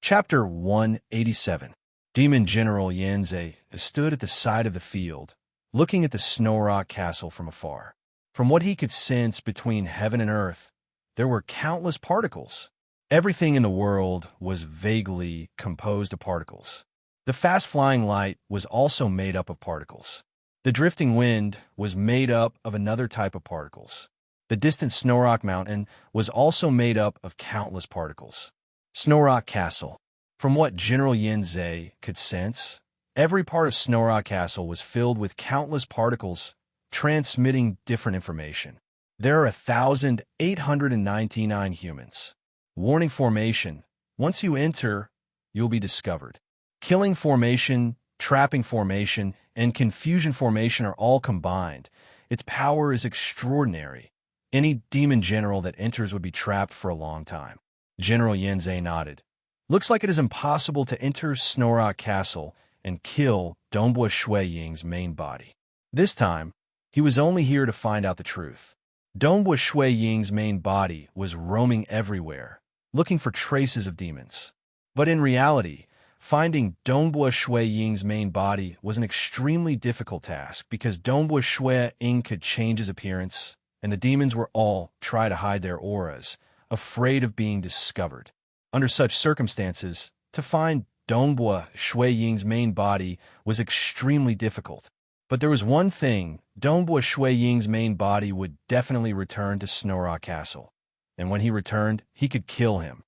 Chapter 187. Demon General Yin stood at the side of the field, looking at the Snow Rock Castle from afar. From what he could sense between heaven and earth, there were countless particles. Everything in the world was vaguely composed of particles. The fast-flying light was also made up of particles. The drifting wind was made up of another type of particles. The distant Snow Rock Mountain was also made up of countless particles. Snow Rock Castle. From what General Yin could sense, every part of Snow Rock Castle was filled with countless particles transmitting different information. There are 1,899 humans. Warning formation. Once you enter, you'll be discovered. Killing formation, trapping formation, and confusion formation are all combined. Its power is extraordinary. Any demon general that enters would be trapped for a long time. General Yin nodded. Looks like it is impossible to enter Snow Rock Castle and kill Dongbua Shui Ying's main body. This time, he was only here to find out the truth. Dongbua Shui Ying's main body was roaming everywhere, looking for traces of demons. But in reality, finding Dongbua Shui Ying's main body was an extremely difficult task because Dongbua Shui Ying could change his appearance, and the demons were all trying to hide their auras, afraid of being discovered. Under such circumstances, to find Dongbua Shui Ying's main body was extremely difficult. But there was one thing: Dongbua Shui Ying's main body would definitely return to Snow Rock Castle. And when he returned, he could kill him.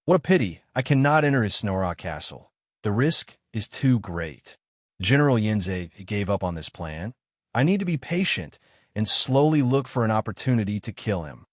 What a pity, I cannot enter his Snow Rock Castle. The risk is too great. General Yin gave up on this plan. I need to be patient and slowly look for an opportunity to kill him.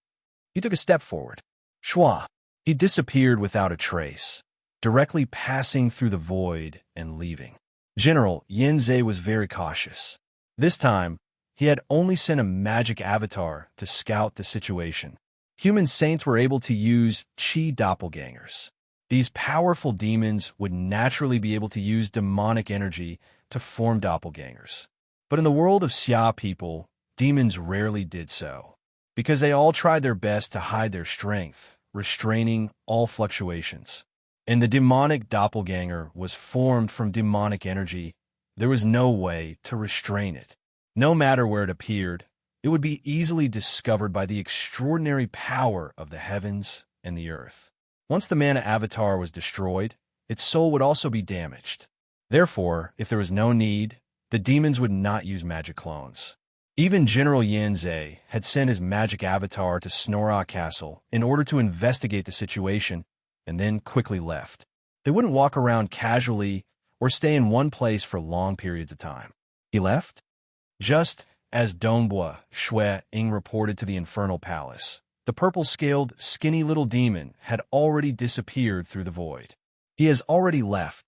He took a step forward. Shua. He disappeared without a trace, directly passing through the void and leaving. General Yin was very cautious. This time, he had only sent a magic avatar to scout the situation. Human saints were able to use chi doppelgangers. These powerful demons would naturally be able to use demonic energy to form doppelgangers. But in the world of Xia people, demons rarely did so, because they all tried their best to hide their strength, restraining all fluctuations. And the demonic doppelganger was formed from demonic energy. There was no way to restrain it. No matter where it appeared, it would be easily discovered by the extraordinary power of the heavens and the earth. Once the mana avatar was destroyed, its soul would also be damaged. Therefore, if there was no need, the demons would not use magic clones. Even General Yin had sent his magic avatar to Snow Rock Castle in order to investigate the situation, and then quickly left. They wouldn't walk around casually or stay in one place for long periods of time. He left? Just as Dongbua Shui Ying reported to the Infernal Palace, the purple-scaled, skinny little demon had already disappeared through the void. He has already left.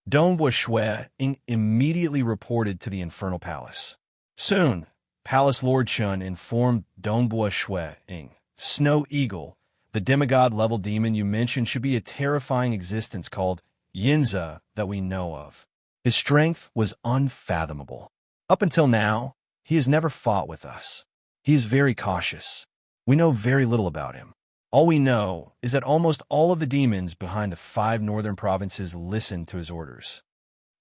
Dongbua Shui Ying immediately reported to the Infernal Palace. Soon, Palace Lord Chun informed Dongbua Shui Ying, Snow Eagle, the demigod-level demon you mentioned, should be a terrifying existence called Yinza that we know of. His strength was unfathomable. Up until now, he has never fought with us. He is very cautious. We know very little about him. All we know is that almost all of the demons behind the 5 northern provinces listened to his orders.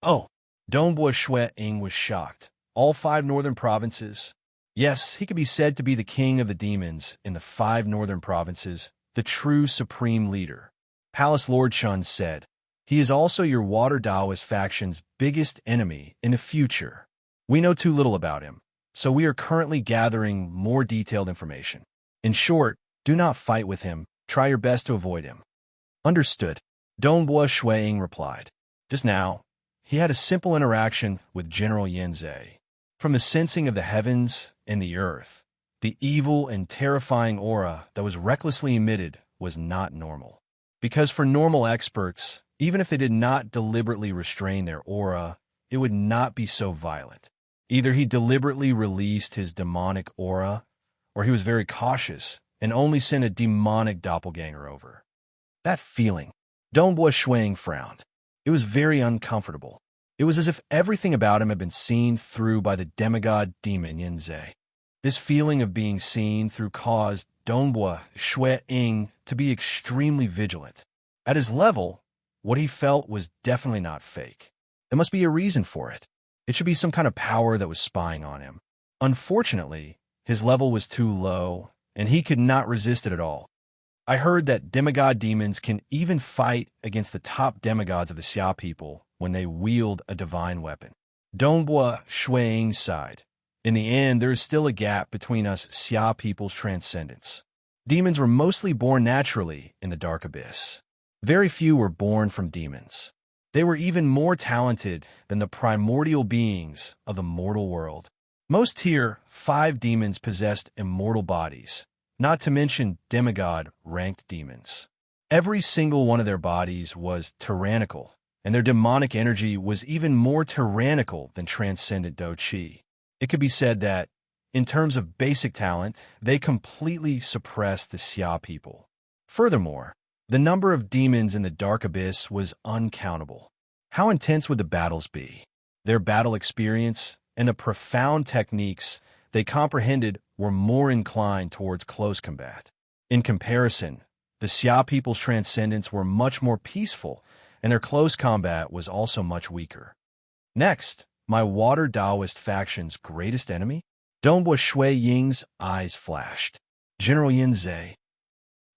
Oh, Dongbua Shui Ying was shocked. All 5 northern provinces? Yes, he could be said to be the king of the demons in the 5 northern provinces, the true supreme leader. Palace Lord Chun said, he is also your Water Taoist faction's biggest enemy in the future. We know too little about him, so we are currently gathering more detailed information. In short, do not fight with him. Try your best to avoid him. Understood. Dongbua Shui Ying replied. Just now, he had a simple interaction with General Yin. From the sensing of the heavens and the earth, the evil and terrifying aura that was recklessly emitted was not normal. Because for normal experts, even if they did not deliberately restrain their aura, it would not be so violent. Either he deliberately released his demonic aura, or he was very cautious and only sent a demonic doppelganger over. That feeling. Dongbua Shui Ying frowned. It was very uncomfortable. It was as if everything about him had been seen through by the demigod demon Yin. This feeling of being seen through caused Dongbua Shui Ying to be extremely vigilant. At his level, What he felt was definitely not fake. There must be a reason for it. It should be some kind of power that was spying on him. Unfortunately, his level was too low, and he could not resist it at all. I heard that demigod demons can even fight against the top demigods of the Xia people when they wield a divine weapon. Dongbua Shuiying sighed. In the end, there is still a gap between us Xia people's transcendence. Demons were mostly born naturally in the dark abyss. Very few were born from demons. They were even more talented than the primordial beings of the mortal world. Most Tier 5 demons possessed immortal bodies, not to mention demigod-ranked demons. Every single one of their bodies was tyrannical, and their demonic energy was even more tyrannical than transcendent Do Qi. It could be said that, in terms of basic talent, they completely suppressed the Xia people. Furthermore, the number of demons in the dark abyss was uncountable. How intense would the battles be? Their battle experience and the profound techniques they comprehended were more inclined towards close combat. In comparison, the Xia people's transcendents were much more peaceful, and their close combat was also much weaker. Next, my water Taoist faction's greatest enemy? Dongbua Shuiying's eyes flashed. General Yin Zhe.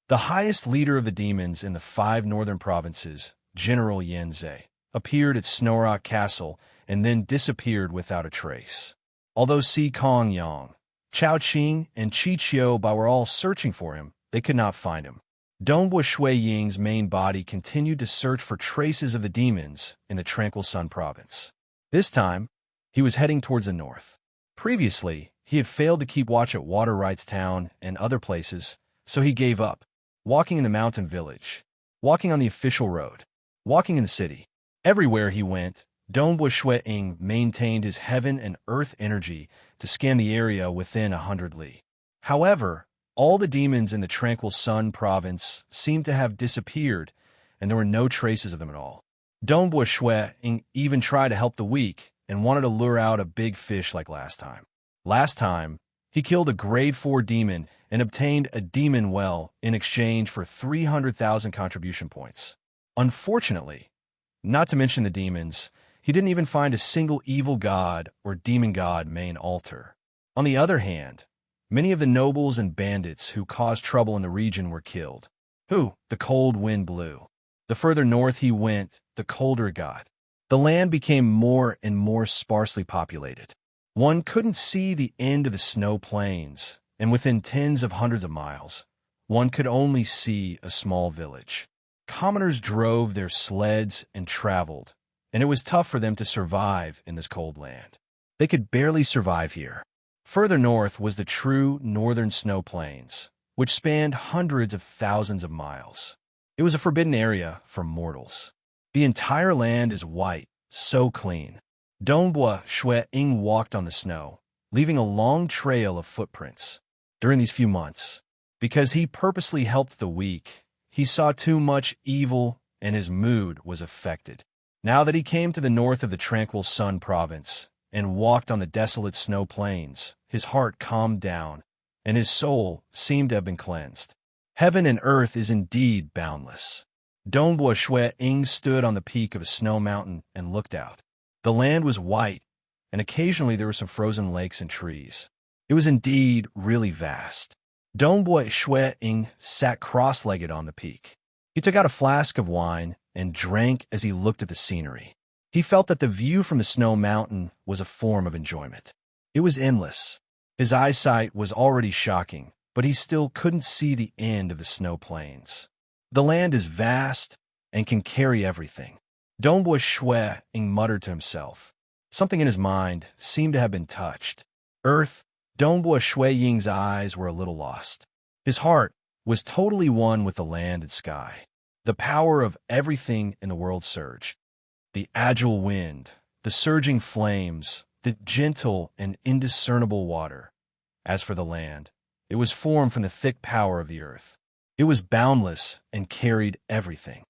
The highest leader of the demons in the 5 northern provinces, General Yin Zhe, appeared at Snowrock Castle and then disappeared without a trace. Although Si Kong Yang, Chao Qing, and Qi Qiubai were all searching for him, they could not find him. Dongbua Shuiying's main body continued to search for traces of the demons in the Tranquil Sun province. This time, he was heading towards the north. Previously, he had failed to keep watch at Water Rights Town and other places, so he gave up, walking in the mountain village, walking on the official road, walking in the city. Everywhere he went, Dongbua Shuiying maintained his heaven and earth energy to scan the area within 100 li. However, all the demons in the Tranquil Sun province seemed to have disappeared, and there were no traces of them at all. Dongbua Shuiying even tried to help the weak and wanted to lure out a big fish like last time. Last time, he killed a grade 4 demon and obtained a demon well in exchange for 300,000 contribution points. Unfortunately, not to mention the demons, he didn't even find a single evil god or demon god main altar. On the other hand, many of the nobles and bandits who caused trouble in the region were killed. The cold wind blew. The further north he went, the colder it got. The land became more and more sparsely populated. One couldn't see the end of the snow plains, and within tens of hundreds of miles, one could only see a small village. Commoners drove their sleds and traveled, and it was tough for them to survive in this cold land. They could barely survive here. Further north was the true northern snow plains, which spanned hundreds of thousands of miles. It was a forbidden area for mortals. The entire land is white, so clean. Dongbua Shuiying walked on the snow, leaving a long trail of footprints. During these few months, because he purposely helped the weak, he saw too much evil and his mood was affected. Now that he came to the north of the Tranquil Sun province and walked on the desolate snow plains, his heart calmed down and his soul seemed to have been cleansed. Heaven and earth is indeed boundless. Dongbua Shuiying stood on the peak of a snow mountain and looked out. The land was white, and occasionally there were some frozen lakes and trees. It was indeed really vast. Dongbua Shuiying sat cross-legged on the peak. He took out a flask of wine and drank as he looked at the scenery. He felt that the view from the snow mountain was a form of enjoyment. It was endless. His eyesight was already shocking, but he still couldn't see the end of the snow plains. The land is vast and can carry everything. Dongbua Shuiying muttered to himself. Something in his mind seemed to have been touched. Earth, Dongbua Shuiying's eyes were a little lost. His heart was totally one with the land and sky. The power of everything in the world surged. The agile wind, the surging flames, the gentle and indiscernible water. As for the land, it was formed from the thick power of the earth. It was boundless and carried everything.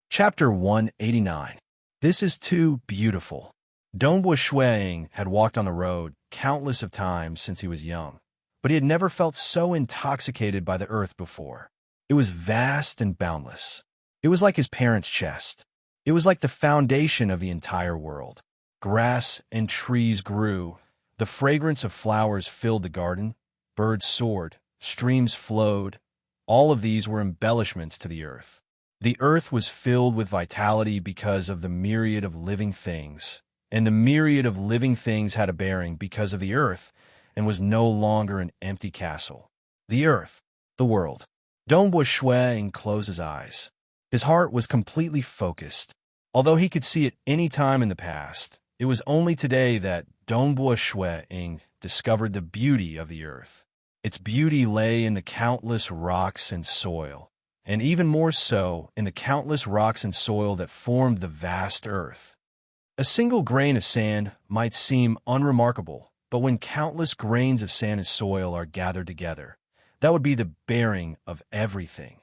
Chapter 189. This is too beautiful. Dongbua Shuiying had walked on the road countless of times since he was young, but he had never felt so intoxicated by the earth before. It was vast and boundless. It was like his parents' chest. It was like the foundation of the entire world. Grass and trees grew. The fragrance of flowers filled the garden. Birds soared. Streams flowed. All of these were embellishments to the earth. The earth was filled with vitality because of the myriad of living things. And the myriad of living things had a bearing because of the earth and was no longer an empty castle. The earth, the world. Dongbo Shui closed his eyes. His heart was completely focused. Although he could see it any time in the past, it was only today that Dongbo Shui discovered the beauty of the earth. Its beauty lay in the countless rocks and soil, and even more so in the countless rocks and soil that formed the vast earth. A single grain of sand might seem unremarkable, but when countless grains of sand and soil are gathered together, that would be the bearing of everything.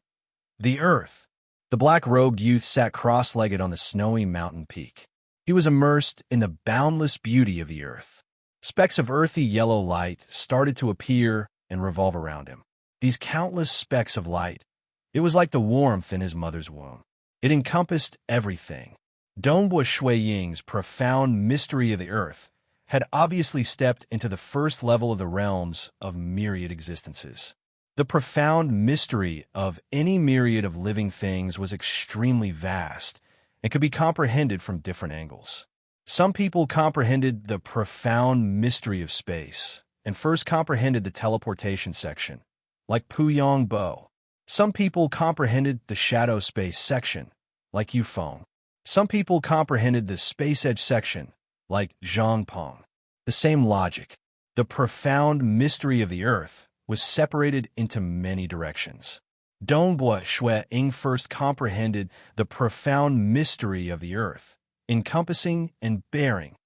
The earth. The black-robed youth sat cross-legged on the snowy mountain peak. He was immersed in the boundless beauty of the earth. Specks of earthy yellow light started to appear and revolve around him. These countless specks of light, it was like the warmth in his mother's womb. It encompassed everything. Dongbo Shui Ying's profound mystery of the earth had obviously stepped into the first level of the realms of myriad existences. The profound mystery of any myriad of living things was extremely vast and could be comprehended from different angles. Some people comprehended the profound mystery of space and first comprehended the teleportation section, like Puyong Bo. Some people comprehended the shadow space section, like Yufeng. Some people comprehended the space edge section, like Zhangpeng. The same logic. The profound mystery of the earth was separated into many directions. Dongbo Shui first comprehended the profound mystery of the earth, encompassing and bearing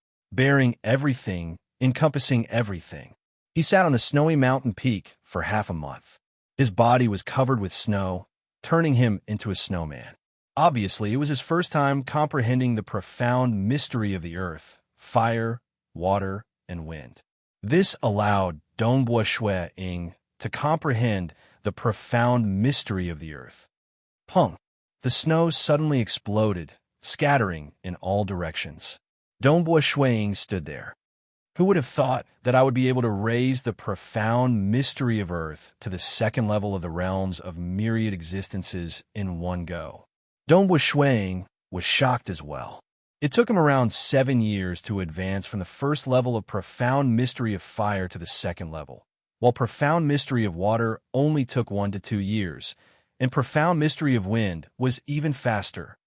everything, encompassing everything. He sat on the snowy mountain peak for half a month. His body was covered with snow, turning him into a snowman. Obviously, it was his first time comprehending the profound mystery of the earth, fire, water, and wind. This allowed Dongbo Shui to comprehend the profound mystery of the earth. Pung! The snow suddenly exploded, scattering in all directions. Dongbo Shui stood there. Who would have thought that I would be able to raise the profound mystery of earth to the second level of the realms of myriad existences in one go? Dongbo Shui was shocked as well. It took him around 7 years to advance from the first level of profound mystery of fire to the second level, while profound mystery of water only took 1 to 2 years, and profound mystery of wind was even faster.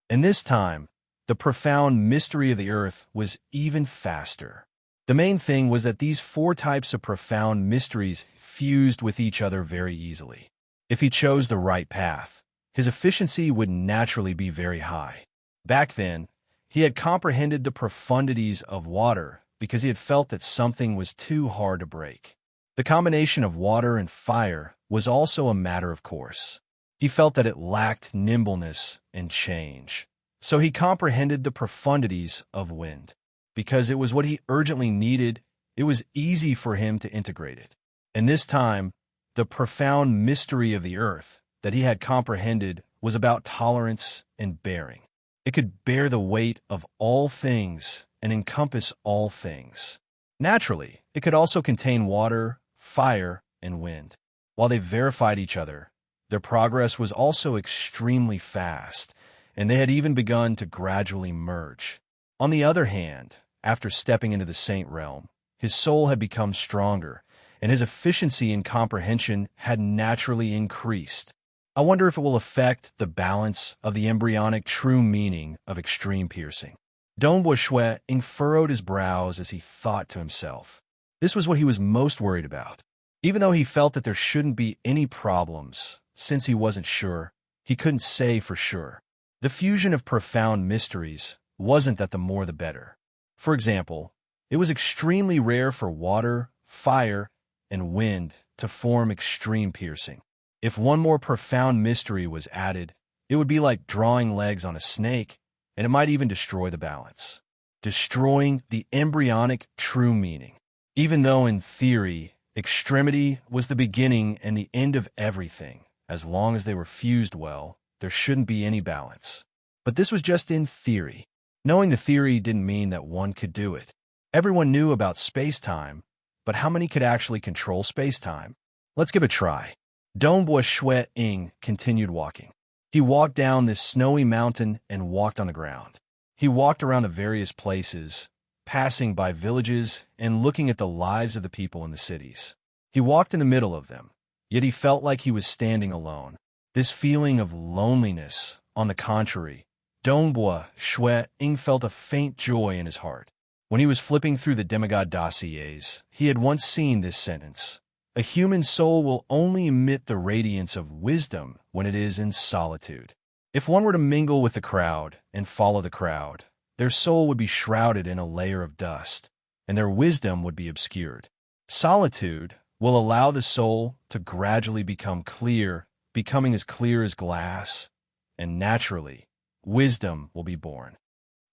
And this time, the profound mystery of the earth was even faster. The main thing was that these 4 types of profound mysteries fused with each other very easily. If he chose the right path, his efficiency would naturally be very high. Back then, he had comprehended the profundities of water because he had felt that something was too hard to break. The combination of water and fire was also a matter of course. He felt that it lacked nimbleness and change. So he comprehended the profundities of wind. Because it was what he urgently needed, it was easy for him to integrate it. And this time, the profound mystery of the earth that he had comprehended was about tolerance and bearing. It could bear the weight of all things and encompass all things. Naturally, it could also contain water, fire, and wind. While they verified each other, their progress was also extremely fast, and they had even begun to gradually merge. On the other hand, after stepping into the saint realm, his soul had become stronger, and his efficiency and comprehension had naturally increased. I wonder if it will affect the balance of the embryonic true meaning of extreme piercing. Dongbo Shui furrowed his brows as he thought to himself. This was what he was most worried about. Even though he felt that there shouldn't be any problems, since he wasn't sure, he couldn't say for sure. The fusion of profound mysteries wasn't that the more the better. For example, it was extremely rare for water, fire, and wind to form extreme piercing. If one more profound mystery was added, it would be like drawing legs on a snake, and it might even destroy the balance, destroying the embryonic true meaning. Even though in theory, extremity was the beginning and the end of everything, as long as they were fused well, there shouldn't be any balance. But this was just in theory. Knowing the theory didn't mean that one could do it. Everyone knew about space-time, but how many could actually control space-time? Let's give it a try. Dongbua Shui Ying continued walking. He walked down this snowy mountain and walked on the ground. He walked around the various places, passing by villages and looking at the lives of the people in the cities. He walked in the middle of them, yet he felt like he was standing alone. This feeling of loneliness, on the contrary, Dongbua Shui Ying felt a faint joy in his heart. When he was flipping through the demigod dossiers, he had once seen this sentence: "A human soul will only emit the radiance of wisdom when it is in solitude." If one were to mingle with the crowd and follow the crowd, their soul would be shrouded in a layer of dust, and their wisdom would be obscured. Solitude will allow the soul to gradually become clear, becoming as clear as glass, and naturally, wisdom will be born.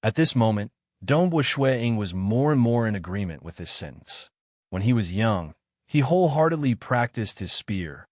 At this moment, Dongbua Shui Ying was more and more in agreement with this sentence. When he was young, he wholeheartedly practiced his spear.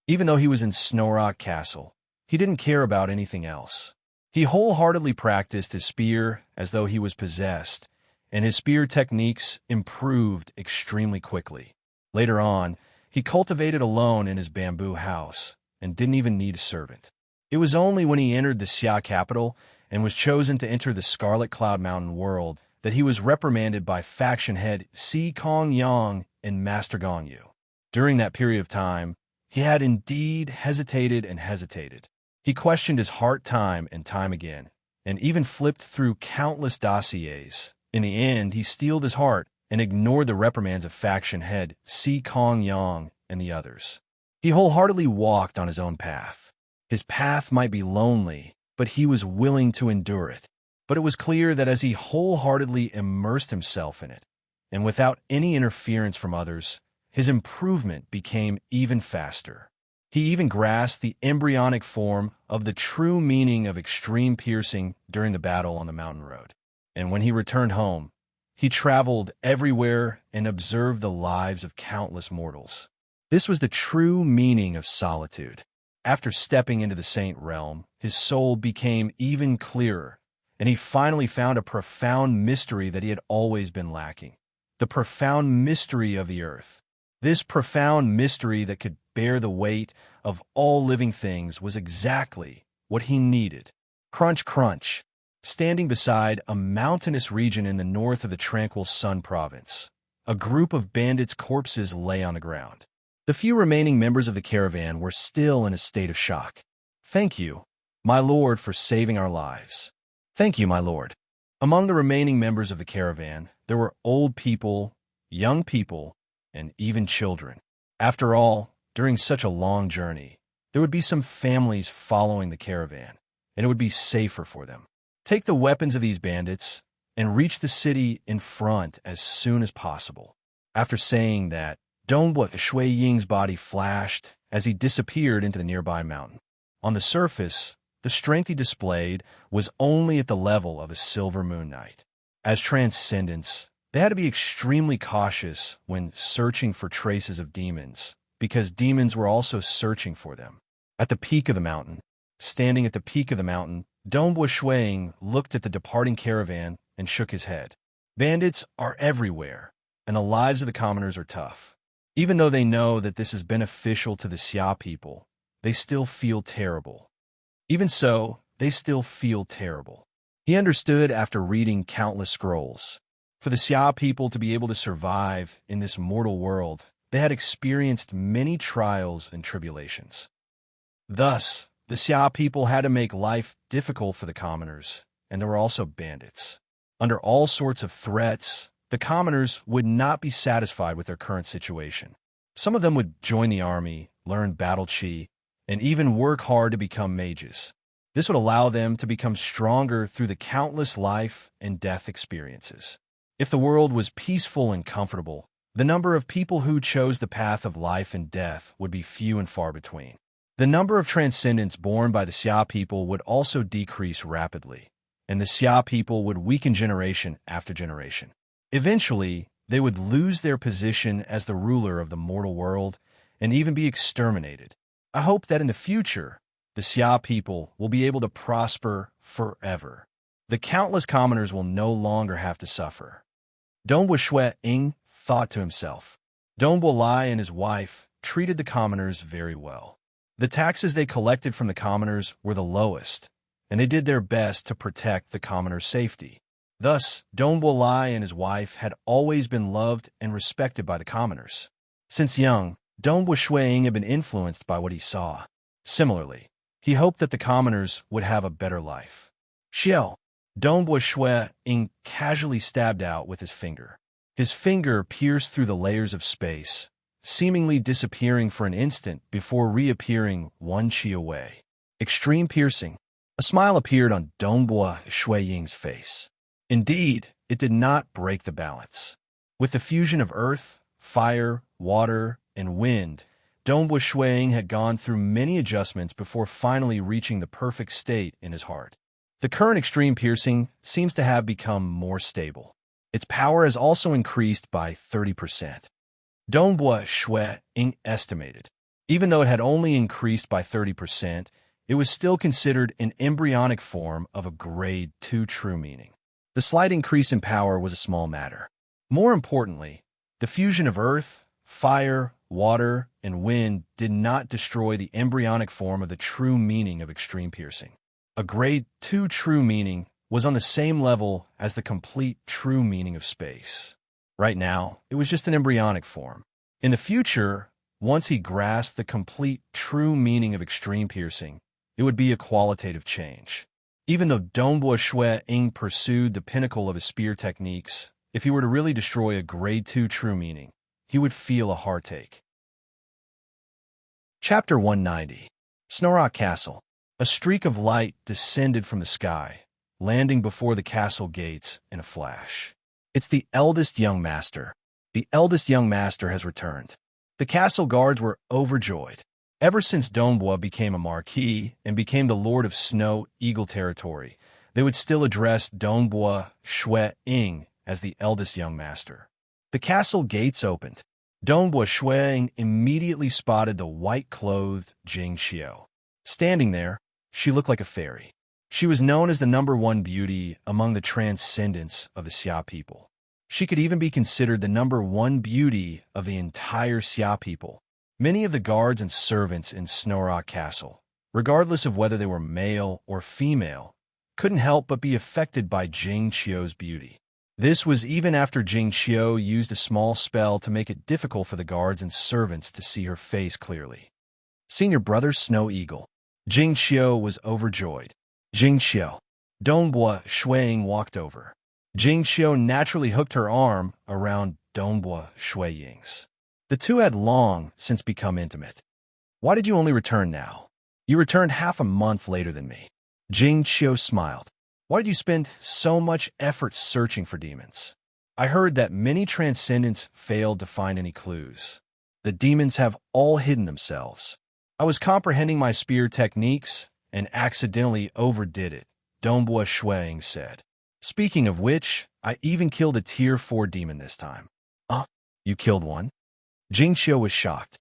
Even though he was in Snowrock Castle, he didn't care about anything else. He wholeheartedly practiced his spear as though he was possessed, and his spear techniques improved extremely quickly. Later on, he cultivated alone in his bamboo house and didn't even need a servant. It was only when he entered the Xia capital and was chosen to enter the Scarlet Cloud Mountain world that he was reprimanded by faction head Si Kong Yang and Master Gong Yu. During that period of time, he had indeed hesitated and hesitated. He questioned his heart time and time again, and even flipped through countless dossiers. In the end, he steeled his heart and ignored the reprimands of faction head Si Kong Yang and the others. He wholeheartedly walked on his own path. His path might be lonely, but he was willing to endure it. But it was clear that as he wholeheartedly immersed himself in it, and without any interference from others, his improvement became even faster. He even grasped the embryonic form of the true meaning of extreme piercing during the battle on the mountain road. And when he returned home, he traveled everywhere and observed the lives of countless mortals. This was the true meaning of solitude. After stepping into the saint realm, his soul became even clearer, and he finally found a profound mystery that he had always been lacking. The profound mystery of the earth. This profound mystery that could bear the weight of all living things was exactly what he needed. Crunch, crunch. Standing beside a mountainous region in the north of the tranquil Sun province, a group of bandits' corpses lay on the ground. The few remaining members of the caravan were still in a state of shock. "Thank you, my lord, for saving our lives." "Thank you, my lord." Among the remaining members of the caravan, there were old people, young people, and even children. After all, during such a long journey, there would be some families following the caravan, and it would be safer for them. Take the weapons of these bandits and reach the city in front as soon as possible. After saying that, Dongbua Shui Ying's body flashed as he disappeared into the nearby mountain. On the surface, the strength he displayed was only at the level of a silver moon knight. As transcendents, they had to be extremely cautious when searching for traces of demons, because demons were also searching for them. At the peak of the mountain, standing at the peak of the mountain, Dongbua Shui Ying looked at the departing caravan and shook his head. Bandits are everywhere, and the lives of the commoners are tough. Even though they know that this is beneficial to the Xia people, they still feel terrible. Even so, they still feel terrible. He understood after reading countless scrolls. For the Xia people to be able to survive in this mortal world, they had experienced many trials and tribulations. Thus, the Xia people had to make life difficult for the commoners, and there were also bandits. Under all sorts of threats, the commoners would not be satisfied with their current situation. Some of them would join the army, learn battle chi, and even work hard to become mages. This would allow them to become stronger through the countless life and death experiences. If the world was peaceful and comfortable, the number of people who chose the path of life and death would be few and far between. The number of transcendents born by the Xia people would also decrease rapidly, and the Xia people would weaken generation after generation. Eventually, they would lose their position as the ruler of the mortal world and even be exterminated. I hope that in the future, the Xia people will be able to prosper forever. The countless commoners will no longer have to suffer. Dongwu Shui Ying thought to himself. Dongwu Lai and his wife treated the commoners very well. The taxes they collected from the commoners were the lowest, and they did their best to protect the commoners' safety. Thus, Dongwu Lai and his wife had always been loved and respected by the commoners. Since young, Dongwu Shui Ying had been influenced by what he saw. Similarly, he hoped that the commoners would have a better life. Xiao, Dongwu Shui Ying casually stabbed out with his finger. His finger pierced through the layers of space, seemingly disappearing for an instant before reappearing 1 qi away. Extreme piercing. A smile appeared on Dongwu Shui Ying's face. Indeed, it did not break the balance. With the fusion of earth, fire, water, and wind, Dongwu Shui Ying had gone through many adjustments before finally reaching the perfect state in his heart. The current extreme piercing seems to have become more stable. Its power has also increased by 30%. Dongwu Shui Ying estimated. Even though it had only increased by 30%, it was still considered an embryonic form of a grade 2 true meaning. The slight increase in power was a small matter. More importantly, the fusion of earth, fire, water, and wind did not destroy the embryonic form of the true meaning of extreme piercing. A grade 2 true meaning was on the same level as the complete true meaning of space. Right now, it was just an embryonic form. In the future, once he grasped the complete true meaning of extreme piercing, it would be a qualitative change. Even though Dongwu Shui Ying pursued the pinnacle of his spear techniques, if he were to really destroy a grade 2 true meaning, he would feel a heartache. Chapter 190. Snorrock Castle. A streak of light descended from the sky, landing before the castle gates in a flash. It's the eldest young master. The eldest young master has returned. The castle guards were overjoyed. Ever since Dongwu became a marquis and became the lord of Snow Eagle territory, they would still address Dongwu Shui Ying as the eldest young master. The castle gates opened. Dongwu Shui Ying immediately spotted the white-clothed Jing Xiao. Standing there, she looked like a fairy. She was known as the #1 beauty among the transcendents of the Xia people. She could even be considered the #1 beauty of the entire Xia people. Many of the guards and servants in Snorrock Castle, regardless of whether they were male or female, couldn't help but be affected by Jing Qiu's beauty. This was even after Jing Qiu used a small spell to make it difficult for the guards and servants to see her face clearly. Senior brother Snow Eagle. Jing Qiu was overjoyed. Jing Qiu. Dongwu Shui Ying walked over. Jing Qiu naturally hooked her arm around Dongwu Shui Ying's. The two had long since become intimate. Why did you only return now? You returned half a month later than me. Jing Qiu smiled. Why did you spend so much effort searching for demons? I heard that many transcendents failed to find any clues. The demons have all hidden themselves. I was comprehending my spear techniques and accidentally overdid it, Dongwu Shui Ying said. Speaking of which, I even killed a tier 4 demon this time. You killed one? Jing Qiu was shocked.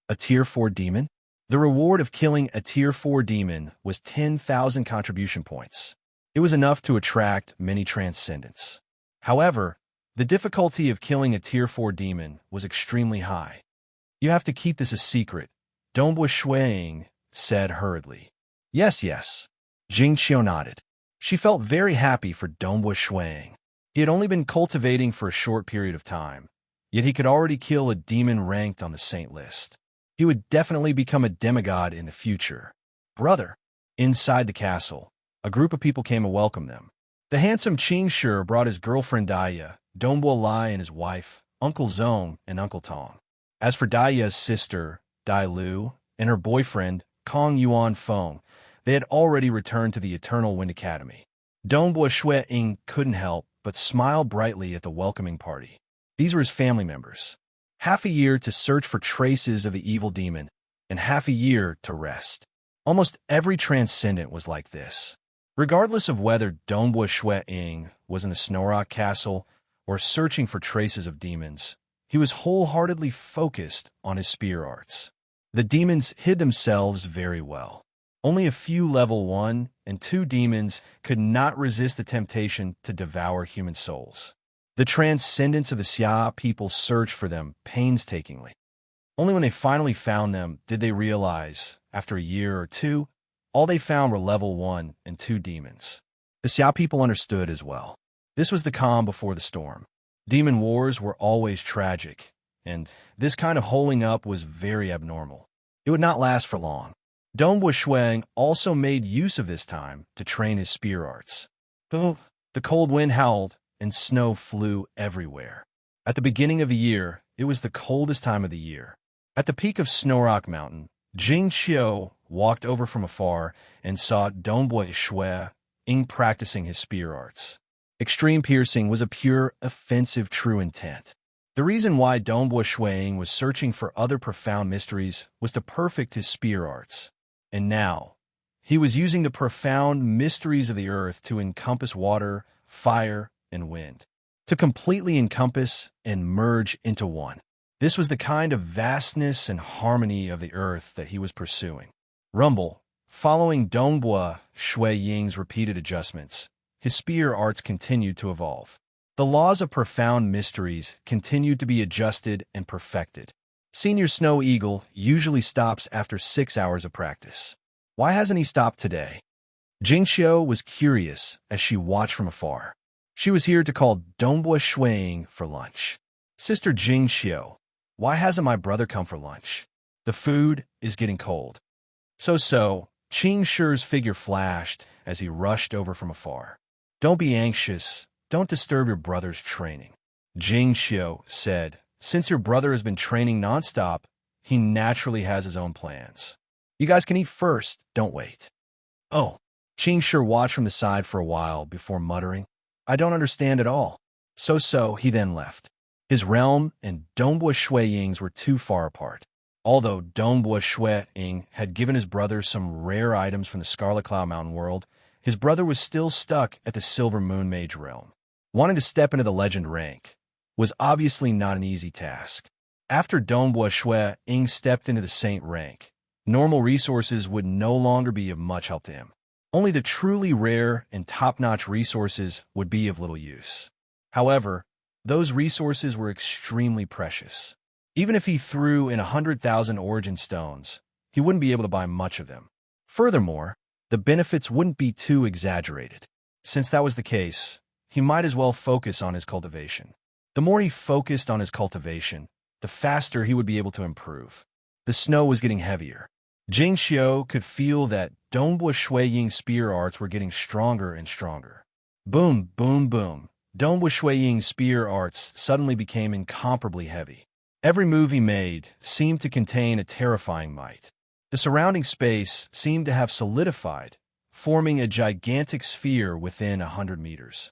A tier 4 demon? The reward of killing a tier 4 demon was 10,000 contribution points. It was enough to attract many transcendents. However, the difficulty of killing a tier 4 demon was extremely high. You have to keep this a secret, Dongwu Shui Ying said hurriedly. Yes. Jing Qiu nodded. She felt very happy for Dongwu Shui Ying. He had only been cultivating for a short period of time, yet he could already kill a demon ranked on the saint list. He would definitely become a demigod in the future. Brother. Inside the castle, a group of people came to welcome them. The handsome Qing Shi brought his girlfriend Daya, Dongwu Lai and his wife, Uncle Zong, and Uncle Tong. As for Daya's sister, Dai Lu, and her boyfriend, Kong Yuan Feng, they had already returned to the Eternal Wind Academy. Dongwu Shui Ying couldn't help but smile brightly at the welcoming party. These were his family members. Half a year to search for traces of the evil demon, and half a year to rest. Almost every transcendent was like this. Regardless of whether Dongwu Shui Ying was in the Snorrock Castle or searching for traces of demons, he was wholeheartedly focused on his spear arts. The demons hid themselves very well. Only a few level 1 and 2 demons could not resist the temptation to devour human souls. The transcendence of the Xia people searched for them painstakingly. Only when they finally found them did they realize, after a year or two, all they found were level 1 and 2 demons. The Xia people understood as well. This was the calm before the storm. Demon wars were always tragic, and this kind of holing up was very abnormal. It would not last for long. Dongbua Shuang also made use of this time to train his spear arts. The cold wind howled, and snow flew everywhere. At the beginning of the year, it was the coldest time of the year. At the peak of Snowrock Mountain, Jing Qiu walked over from afar and saw Dongbua Ying practicing his spear arts. Extreme piercing was a pure, offensive true intent. The reason why Dongbua Ying was searching for other profound mysteries was to perfect his spear arts. And now, he was using the profound mysteries of the earth to encompass water, fire, and wind. To completely encompass and merge into one. This was the kind of vastness and harmony of the earth that he was pursuing. Rumble, following Dongbua Ying's repeated adjustments, his spear arts continued to evolve. The laws of profound mysteries continued to be adjusted and perfected. Senior Snow Eagle usually stops after 6 hours of practice. Why hasn't he stopped today? Jingxiu was curious as she watched from afar. She was here to call Dongbua Ying for lunch. Sister Jingxiu, why hasn't my brother come for lunch? The food is getting cold. So, Qing Shi's figure flashed as he rushed over from afar. Don't be anxious. Don't disturb your brother's training. Jingxiu said, since your brother has been training nonstop, he naturally has his own plans. You guys can eat first, don't wait. Oh, Qing Shi watched from the side for a while before muttering, I don't understand at all. So, he then left. His realm and Dongbua Ying's were too far apart. Although Dongbua Ying had given his brother some rare items from the Scarlet Cloud Mountain world, his brother was still stuck at the Silver Moon Mage realm. Wanting to step into the legend rank was obviously not an easy task. After Dongbua Ying stepped into the Saint rank, normal resources would no longer be of much help to him. Only the truly rare and top-notch resources would be of little use. However, those resources were extremely precious. Even if he threw in 100,000 origin stones, he wouldn't be able to buy much of them. Furthermore, the benefits wouldn't be too exaggerated. Since that was the case, he might as well focus on his cultivation. The more he focused on his cultivation, the faster he would be able to improve. The snow was getting heavier. Jingxiu could feel that Dongbua Ying's spear arts were getting stronger and stronger. Boom, boom, boom. Dongbua Ying's spear arts suddenly became incomparably heavy. Every move he made seemed to contain a terrifying might. The surrounding space seemed to have solidified, forming a gigantic sphere within 100 meters.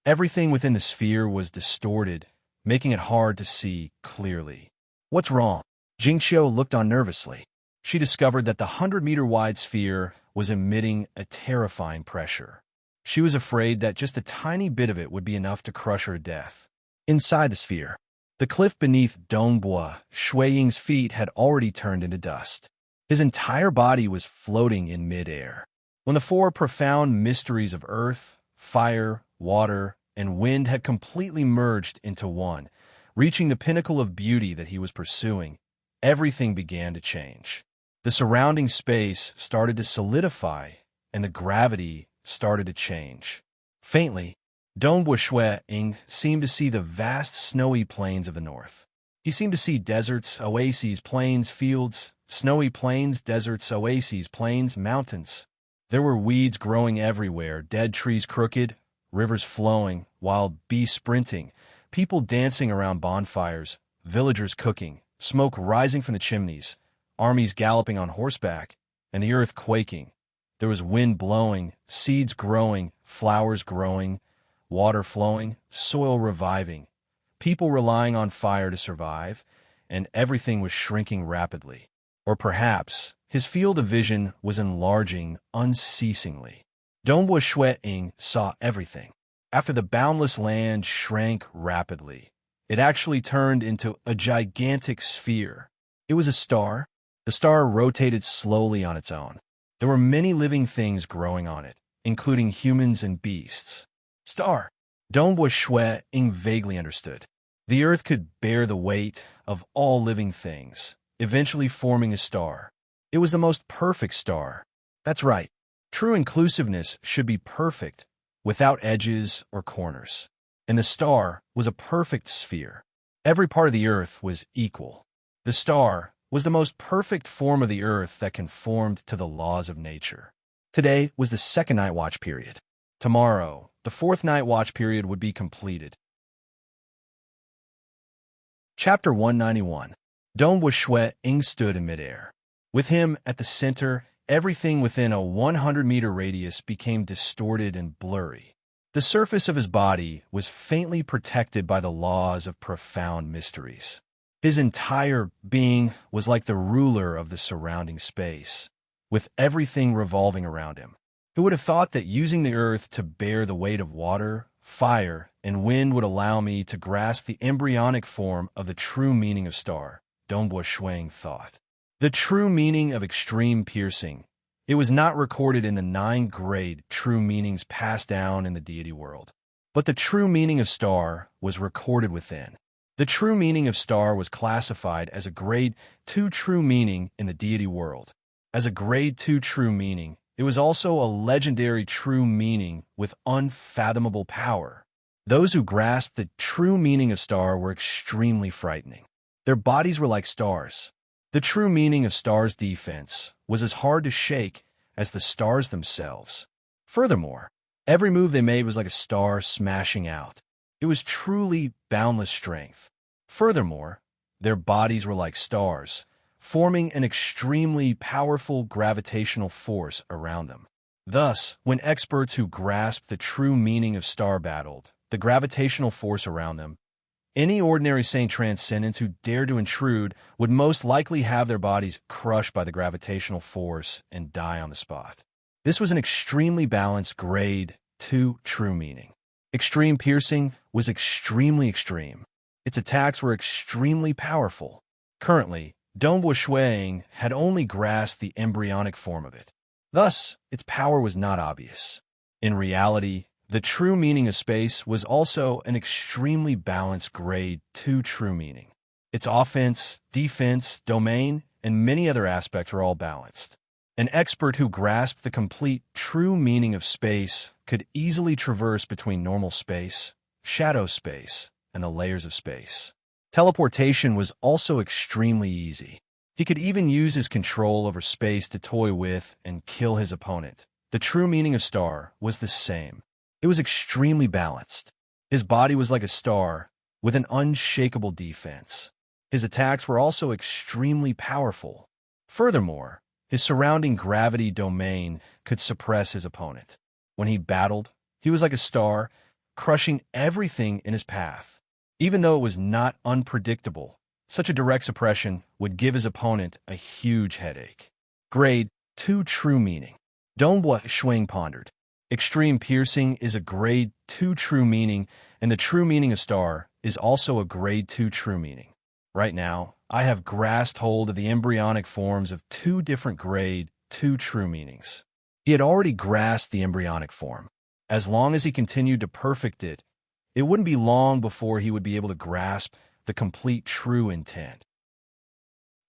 Everything within the sphere was distorted, making it hard to see clearly. What's wrong? Jingxiu looked on nervously. She discovered that the 100-meter-wide sphere was emitting a terrifying pressure. She was afraid that just a tiny bit of it would be enough to crush her to death. Inside the sphere, the cliff beneath Dongbua Ying's feet had already turned into dust. His entire body was floating in mid-air. When the four profound mysteries of earth, fire, water, and wind had completely merged into one, reaching the pinnacle of beauty that he was pursuing, everything began to change. The surrounding space started to solidify, and the gravity started to change. Faintly, Dongbua Ying seemed to see the vast snowy plains of the north. He seemed to see deserts, oases, plains, fields, snowy plains, deserts, oases, plains, mountains. There were weeds growing everywhere, dead trees crooked, rivers flowing, wild beasts sprinting, people dancing around bonfires, villagers cooking, smoke rising from the chimneys, armies galloping on horseback, and the earth quaking. There was wind blowing, seeds growing, flowers growing, water flowing, soil reviving, people relying on fire to survive, and everything was shrinking rapidly. Or perhaps his field of vision was enlarging unceasingly. Dongbua Ying saw everything. After the boundless land shrank rapidly, it actually turned into a gigantic sphere. It was a star. The star rotated slowly on its own. There were many living things growing on it, including humans and beasts. Star. Dong Shui Ying vaguely understood. The earth could bear the weight of all living things, eventually forming a star. It was the most perfect star. That's right. True inclusiveness should be perfect, without edges or corners. And the star was a perfect sphere. Every part of the earth was equal. The star was the most perfect form of the earth that conformed to the laws of nature. Today was the second night watch period. Tomorrow, the fourth night watch period would be completed. Chapter 191. Dong Shui Ying stood in midair. With him at the center, everything within a 100-meter radius became distorted and blurry. The surface of his body was faintly protected by the laws of profound mysteries. His entire being was like the ruler of the surrounding space, with everything revolving around him. Who would have thought that using the earth to bear the weight of water, fire, and wind would allow me to grasp the embryonic form of the true meaning of star? Dong Shui thought. The true meaning of extreme piercing. It was not recorded in the 9 grade true meanings passed down in the deity world. But the true meaning of star was recorded within. The true meaning of star was classified as a grade 2 true meaning in the deity world. As a grade 2 true meaning, it was also a legendary true meaning with unfathomable power. Those who grasped the true meaning of star were extremely frightening. Their bodies were like stars. The true meaning of star's defense was as hard to shake as the stars themselves. Furthermore, every move they made was like a star smashing out. It was truly boundless strength. Furthermore, their bodies were like stars, forming an extremely powerful gravitational force around them. Thus, when experts who grasped the true meaning of star battled the gravitational force around them, any ordinary Saint Transcendents who dared to intrude would most likely have their bodies crushed by the gravitational force and die on the spot. This was an extremely balanced grade 2 true meaning. Extreme piercing was extremely extreme. Its attacks were extremely powerful. Currently, Dong Shui had only grasped the embryonic form of it. Thus, its power was not obvious. In reality, the true meaning of space was also an extremely balanced grade 2 true meaning. Its offense, defense, domain, and many other aspects were all balanced. An expert who grasped the complete true meaning of space could easily traverse between normal space, shadow space, and the layers of space. Teleportation was also extremely easy. He could even use his control over space to toy with and kill his opponent. The true meaning of star was the same. It was extremely balanced. His body was like a star with an unshakable defense. His attacks were also extremely powerful. Furthermore, his surrounding gravity domain could suppress his opponent. When he battled, he was like a star, crushing everything in his path. Even though it was not unpredictable, such a direct suppression would give his opponent a huge headache. Grade 2 true meaning. Dong Shui pondered. Extreme piercing is a grade 2 true meaning, and the true meaning of star is also a grade 2 true meaning. Right now, I have grasped hold of the embryonic forms of 2 different grade 2 true meanings. He had already grasped the embryonic form. As long as he continued to perfect it, it wouldn't be long before he would be able to grasp the complete true intent.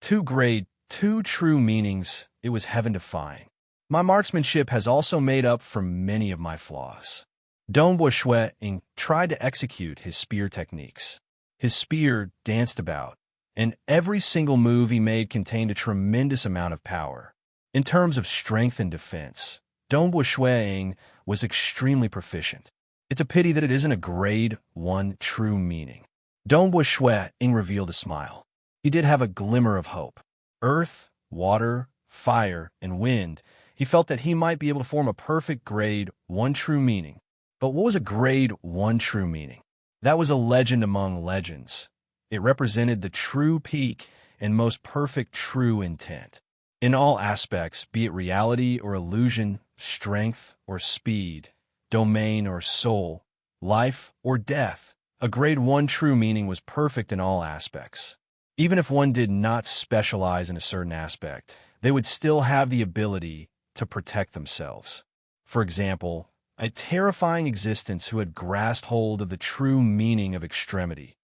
2 grade 2 true meanings, it was heaven to find. My marksmanship has also made up for many of my flaws. Dong Shui tried to execute his spear techniques. His spear danced about, and every single move he made contained a tremendous amount of power. In terms of strength and defense, Dong Shui was extremely proficient. It's a pity that it isn't a grade 1 true meaning. Dong Shui revealed a smile. He did have a glimmer of hope. Earth, water, fire, and wind. He felt that he might be able to form a perfect grade 1 true meaning. But what was a grade 1 true meaning? That was a legend among legends. It represented the true peak and most perfect true intent. In all aspects, be it reality or illusion, strength or speed, domain or soul, life or death, a grade 1 true meaning was perfect in all aspects. Even if one did not specialize in a certain aspect, they would still have the ability to protect themselves. For example, a terrifying existence who had grasped hold of the true meaning of extremity.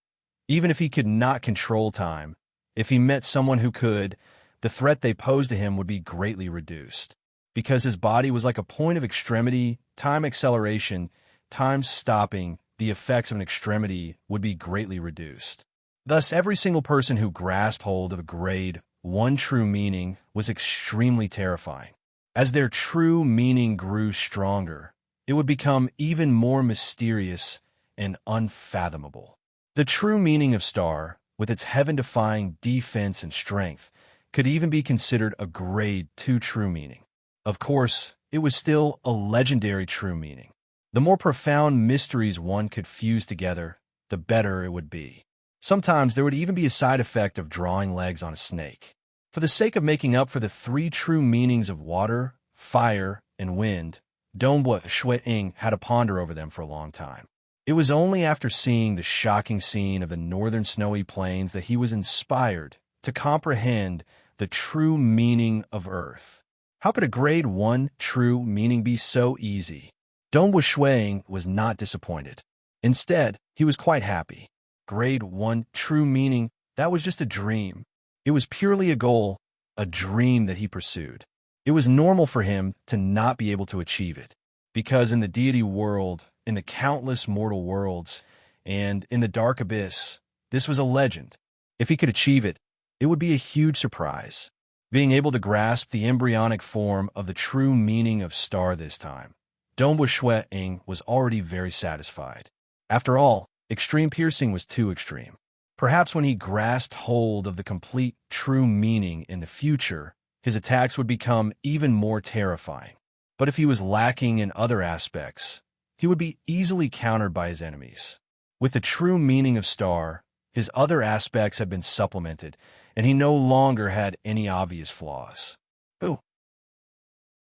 Even if he could not control time, if he met someone who could, the threat they posed to him would be greatly reduced. Because his body was like a point of extremity, time acceleration, time stopping, the effects of an extremity would be greatly reduced. Thus, every single person who grasped hold of a grade 1 true meaning was extremely terrifying. As their true meaning grew stronger, it would become even more mysterious and unfathomable. The true meaning of star, with its heaven-defying defense and strength, could even be considered a grade 2 true meaning. Of course, it was still a legendary true meaning. The more profound mysteries one could fuse together, the better it would be. Sometimes there would even be a side effect of drawing legs on a snake. For the sake of making up for the 3 true meanings of water, fire, and wind, Dongbua Shui Ying had to ponder over them for a long time. It was only after seeing the shocking scene of the northern snowy plains that he was inspired to comprehend the true meaning of Earth. How could a grade 1 true meaning be so easy? Dongbua Shui Ying was not disappointed. Instead, he was quite happy. Grade 1 true meaning, that was just a dream. It was purely a goal, a dream that he pursued. It was normal for him to not be able to achieve it, because in the deity world, in the countless mortal worlds, and in the dark abyss, this was a legend. If he could achieve it, it would be a huge surprise. Being able to grasp the embryonic form of the true meaning of star this time, Dongbua Shui Ying was already very satisfied. After all, extreme piercing was too extreme. Perhaps when he grasped hold of the complete true meaning in the future, his attacks would become even more terrifying. But if he was lacking in other aspects, he would be easily countered by his enemies. With the true meaning of star, his other aspects had been supplemented, and he no longer had any obvious flaws. Ooh.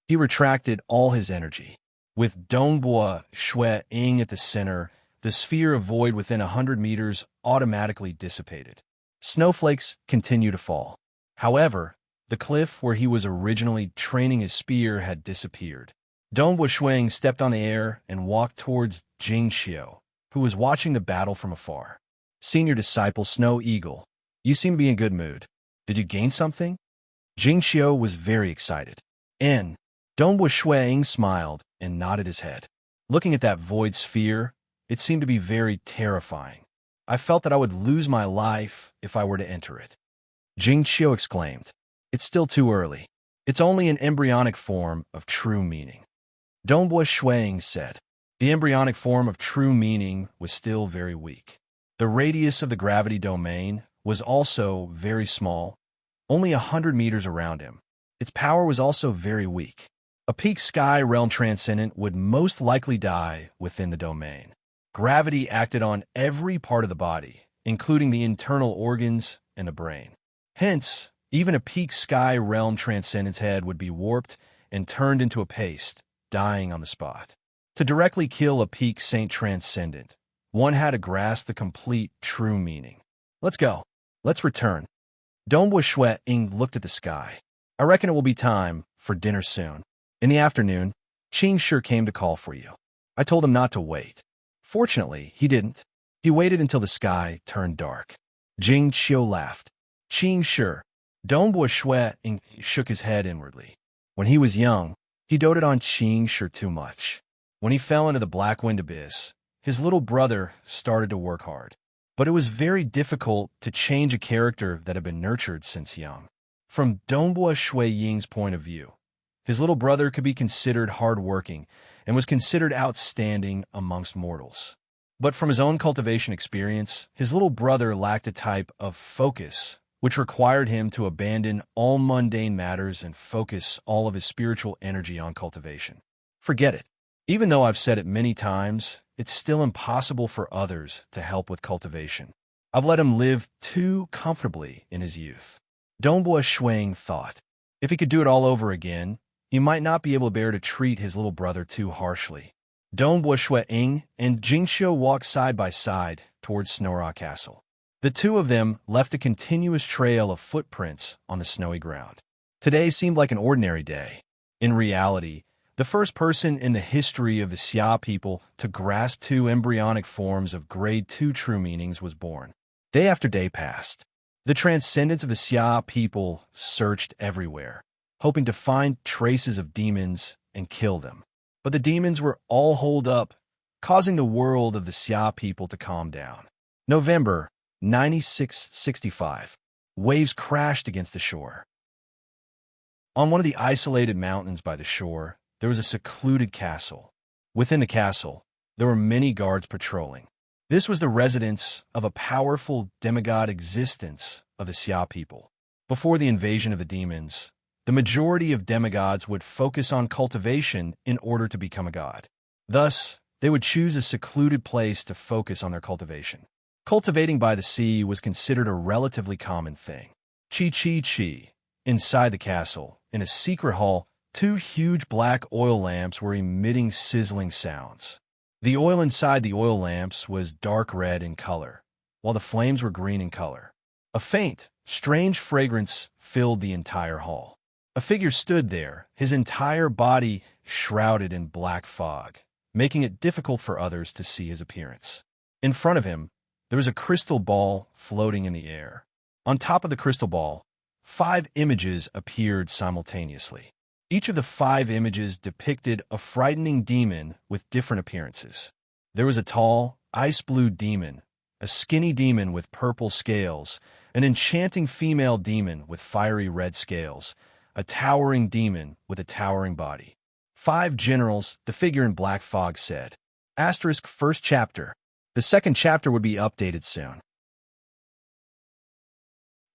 He retracted all his energy. With Dongbua Shui Ying at the center, the sphere of void within 100 meters automatically dissipated. Snowflakes continued to fall. However, the cliff where he was originally training his spear had disappeared. Dongbua Shui Ying stepped on the air and walked towards Jing, who was watching the battle from afar. Senior disciple Snow Eagle, you seem to be in good mood. Did you gain something? Jing was very excited. Dongbua Shui Ying smiled and nodded his head. Looking at that void sphere, it seemed to be very terrifying. I felt that I would lose my life if I were to enter it. Jing exclaimed, "It's still too early. It's only an embryonic form of true meaning." Dongbua Shui Ying said. The embryonic form of true meaning was still very weak. The radius of the gravity domain was also very small, only 100 meters around him. Its power was also very weak. A peak sky realm transcendent would most likely die within the domain. Gravity acted on every part of the body, including the internal organs and the brain. Hence, even a peak sky realm transcendent's head would be warped and turned into a paste, dying on the spot. To directly kill a peak saint transcendent, one had to grasp the complete true meaning. Let's go. Let's return. Dongbua Shui Ying looked at the sky. I reckon it will be time for dinner soon. In the afternoon, Qing Shi came to call for you. I told him not to wait. Fortunately, he didn't. He waited until the sky turned dark. Jing Qiu laughed. Qing Shi. Dongbua Shui Ying shook his head inwardly. When he was young, he doted on Qing Shi too much. When he fell into the black wind abyss, his little brother started to work hard. But it was very difficult to change a character that had been nurtured since young. From Dongbua Shui Ying's point of view, his little brother could be considered hard-working and was considered outstanding amongst mortals. But from his own cultivation experience, his little brother lacked a type of focus, which required him to abandon all mundane matters and focus all of his spiritual energy on cultivation. Forget it. Even though I've said it many times, it's still impossible for others to help with cultivation. I've let him live too comfortably in his youth. Dongbua Shui Ying thought, if he could do it all over again, he might not be able to bear to treat his little brother too harshly. Dongbua Shui Ying and Jing Qiu walked side by side towards Snowrock Castle. The two of them left a continuous trail of footprints on the snowy ground. Today seemed like an ordinary day. In reality, the first person in the history of the Xia people to grasp two embryonic forms of grade 2 true meanings was born. Day after day passed. The transcendents of the Xia people searched everywhere, hoping to find traces of demons and kill them. But the demons were all holed up, causing the world of the Xia people to calm down. November 9665. Waves crashed against the shore. On one of the isolated mountains by the shore, there was a secluded castle. Within the castle, there were many guards patrolling. This was the residence of a powerful demigod existence of the Xia people. Before the invasion of the demons, the majority of demigods would focus on cultivation in order to become a god. Thus, they would choose a secluded place to focus on their cultivation. Cultivating by the sea was considered a relatively common thing. Chi. Inside the castle, in a secret hall, two huge black oil lamps were emitting sizzling sounds. The oil inside the oil lamps was dark red in color, while the flames were green in color. A faint, strange fragrance filled the entire hall. A figure stood there, his entire body shrouded in black fog, making it difficult for others to see his appearance. In front of him, there was a crystal ball floating in the air. On top of the crystal ball, 5 images appeared simultaneously. Each of the 5 images depicted a frightening demon with different appearances. There was a tall, ice-blue demon, a skinny demon with purple scales, an enchanting female demon with fiery red scales, a towering demon with a towering body. 5 generals, the figure in black fog said. Asterisk first chapter. The second chapter would be updated soon.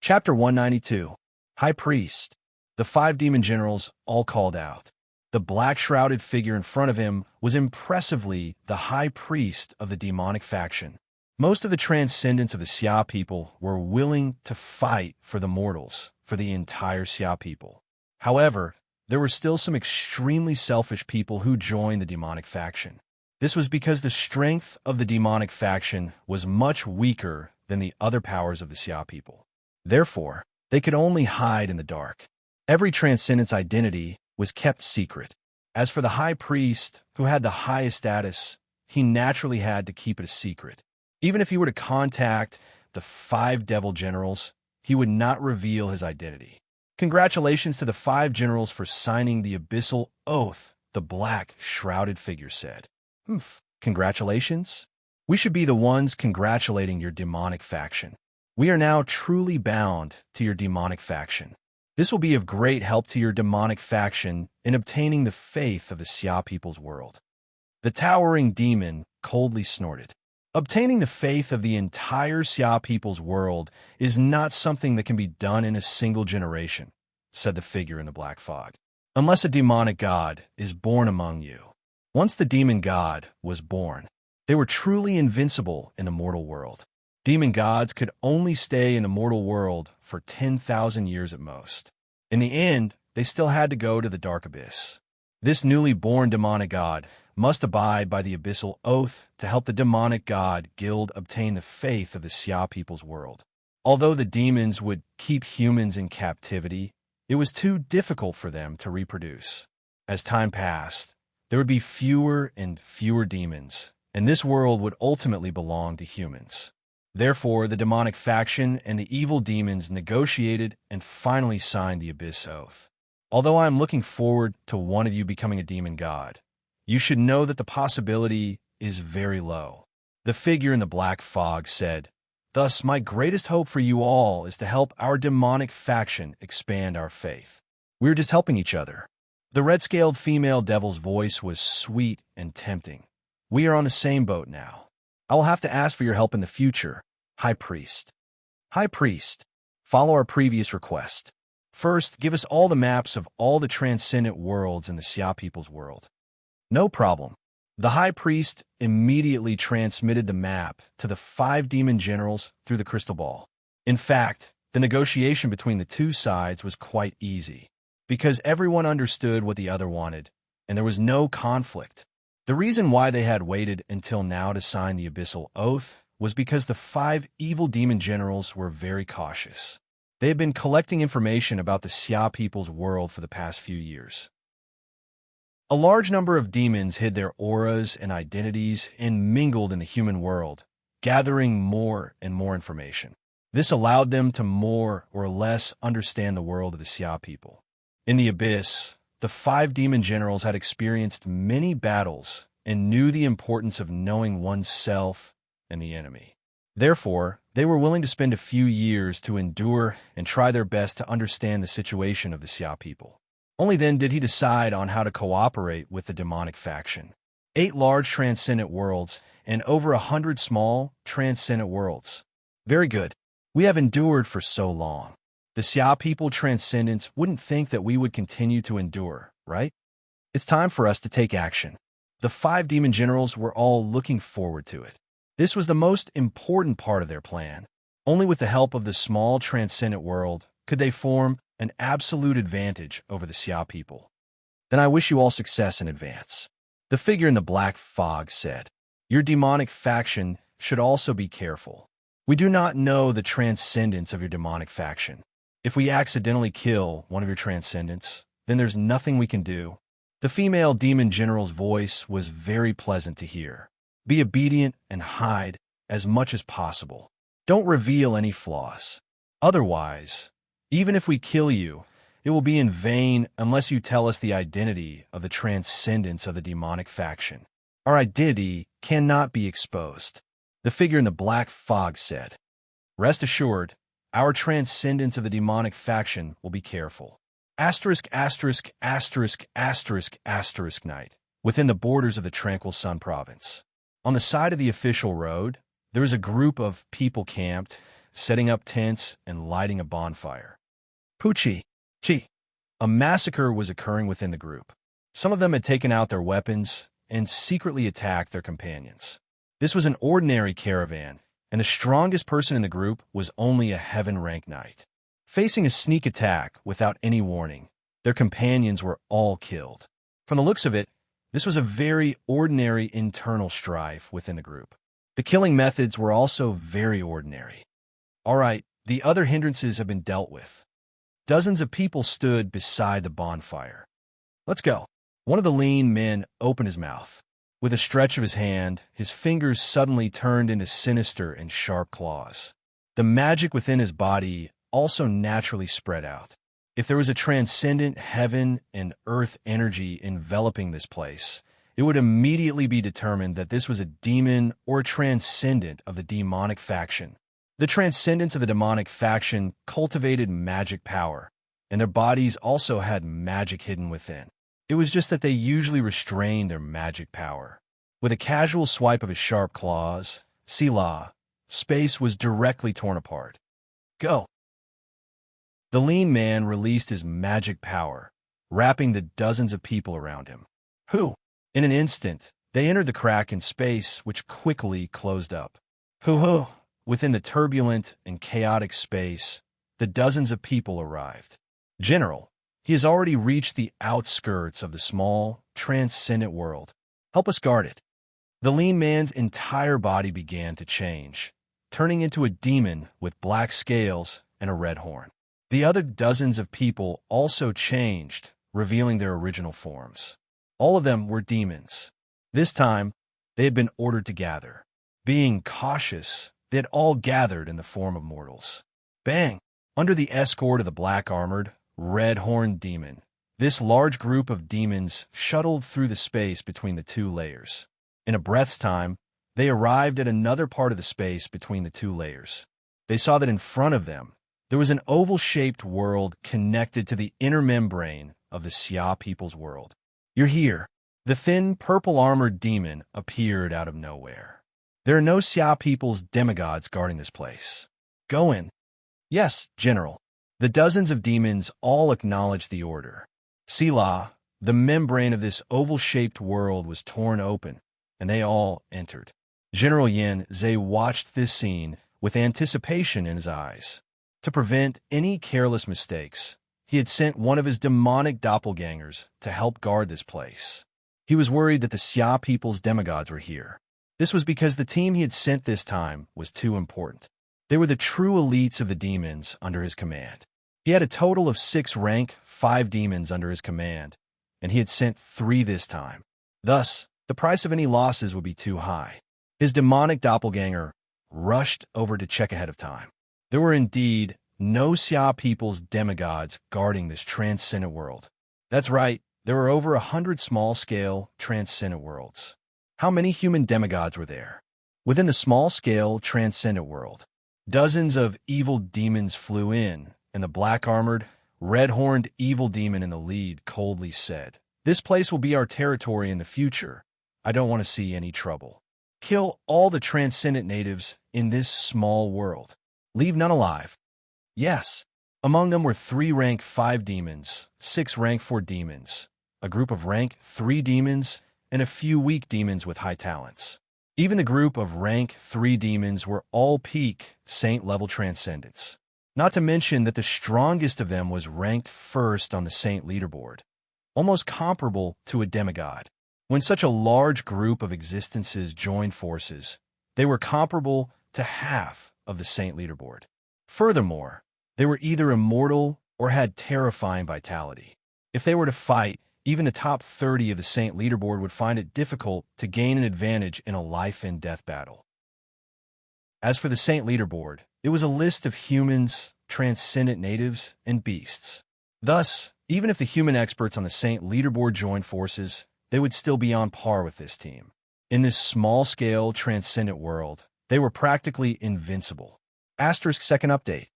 Chapter 192. High Priest. The 5 demon generals all called out. The black-shrouded figure in front of him was impressively the high priest of the demonic faction. Most of the transcendents of the Xia people were willing to fight for the mortals, for the entire Xia people. However, there were still some extremely selfish people who joined the demonic faction. This was because the strength of the demonic faction was much weaker than the other powers of the Xia people. Therefore, they could only hide in the dark. Every transcendent's identity was kept secret. As for the high priest, who had the highest status, he naturally had to keep it a secret. Even if he were to contact the 5 devil generals, he would not reveal his identity. Congratulations to the 5 generals for signing the abyssal oath, the black, shrouded figure said. Congratulations? We should be the ones congratulating your demonic faction. We are now truly bound to your demonic faction. This will be of great help to your demonic faction in obtaining the faith of the Xia people's world. The towering demon coldly snorted. Obtaining the faith of the entire Xia people's world is not something that can be done in a single generation, said the figure in the black fog, unless a demonic god is born among you. Once the demon god was born, they were truly invincible in the mortal world. Demon gods could only stay in the mortal world for 10,000 years at most. In the end, they still had to go to the dark abyss. This newly born demonic god must abide by the abyssal oath to help the demonic god guild obtain the faith of the Xia people's world. Although the demons would keep humans in captivity, it was too difficult for them to reproduce. As time passed, there would be fewer and fewer demons, and this world would ultimately belong to humans. Therefore, the demonic faction and the evil demons negotiated and finally signed the Abyss Oath. Although I am looking forward to one of you becoming a demon god, you should know that the possibility is very low. The figure in the black fog said, Thus, my greatest hope for you all is to help our demonic faction expand our faith. We're just helping each other. The red-scaled female devil's voice was sweet and tempting. We are on the same boat now. I will have to ask for your help in the future, High Priest. High Priest, follow our previous request. First, give us all the maps of all the transcendent worlds in the Xia people's world. No problem. The High Priest immediately transmitted the map to the 5 demon generals through the crystal ball. In fact, the negotiation between the 2 sides was quite easy, because everyone understood what the other wanted, and there was no conflict. The reason why they had waited until now to sign the Abyssal Oath was because the 5 evil demon generals were very cautious. They had been collecting information about the Xia people's world for the past few years. A large number of demons hid their auras and identities and mingled in the human world, gathering more and more information. This allowed them to more or less understand the world of the Xia people. In the abyss, the 5 demon generals had experienced many battles and knew the importance of knowing oneself and the enemy. Therefore, they were willing to spend a few years to endure and try their best to understand the situation of the Xia people. Only then did he decide on how to cooperate with the demonic faction. 8 large transcendent worlds and over 100 small transcendent worlds. Very good. We have endured for so long. The Xia people transcendents wouldn't think that we would continue to endure, right? It's time for us to take action. The 5 demon generals were all looking forward to it. This was the most important part of their plan. Only with the help of the small transcendent world could they form an absolute advantage over the Xia people. Then I wish you all success in advance. The figure in the black fog said, Your demonic faction should also be careful. We do not know the transcendence of your demonic faction. If we accidentally kill one of your transcendents, then there's nothing we can do. The female demon general's voice was very pleasant to hear. Be obedient and hide as much as possible. Don't reveal any flaws. Otherwise, even if we kill you, it will be in vain unless you tell us the identity of the transcendence of the demonic faction. Our identity cannot be exposed. The figure in the black fog said, Rest assured, our transcendence of the demonic faction will be careful. Asterisk, asterisk, asterisk, asterisk, asterisk night, within the borders of the Tranquil Sun province. On the side of the official road, there was a group of people camped, setting up tents and lighting a bonfire. Chi. A massacre was occurring within the group. Some of them had taken out their weapons and secretly attacked their companions. This was an ordinary caravan, and the strongest person in the group was only a heaven-rank knight. Facing a sneak attack without any warning, their companions were all killed. From the looks of it, this was a very ordinary internal strife within the group. The killing methods were also very ordinary. All right, the other hindrances have been dealt with. Dozens of people stood beside the bonfire. Let's go. One of the lean men opened his mouth. With a stretch of his hand, his fingers suddenly turned into sinister and sharp claws. The magic within his body also naturally spread out. If there was a transcendent heaven and earth energy enveloping this place, it would immediately be determined that this was a demon or a transcendent of the demonic faction. The transcendents of the demonic faction cultivated magic power, and their bodies also had magic hidden within. It was just that they usually restrained their magic power. With a casual swipe of his sharp claws, Sila, space was directly torn apart. Go! The lean man released his magic power, wrapping the dozens of people around him. Who? In an instant, they entered the crack in space, which quickly closed up. Hoo-hoo! Within the turbulent and chaotic space, the dozens of people arrived. General, he has already reached the outskirts of the small, transcendent world. Help us guard it. The lean man's entire body began to change, turning into a demon with black scales and a red horn. The other dozens of people also changed, revealing their original forms. All of them were demons. This time, they had been ordered to gather. Being cautious, they had all gathered in the form of mortals. Bang! Under the escort of the black-armored, red-horned demon, this large group of demons shuttled through the space between the 2 layers. In a breath's time, they arrived at another part of the space between the 2 layers. They saw that in front of them, there was an oval-shaped world connected to the inner membrane of the Xia people's world. You're here. The thin, purple-armored demon appeared out of nowhere. There are no Xia people's demigods guarding this place. Go in. Yes, General. The dozens of demons all acknowledged the order. Sila, the membrane of this oval-shaped world was torn open, and they all entered. General Yin Zhe watched this scene with anticipation in his eyes. To prevent any careless mistakes, he had sent one of his demonic doppelgangers to help guard this place. He was worried that the Xia people's demigods were here. This was because the team he had sent this time was too important. They were the true elites of the demons under his command. He had a total of 6 rank 5 demons under his command, and he had sent 3 this time. Thus, the price of any losses would be too high. His demonic doppelganger rushed over to check ahead of time. There were indeed no Xia people's demigods guarding this transcendent world. That's right, there were over 100 small-scale transcendent worlds. How many human demigods were there? Within the small-scale transcendent world, dozens of evil demons flew in, and the black-armored, red-horned evil demon in the lead coldly said, "This place will be our territory in the future. I don't want to see any trouble. Kill all the transcendent natives in this small world. Leave none alive." Yes. Among them were 3 rank 5 demons, 6 rank 4 demons, a group of rank 3 demons, and a few weak demons with high talents. Even the group of rank 3 demons were all peak saint-level transcendents. Not to mention that the strongest of them was ranked first on the saint leaderboard, almost comparable to a demigod. When such a large group of existences joined forces, they were comparable to half of the saint leaderboard. Furthermore, they were either immortal or had terrifying vitality. If they were to fight, even the top 30 of the saint leaderboard would find it difficult to gain an advantage in a life-and-death battle. As for the saint leaderboard, it was a list of humans, transcendent natives, and beasts. Thus, even if the human experts on the saint leaderboard joined forces, they would still be on par with this team. In this small-scale, transcendent world, they were practically invincible. Asterisk second update.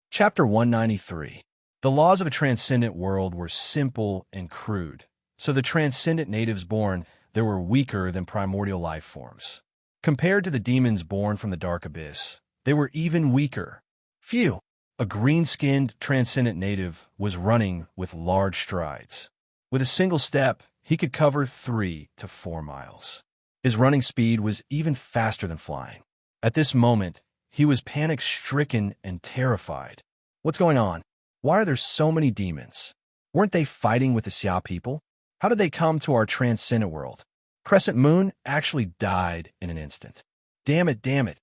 Chapter 193. The laws of a transcendent world were simple and crude, so the transcendent natives born there were weaker than primordial life forms. Compared to the demons born from the dark abyss, they were even weaker. Phew! A green-skinned transcendent native was running with large strides. With a single step, he could cover 3 to 4 miles. His running speed was even faster than flying. At this moment, he was panic-stricken and terrified. What's going on? Why are there so many demons? Weren't they fighting with the Xia people? How did they come to our transcendent world? Crescent Moon actually died in an instant. Damn it, damn it.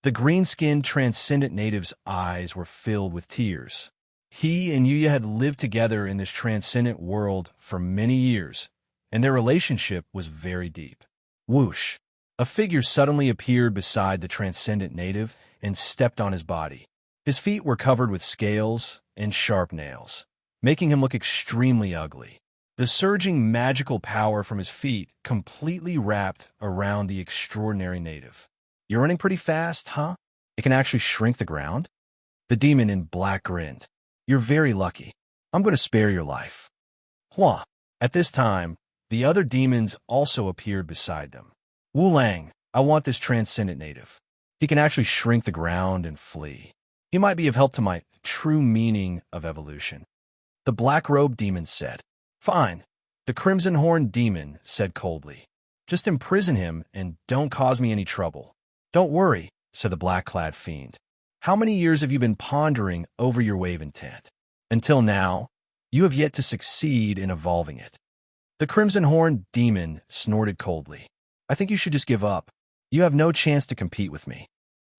The green-skinned transcendent native's eyes were filled with tears. He and Yuya had lived together in this transcendent world for many years, and their relationship was very deep. Whoosh! A figure suddenly appeared beside the transcendent native and stepped on his body. His feet were covered with scales and sharp nails, making him look extremely ugly. The surging magical power from his feet completely wrapped around the extraordinary native. "You're running pretty fast, huh? It can actually shrink the ground?" The demon in black grinned. "You're very lucky. I'm going to spare your life." Hua! At this time, the other demons also appeared beside them. "Wu Lang, I want this transcendent native. He can actually shrink the ground and flee. He might be of help to my true meaning of evolution." The black-robed demon said. "Fine," the crimson-horned demon said coldly. "Just imprison him and don't cause me any trouble." "Don't worry," said the black-clad fiend. "How many years have you been pondering over your wave intent? Until now, you have yet to succeed in evolving it." The crimson-horned demon snorted coldly. "I think you should just give up. You have no chance to compete with me."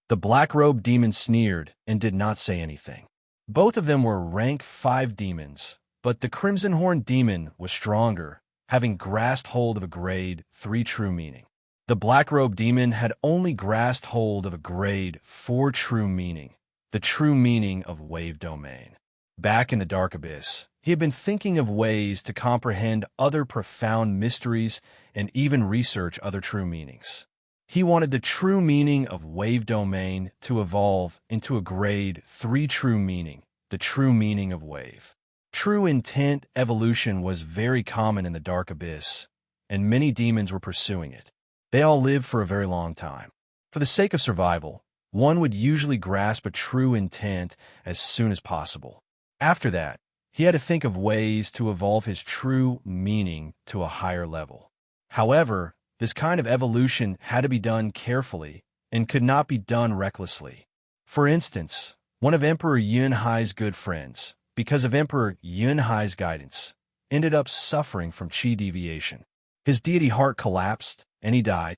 The black-robed demon sneered and did not say anything. Both of them were rank 5 demons, but the crimson-horned demon was stronger, having grasped hold of a grade 3 true meaning. The black-robed demon had only grasped hold of a grade 4 true meaning, the true meaning of wave domain. Back in the dark abyss, he had been thinking of ways to comprehend other profound mysteries and even research other true meanings. He wanted the true meaning of wave domain to evolve into a grade 3 true meaning, the true meaning of wave. True intent evolution was very common in the dark abyss, and many demons were pursuing it. They all lived for a very long time. For the sake of survival, one would usually grasp a true intent as soon as possible. After that, he had to think of ways to evolve his true meaning to a higher level. However, this kind of evolution had to be done carefully and could not be done recklessly. For instance, one of Emperor Yunhai's good friends, because of Emperor Yunhai's guidance, ended up suffering from chi deviation. His deity heart collapsed, and he died.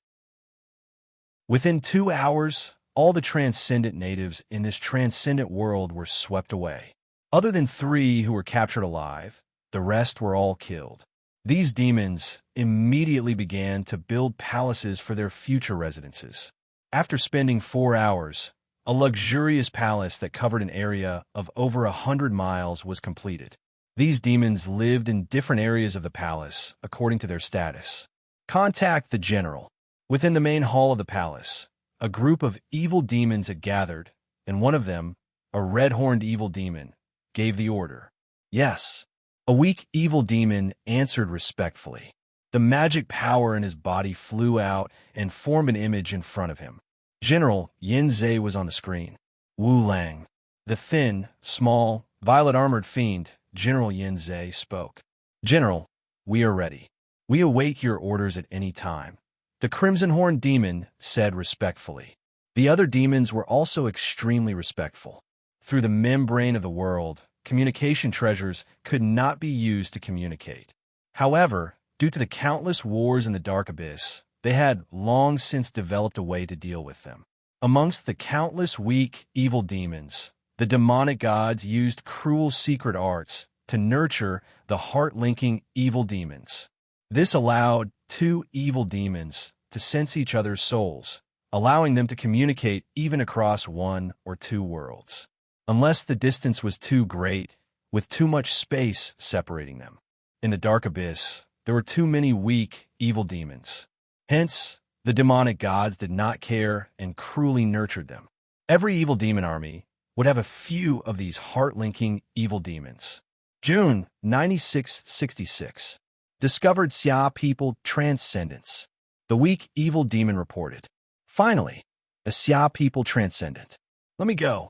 Within 2 hours, all the transcendent natives in this transcendent world were swept away. Other than 3 who were captured alive, the rest were all killed. These demons immediately began to build palaces for their future residences. After spending 4 hours, a luxurious palace that covered an area of over 100 miles was completed. These demons lived in different areas of the palace, according to their status. Contact the general. Within the main hall of the palace, a group of evil demons had gathered, and one of them, a red-horned evil demon, gave the order. Yes. A weak evil demon answered respectfully. The magic power in his body flew out and formed an image in front of him. General Yin was on the screen. Wu Lang. The thin, small, violet-armored fiend, General Yin spoke. General, we are ready. We await your orders at any time. The crimson-horned demon said respectfully. The other demons were also extremely respectful. Through the membrane of the world, communication treasures could not be used to communicate. However, due to the countless wars in the dark abyss, they had long since developed a way to deal with them. Amongst the countless weak, evil demons, the demonic gods used cruel secret arts to nurture the heart-linking evil demons. This allowed 2 evil demons to sense each other's souls, allowing them to communicate even across 1 or 2 worlds. Unless the distance was too great, with too much space separating them. In the dark abyss, there were too many weak, evil demons. Hence, the demonic gods did not care and cruelly nurtured them. Every evil demon army would have a few of these heart-linking evil demons. June 9666. Discovered Xia people transcendence. The weak evil demon reported. Finally, a Xia people transcendent. Let me go.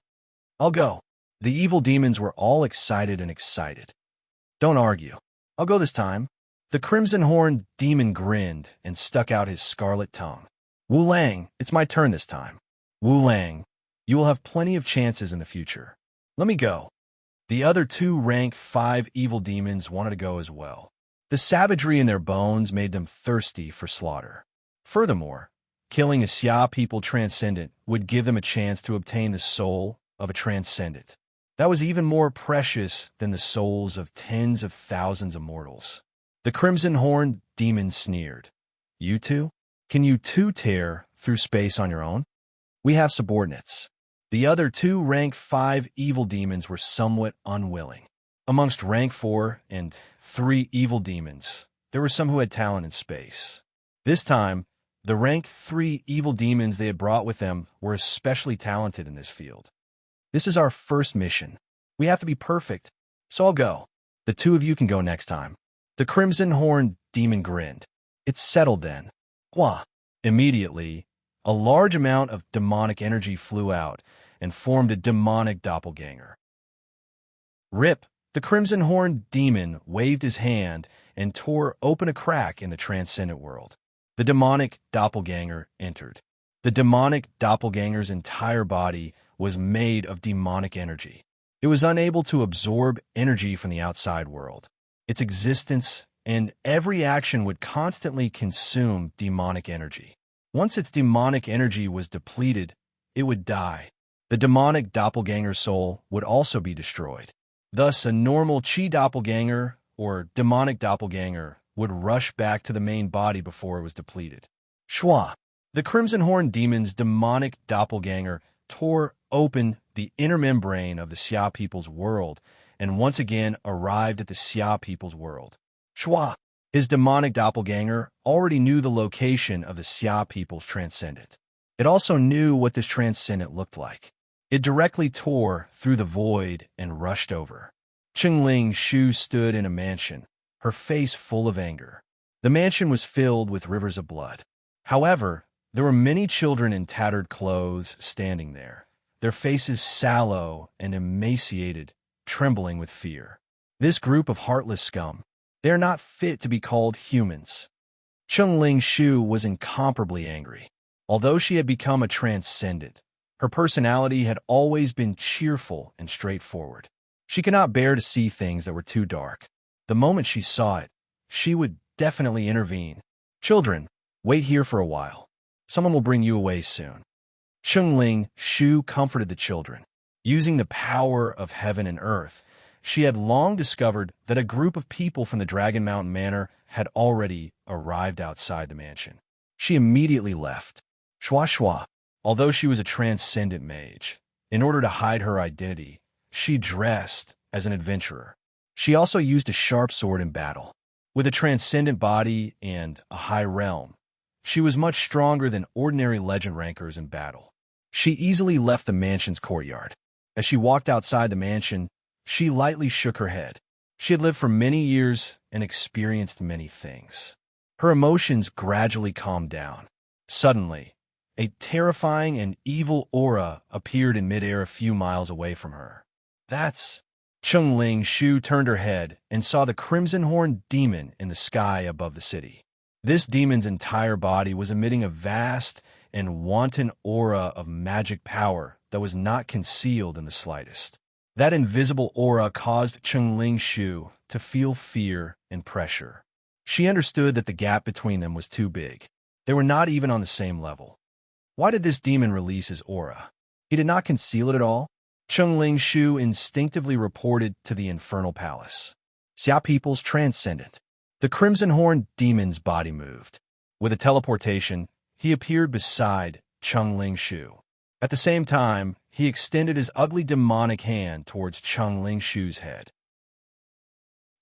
I'll go. The evil demons were all excited and excited. Don't argue. I'll go this time. The crimson-horned demon grinned and stuck out his scarlet tongue. Wu Lang, it's my turn this time. Wu Lang, you will have plenty of chances in the future. Let me go. The other 2 rank 5 evil demons wanted to go as well. The savagery in their bones made them thirsty for slaughter. Furthermore, killing a Xia people transcendent would give them a chance to obtain the soul of a transcendent. That was even more precious than the souls of tens of thousands of mortals. The crimson-horned demon sneered. You 2? Can you 2 tear through space on your own? We have subordinates. The other 2 rank 5 evil demons were somewhat unwilling. Amongst rank 4 and 3 evil demons, there were some who had talent in space. This time, the rank 3 evil demons they had brought with them were especially talented in this field. This is our first mission. We have to be perfect, so I'll go. The 2 of you can go next time. The crimson-horned demon grinned. It's settled then. Wah! Immediately, a large amount of demonic energy flew out and formed a demonic doppelganger. Rip! The crimson-horned demon waved his hand and tore open a crack in the transcendent world. The demonic doppelganger entered. The demonic doppelganger's entire body was made of demonic energy. It was unable to absorb energy from the outside world. Its existence and every action would constantly consume demonic energy. Once its demonic energy was depleted, it would die. The demonic doppelganger soul would also be destroyed. Thus, a normal chi doppelganger or demonic doppelganger would rush back to the main body before it was depleted. Shwa! The crimson-horned demon's demonic doppelganger tore open the inner membrane of the Xia people's world and once again arrived at the Xia people's world. Shwa! His demonic doppelganger already knew the location of the Xia people's transcendent. It also knew what this transcendent looked like. It directly tore through the void and rushed over. Qingling Shu stood in a mansion, her face full of anger. The mansion was filled with rivers of blood. However, there were many children in tattered clothes standing there, their faces sallow and emaciated, trembling with fear. This group of heartless scum, they are not fit to be called humans. Qingling Shu was incomparably angry. Although she had become a transcendent, her personality had always been cheerful and straightforward. She could not bear to see things that were too dark. The moment she saw it, she would definitely intervene. Children, wait here for a while. Someone will bring you away soon. Qingling Shu comforted the children. Using the power of heaven and earth, She had long discovered that a group of people from the Dragon Mountain Manor had already arrived outside the mansion. She immediately left. Shwa shwa. Although she was a transcendent mage, in order to hide her identity, she dressed as an adventurer. She also used a sharp sword in battle. With a transcendent body and a high realm, she was much stronger than ordinary legend rankers in battle. She easily left the mansion's courtyard. As she walked outside the mansion, she lightly shook her head. She had lived for many years and experienced many things. Her emotions gradually calmed down. Suddenly, a terrifying and evil aura appeared in midair a few miles away from her. That's... Cheng-Ling Shu turned her head and saw the crimson-horned demon in the sky above the city. This demon's entire body was emitting a vast and wanton aura of magic power that was not concealed in the slightest. That invisible aura caused Cheng-Ling Shu to feel fear and pressure. She understood that the gap between them was too big. They were not even on the same level. Why did this demon release his aura? He did not conceal it at all. Cheng-Ling Shu instinctively reported to the Infernal Palace. Xia people's transcendent. The crimson-horned demon's body moved. With a teleportation, he appeared beside Cheng-Ling Shu. At the same time, he extended his ugly demonic hand towards Cheng-Ling Shu's head.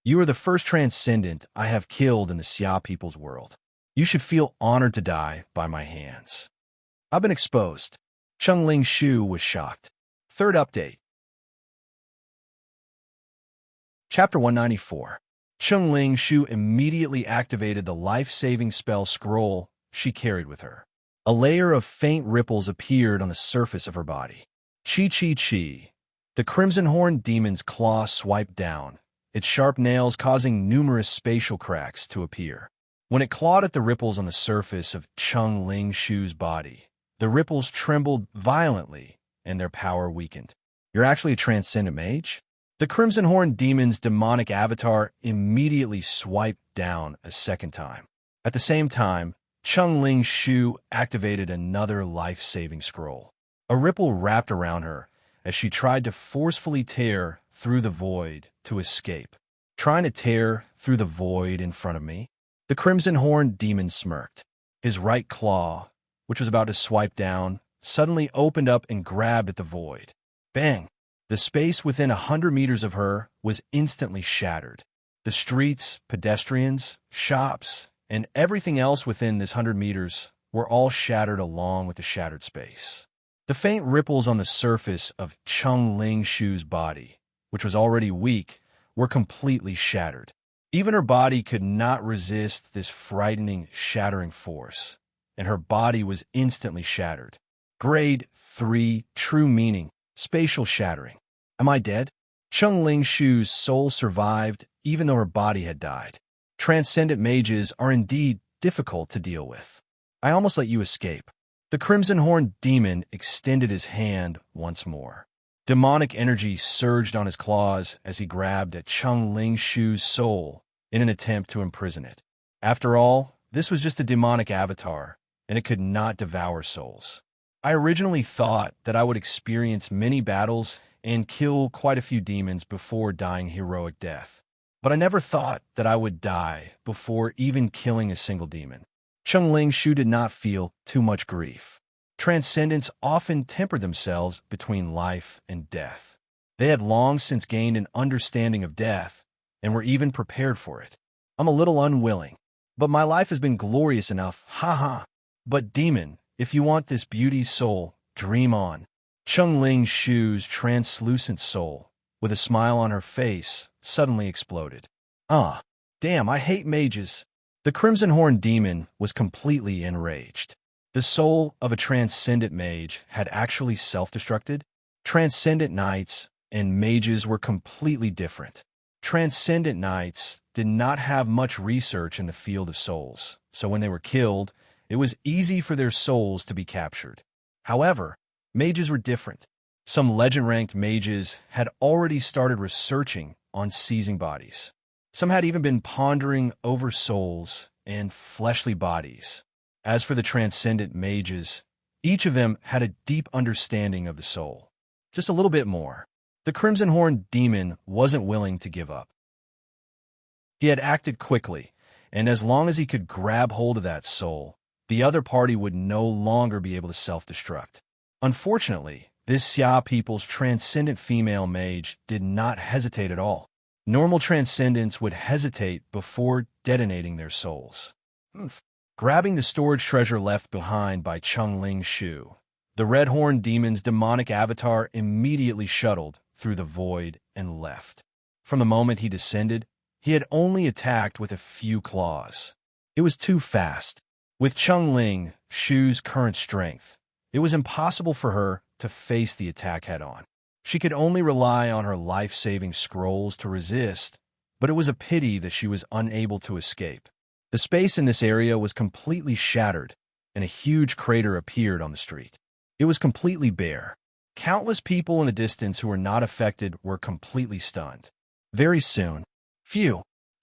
You are the first transcendent I have killed in the Xia people's world. You should feel honored to die by my hands. I've been exposed. Cheng-Ling Shu was shocked. Third update. Chapter 194. Cheng-Ling Shu immediately activated the life-saving spell scroll she carried with her. A layer of faint ripples appeared on the surface of her body. Chi-chi-chi. The crimson-horned demon's claw swiped down, its sharp nails causing numerous spatial cracks to appear. When it clawed at the ripples on the surface of Cheng-Ling Shu's body, the ripples trembled violently and their power weakened. You're actually a transcendent mage? The crimson-horned demon's demonic avatar immediately swiped down a second time. At the same time, Cheng-Ling Shu activated another life-saving scroll. A ripple wrapped around her as she tried to forcefully tear through the void to escape. Trying to tear through the void in front of me? The crimson-horned demon smirked. His right claw, which was about to swipe down, suddenly opened up and grabbed at the void. Bang! The space within 100 meters of her was instantly shattered. The streets, pedestrians, shops, and everything else within this 100 meters were all shattered along with the shattered space. The faint ripples on the surface of Cheng-Ling Shu's body, which was already weak, were completely shattered. Even her body could not resist this frightening, shattering force, and her body was instantly shattered. Grade 3, true meaning, spatial shattering. Am I dead? Cheng-Ling Shu's soul survived even though her body had died. Transcendent mages are indeed difficult to deal with. I almost let you escape. The crimson-horned demon extended his hand once more. Demonic energy surged on his claws as he grabbed at Cheng-Ling Shu's soul in an attempt to imprison it. After all, this was just a demonic avatar, and it could not devour souls. I originally thought that I would experience many battles and kill quite a few demons before dying heroic death. But I never thought that I would die before even killing a single demon. Cheng-Ling Shu did not feel too much grief. Transcendents often temper themselves between life and death. They had long since gained an understanding of death and were even prepared for it. I'm a little unwilling, but my life has been glorious enough, ha. But demon, if you want this beauty's soul, dream on. Cheng-Ling Shu's translucent soul, with a smile on her face, suddenly exploded. Ah, damn, I hate mages. The crimson-horned demon was completely enraged. The soul of a transcendent mage had actually self-destructed. Transcendent knights and mages were completely different. Transcendent knights did not have much research in the field of souls, so when they were killed, it was easy for their souls to be captured. However, mages were different. Some legend-ranked mages had already started researching on seizing bodies. Some had even been pondering over souls and fleshly bodies. As for the transcendent mages, each of them had a deep understanding of the soul. Just a little bit more. The Crimson Horn demon wasn't willing to give up. He had acted quickly, and as long as he could grab hold of that soul, the other party would no longer be able to self-destruct. Unfortunately, this Xia people's transcendent female mage did not hesitate at all. Normal transcendents would hesitate before detonating their souls. Grabbing the storage treasure left behind by Chengling Shu, the Red Horn demon's demonic avatar immediately shuttled through the void and left. From the moment he descended, he had only attacked with a few claws. It was too fast. With Chengling Shu's current strength, it was impossible for her to face the attack head-on. She could only rely on her life-saving scrolls to resist, but it was a pity that she was unable to escape. The space in this area was completely shattered, and a huge crater appeared on the street. It was completely bare. Countless people in the distance who were not affected were completely stunned. Very soon,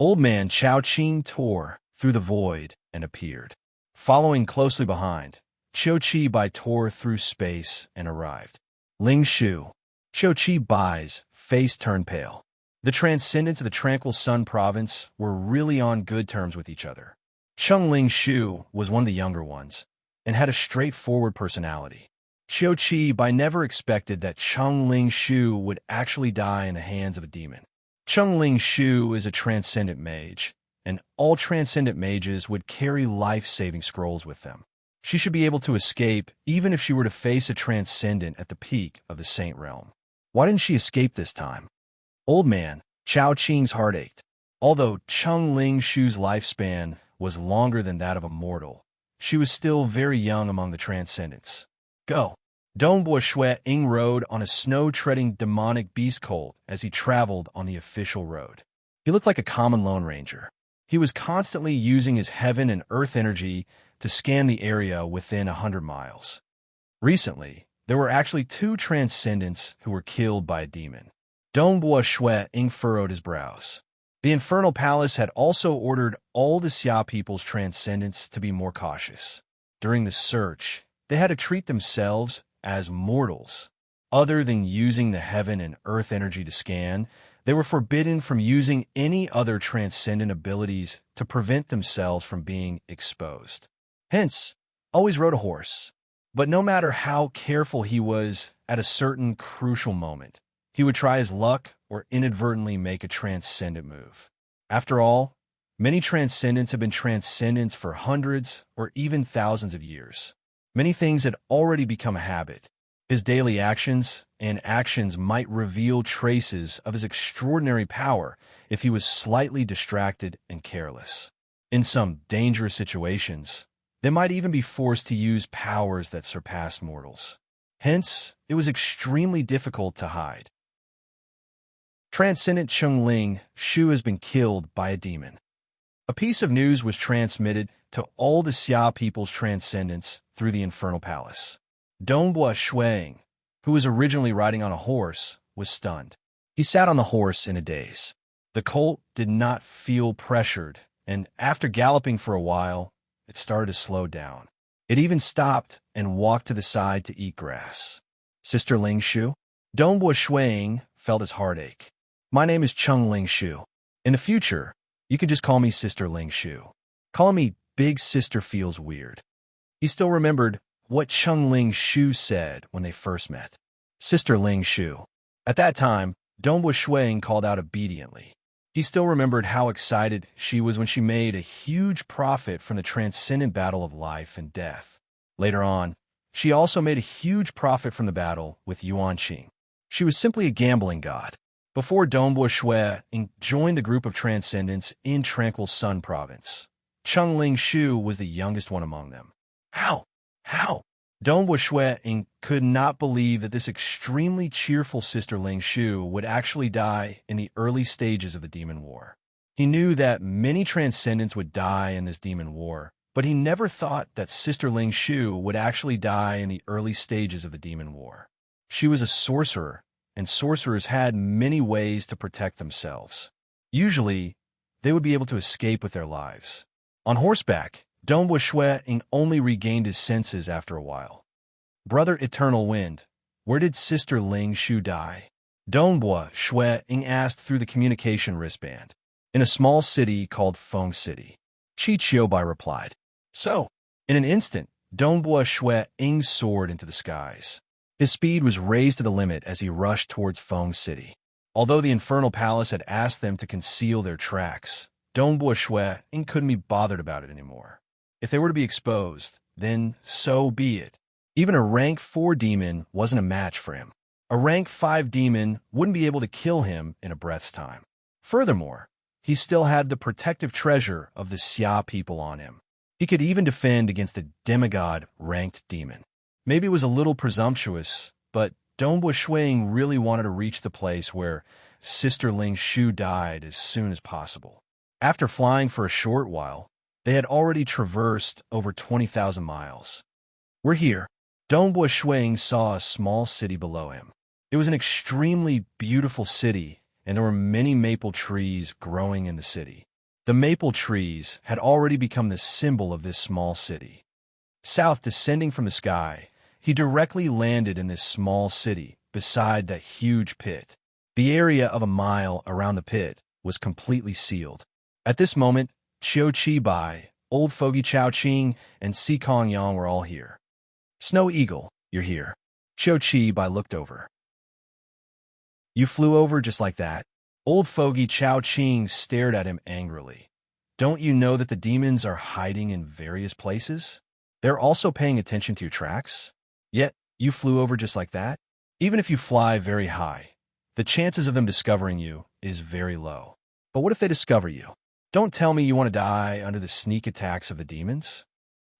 Old Man Chao Qing tore through the void and appeared. Following closely behind, Qiu Qi Bai tore through space and arrived. Ling Shu. Qiu Qi Bai's face turned pale. The Transcendents of the Tranquil Sun province were really on good terms with each other. Chengling Shu was one of the younger ones, and had a straightforward personality. Qiu Qi Bai never expected that Chengling Shu would actually die in the hands of a demon. Chengling Shu is a transcendent mage, and all transcendent mages would carry life-saving scrolls with them. She should be able to escape even if she were to face a transcendent at the peak of the Saint Realm. Why didn't she escape this time? Old Man Chao Qing's heart ached. Although Chengling Shu's lifespan was longer than that of a mortal, she was still very young among the transcendents. Go! Dongbo Shui Ying rode on a snow-treading demonic beast colt as he traveled on the official road. He looked like a common lone ranger. He was constantly using his heaven and earth energy to scan the area within 100 miles. Recently, there were actually 2 transcendents who were killed by a demon. Dongbo Shui Ying furrowed his brows. The Infernal Palace had also ordered all the Xia people's transcendents to be more cautious. During the search, they had to treat themselves as mortals. Other than using the heaven and earth energy to scan, they were forbidden from using any other transcendent abilities to prevent themselves from being exposed. Hence, always rode a horse. But no matter how careful he was at a certain crucial moment, he would try his luck or inadvertently make a transcendent move. After all, many transcendents have been transcendents for hundreds or even thousands of years. Many things had already become a habit. His daily actions and actions might reveal traces of his extraordinary power if he was slightly distracted and careless. In some dangerous situations, they might even be forced to use powers that surpass mortals. Hence, it was extremely difficult to hide. Transcendent Chengling Shu has been killed by a demon. A piece of news was transmitted to all the Xia people's transcendents through the Infernal Palace. Dongbo Shuang, who was originally riding on a horse, was stunned. He sat on the horse in a daze. The colt did not feel pressured, and after galloping for a while, it started to slow down. It even stopped and walked to the side to eat grass. Sister Ling Shu? Dongbo Shuang felt his heart ache. My name is Chengling Shu. In the future, you can just call me Sister Ling Shu. Calling me Big Sister feels weird. He still remembered what Chengling Shu said when they first met. Sister Ling Shu. At that time, Dongbo Shuang called out obediently. He still remembered how excited she was when she made a huge profit from the transcendent battle of life and death. Later on, she also made a huge profit from the battle with Yuanqing. She was simply a gambling god. Before Dongbo Shui joined the group of transcendents in Tranquil Sun province, Chengling Shu was the youngest one among them. How? Dongbo Shui could not believe that this extremely cheerful Sister Ling Shu would actually die in the early stages of the Demon War. He knew that many transcendents would die in this Demon War, but he never thought that Sister Ling Shu would actually die in the early stages of the Demon War. She was a sorcerer, and sorcerers had many ways to protect themselves. Usually, they would be able to escape with their lives. On horseback, Dongbo Shui only regained his senses after a while. Brother Eternal Wind, where did Sister Ling Shu die? Dongbua Shui Ying asked through the communication wristband. In a small city called Feng City. Chi Bai replied. So, in an instant, Dongbua Shui Ying soared into the skies. His speed was raised to the limit as he rushed towards Feng City. Although the Infernal Palace had asked them to conceal their tracks, Dongbua Shui Ying couldn't be bothered about it anymore. If they were to be exposed, then so be it. Even a rank 4 demon wasn't a match for him. A rank 5 demon wouldn't be able to kill him in a breath's time. Furthermore, he still had the protective treasure of the Xia people on him. He could even defend against a demigod-ranked demon. Maybe it was a little presumptuous, but Dongbua Shui Ying really wanted to reach the place where Sister Ling Shu died as soon as possible. After flying for a short while, they had already traversed over 20,000 miles. We're here. Dongbua Shui Ying saw a small city below him. It was an extremely beautiful city, and there were many maple trees growing in the city. The maple trees had already become the symbol of this small city. South, descending from the sky, he directly landed in this small city beside that huge pit. The area of a mile around the pit was completely sealed. At this moment, Qiu Bai, Old Fogey Chao Qing, and Si Kong Yang were all here. Snow Eagle, you're here. Qiu Bai looked over. You flew over just like that? Old Fogey Chao Qing stared at him angrily. Don't you know that the demons are hiding in various places? They're also paying attention to your tracks? Yet, you flew over just like that? Even if you fly very high, the chances of them discovering you is very low. But what if they discover you? Don't tell me you want to die under the sneak attacks of the demons?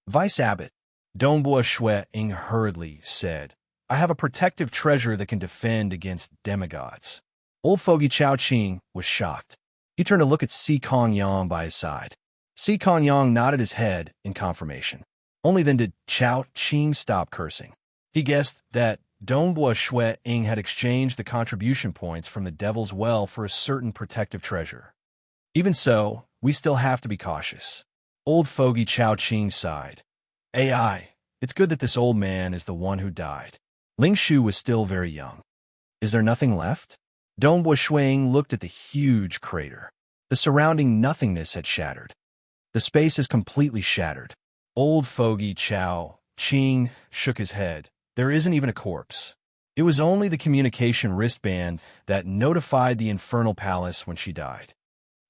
Vice Abbot, Dongbua Shui Ying hurriedly said, I have a protective treasure that can defend against demigods. Old Fogey Chao Qing was shocked. He turned to look at Si Kong Yang by his side. Si Kong Yang nodded his head in confirmation. Only then did Chao Qing stop cursing. He guessed that Dongbua Shui Ying had exchanged the contribution points from the Devil's Well for a certain protective treasure. Even so, we still have to be cautious. Old Fogey Chao Qing sighed. AI, it's good that this old man is the one who died. Ling Shu was still very young. Is there nothing left? Dongbua Shui Ying looked at the huge crater. The surrounding nothingness had shattered. The space is completely shattered. Old Fogey Chao Qing shook his head. There isn't even a corpse. It was only the communication wristband that notified the Infernal Palace when she died.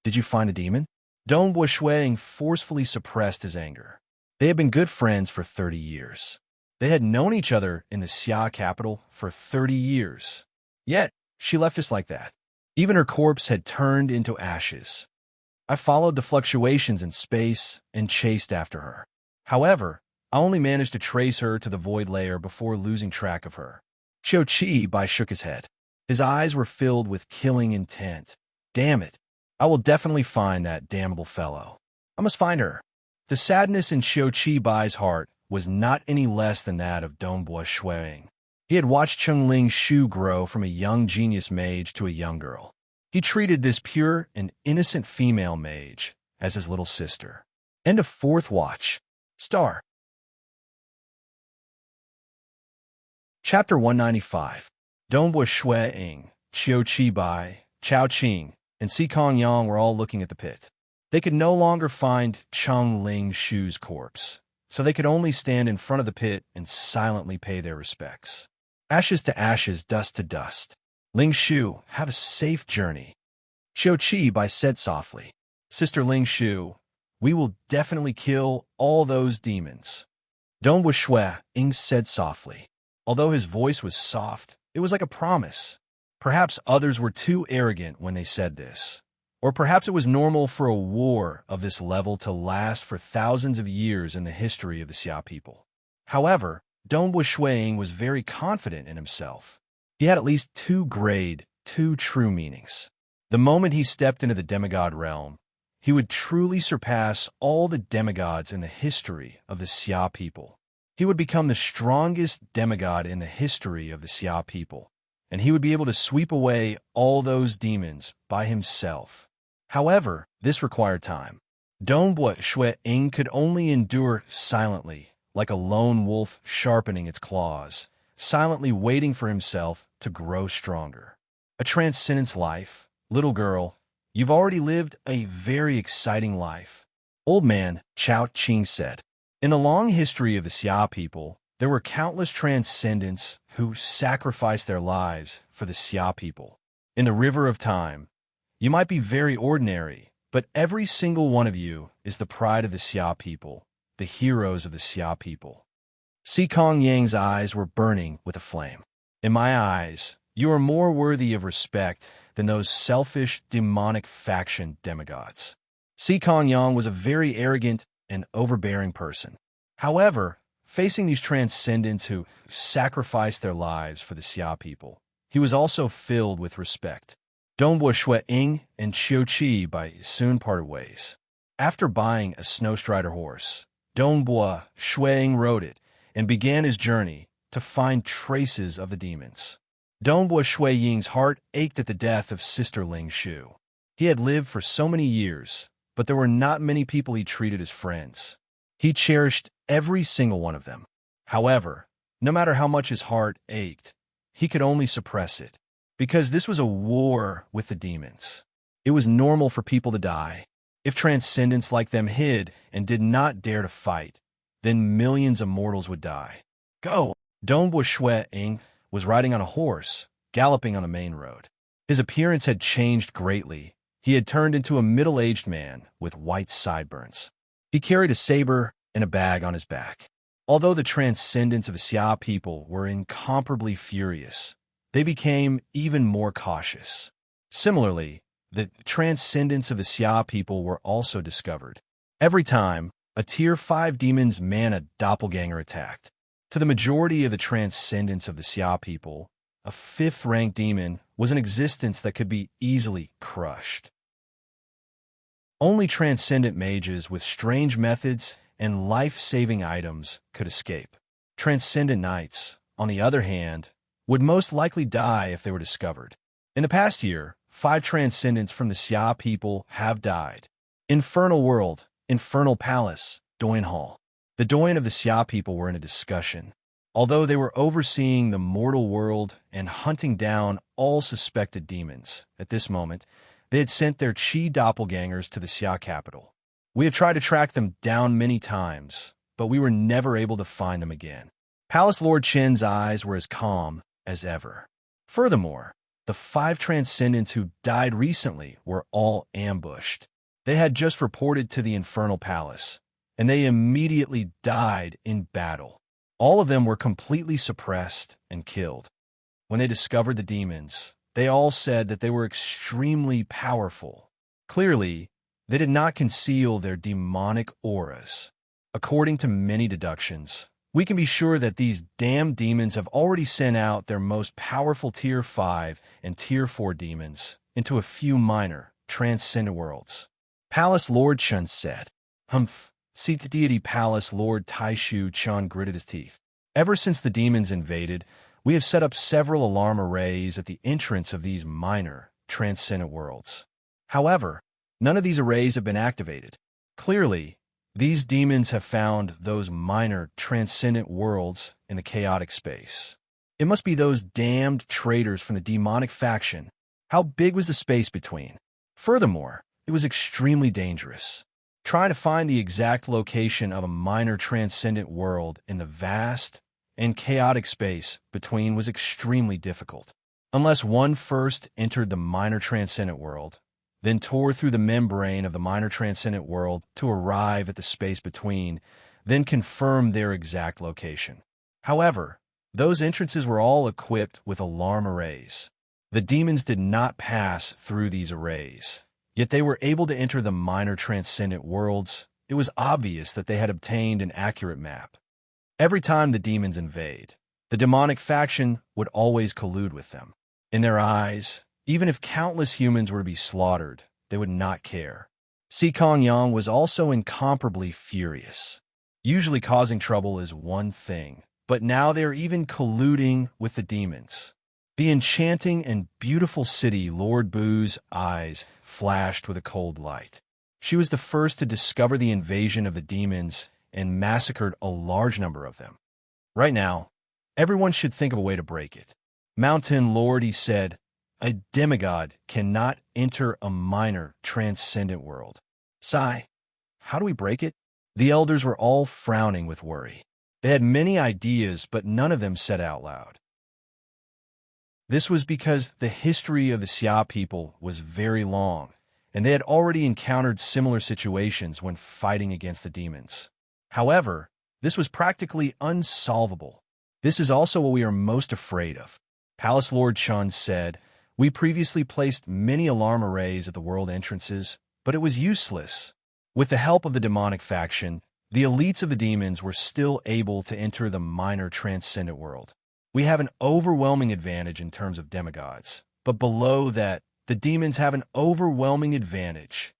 Did you find a demon? Dongbua Shui Ying forcefully suppressed his anger. They had been good friends for 30 years. They had known each other in the Xia capital for 30 years. Yet, she left just like that. Even her corpse had turned into ashes. I followed the fluctuations in space and chased after her. However, I only managed to trace her to the void layer before losing track of her. Qiu Bai shook his head. His eyes were filled with killing intent. Damn it. I will definitely find that damnable fellow. I must find her. The sadness in Qiu Bai's heart was not any less than that of Dongbua Shui Ying. He had watched Ling Shu grow from a young genius mage to a young girl. He treated this pure and innocent female mage as his little sister. End of 4th watch. Star. Chapter 195. Dongbua Shui Ying, Qiu Bai, Chao Qing, and Si Kong Yang were all looking at the pit. They could no longer find Ling Shu's corpse, so they could only stand in front of the pit and silently pay their respects. Ashes to ashes, dust to dust. Ling Shu, have a safe journey. Qiu Bai said softly. Sister Ling Shu, we will definitely kill all those demons. Dongbua Shui Ying said softly. Although his voice was soft, it was like a promise. Perhaps others were too arrogant when they said this. Or perhaps it was normal for a war of this level to last for thousands of years in the history of the Xia people. However, Dongbua Shui Ying was very confident in himself. He had at least 2 true meanings. The moment he stepped into the demigod realm, he would truly surpass all the demigods in the history of the Xia people. He would become the strongest demigod in the history of the Xia people, and he would be able to sweep away all those demons by himself. However, this required time. Dongbua Shui Ying could only endure silently, like a lone wolf sharpening its claws, silently waiting for himself to grow stronger. A transcendence life. Little girl, you've already lived a very exciting life. Old man Chao Qing said. In the long history of the Xia people, there were countless transcendents who sacrificed their lives for the Xia people. In the river of time, you might be very ordinary, but every single one of you is the pride of the Xia people, the heroes of the Xia people. Sikong Yang's eyes were burning with a flame. In my eyes, you are more worthy of respect than those selfish, demonic faction demigods. Sikong Yang was a very arrogant and overbearing person. However, facing these transcendents who sacrificed their lives for the Xia people, he was also filled with respect. Dongbua Shui Ying and Qiu Qi by soon parted ways. After buying a snow-strider horse, Dongbua Shui Ying rode it and began his journey to find traces of the demons. Dongbua Shui Ying's heart ached at the death of Sister Ling Shu. He had lived for so many years, but there were not many people he treated as friends. He cherished every single one of them. However, no matter how much his heart ached, he could only suppress it, because this was a war with the demons. It was normal for people to die. If transcendents like them hid and did not dare to fight, then millions of mortals would die. Go! Dongbua Shui Ying was riding on a horse, galloping on the main road. His appearance had changed greatly. He had turned into a middle-aged man with white sideburns. He carried a saber and a bag on his back. Although the transcendents of the Xia people were incomparably furious, they became even more cautious. Similarly, the transcendents of the Xia people were also discovered. Every time a Tier 5 demon's mana doppelganger attacked, to the majority of the transcendents of the Xia people, a 5th-ranked demon was an existence that could be easily crushed. Only transcendent mages with strange methods and life-saving items could escape. Transcendent knights, on the other hand, would most likely die if they were discovered. In the past year, 5 transcendents from the Xia people have died. Infernal World, Infernal Palace, Doin Hall. The Doin of the Xia people were in a discussion. Although they were overseeing the mortal world and hunting down all suspected demons, at this moment, they had sent their Qi doppelgangers to the Xia capital. We have tried to track them down many times, but we were never able to find them again. Palace Lord Chen's eyes were as calm as ever. Furthermore, the 5 transcendents who died recently were all ambushed. They had just reported to the Infernal Palace, and they immediately died in battle. All of them were completely suppressed and killed. When they discovered the demons, they all said that they were extremely powerful. Clearly, they did not conceal their demonic auras. According to many deductions, we can be sure that these damned demons have already sent out their most powerful Tier 5 and Tier 4 demons into a few minor, transcendent worlds. Palace Lord Chen said. Humph. Seat Deity Palace Lord Taishu Chun gritted his teeth. Ever since the demons invaded, we have set up several alarm arrays at the entrance of these minor, transcendent worlds. However, none of these arrays have been activated. Clearly, these demons have found those minor, transcendent worlds in the chaotic space. It must be those damned traitors from the demonic faction. How big was the space between? Furthermore, it was extremely dangerous. Trying to find the exact location of a minor transcendent world in the vast and chaotic space between was extremely difficult. Unless one first entered the minor transcendent world, then tore through the membrane of the minor transcendent world to arrive at the space between, then confirm their exact location. However, those entrances were all equipped with alarm arrays. The demons did not pass through these arrays. Yet they were able to enter the minor transcendent worlds. It was obvious that they had obtained an accurate map. Every time the demons invade, the demonic faction would always collude with them. In their eyes, even if countless humans were to be slaughtered, they would not care. Sikong Yang was also incomparably furious. Usually causing trouble is one thing, but now they are even colluding with the demons. The enchanting and beautiful city Lord Bu's eyes flashed with a cold light. She was the first to discover the invasion of the demons and massacred a large number of them. Right now, everyone should think of a way to break it. Mountain Lord, he said, a demigod cannot enter a minor transcendent world. Sigh. How do we break it? The elders were all frowning with worry. They had many ideas, but none of them said out loud. This was because the history of the Xia people was very long, and they had already encountered similar situations when fighting against the demons. However, this was practically unsolvable. This is also what we are most afraid of. Palace Lord Chun said, "We previously placed many alarm arrays at the world entrances, but it was useless. With the help of the demonic faction, the elites of the demons were still able to enter the minor transcendent world. We have an overwhelming advantage in terms of demigods, but below that, the demons have an overwhelming advantage."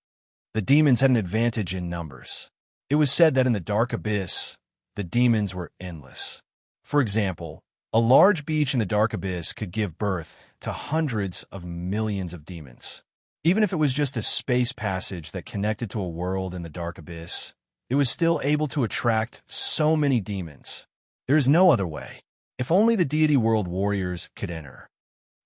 The demons had an advantage in numbers. It was said that in the dark abyss, the demons were endless. For example, a large beach in the dark abyss could give birth to hundreds of millions of demons. Even if it was just a space passage that connected to a world in the dark abyss, it was still able to attract so many demons. There is no other way. If only the deity world warriors could enter.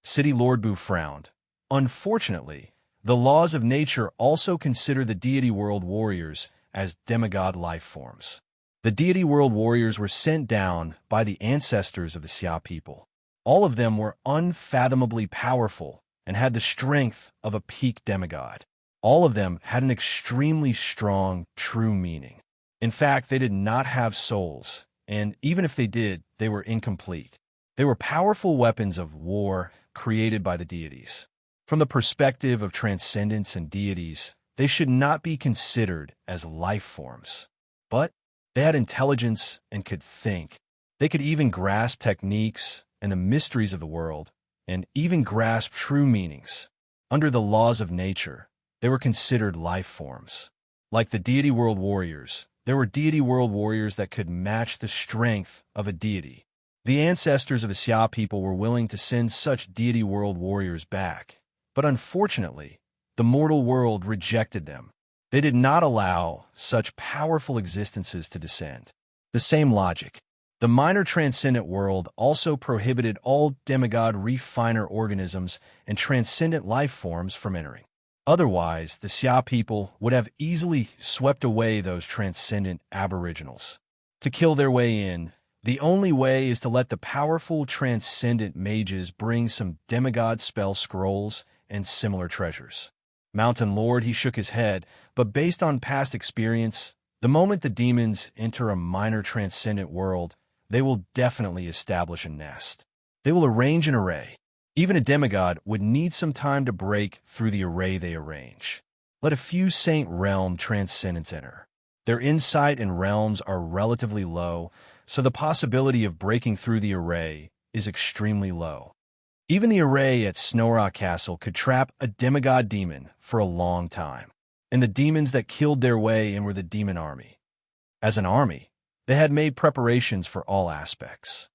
City Lord Bu frowned. Unfortunately, the laws of nature also consider the deity world warriors as demigod life forms. The deity world warriors were sent down by the ancestors of the Xia people. All of them were unfathomably powerful and had the strength of a peak demigod. All of them had an extremely strong, true meaning. In fact, they did not have souls, and even if they did, they were incomplete. They were powerful weapons of war created by the deities. From the perspective of transcendence and deities, they should not be considered as life forms. But they had intelligence and could think. They could even grasp techniques and the mysteries of the world, and even grasp true meanings. Under the laws of nature, they were considered life forms. Like the deity world warriors, there were deity world warriors that could match the strength of a deity. The ancestors of the Xia people were willing to send such deity world warriors back, but unfortunately, the mortal world rejected them. They did not allow such powerful existences to descend. The same logic. The minor transcendent world also prohibited all demigod refiner organisms and transcendent life forms from entering. Otherwise, the Xia people would have easily swept away those transcendent aboriginals. To kill their way in, the only way is to let the powerful transcendent mages bring some demigod spell scrolls and similar treasures. Mountain Lord, he shook his head, but based on past experience, the moment the demons enter a minor transcendent world, they will definitely establish a nest. They will arrange an array. Even a demigod would need some time to break through the array they arrange. Let a few Saint Realm transcendents enter. Their insight and realms are relatively low, so the possibility of breaking through the array is extremely low. Even the array at Snowrock Castle could trap a demigod demon for a long time, and the demons that killed their way in were the demon army. As an army, they had made preparations for all aspects.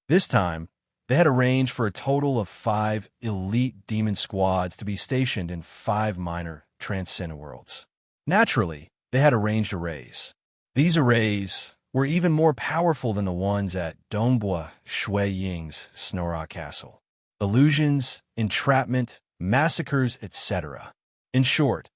This time, they had arranged for a total of 5 elite demon squads to be stationed in 5 minor transcendent worlds. Naturally, they had arranged arrays. These arrays were even more powerful than the ones at Dongbua Shui Ying's Snowrock Castle. Illusions, entrapment, massacres, etc. In short,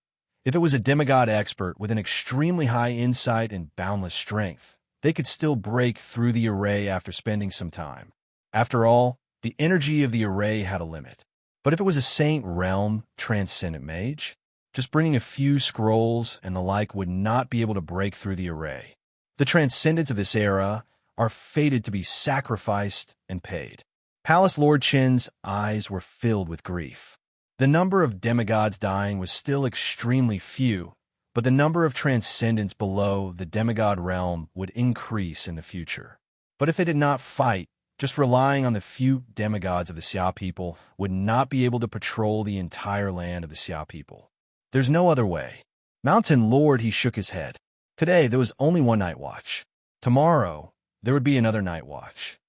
if it was a demigod expert with an extremely high insight and boundless strength, they could still break through the array after spending some time. After all, the energy of the array had a limit. But if it was a Saint Realm transcendent mage, just bringing a few scrolls and the like would not be able to break through the array. The transcendents of this era are fated to be sacrificed and paid. Palace Lord Qin's eyes were filled with grief. The number of demigods dying was still extremely few, but the number of transcendents below the demigod realm would increase in the future. But if they did not fight, just relying on the few demigods of the Xia people would not be able to patrol the entire land of the Xia people. There's no other way. Mountain Lord, he shook his head. Today, there was only one night watch. Tomorrow, there would be another night watch.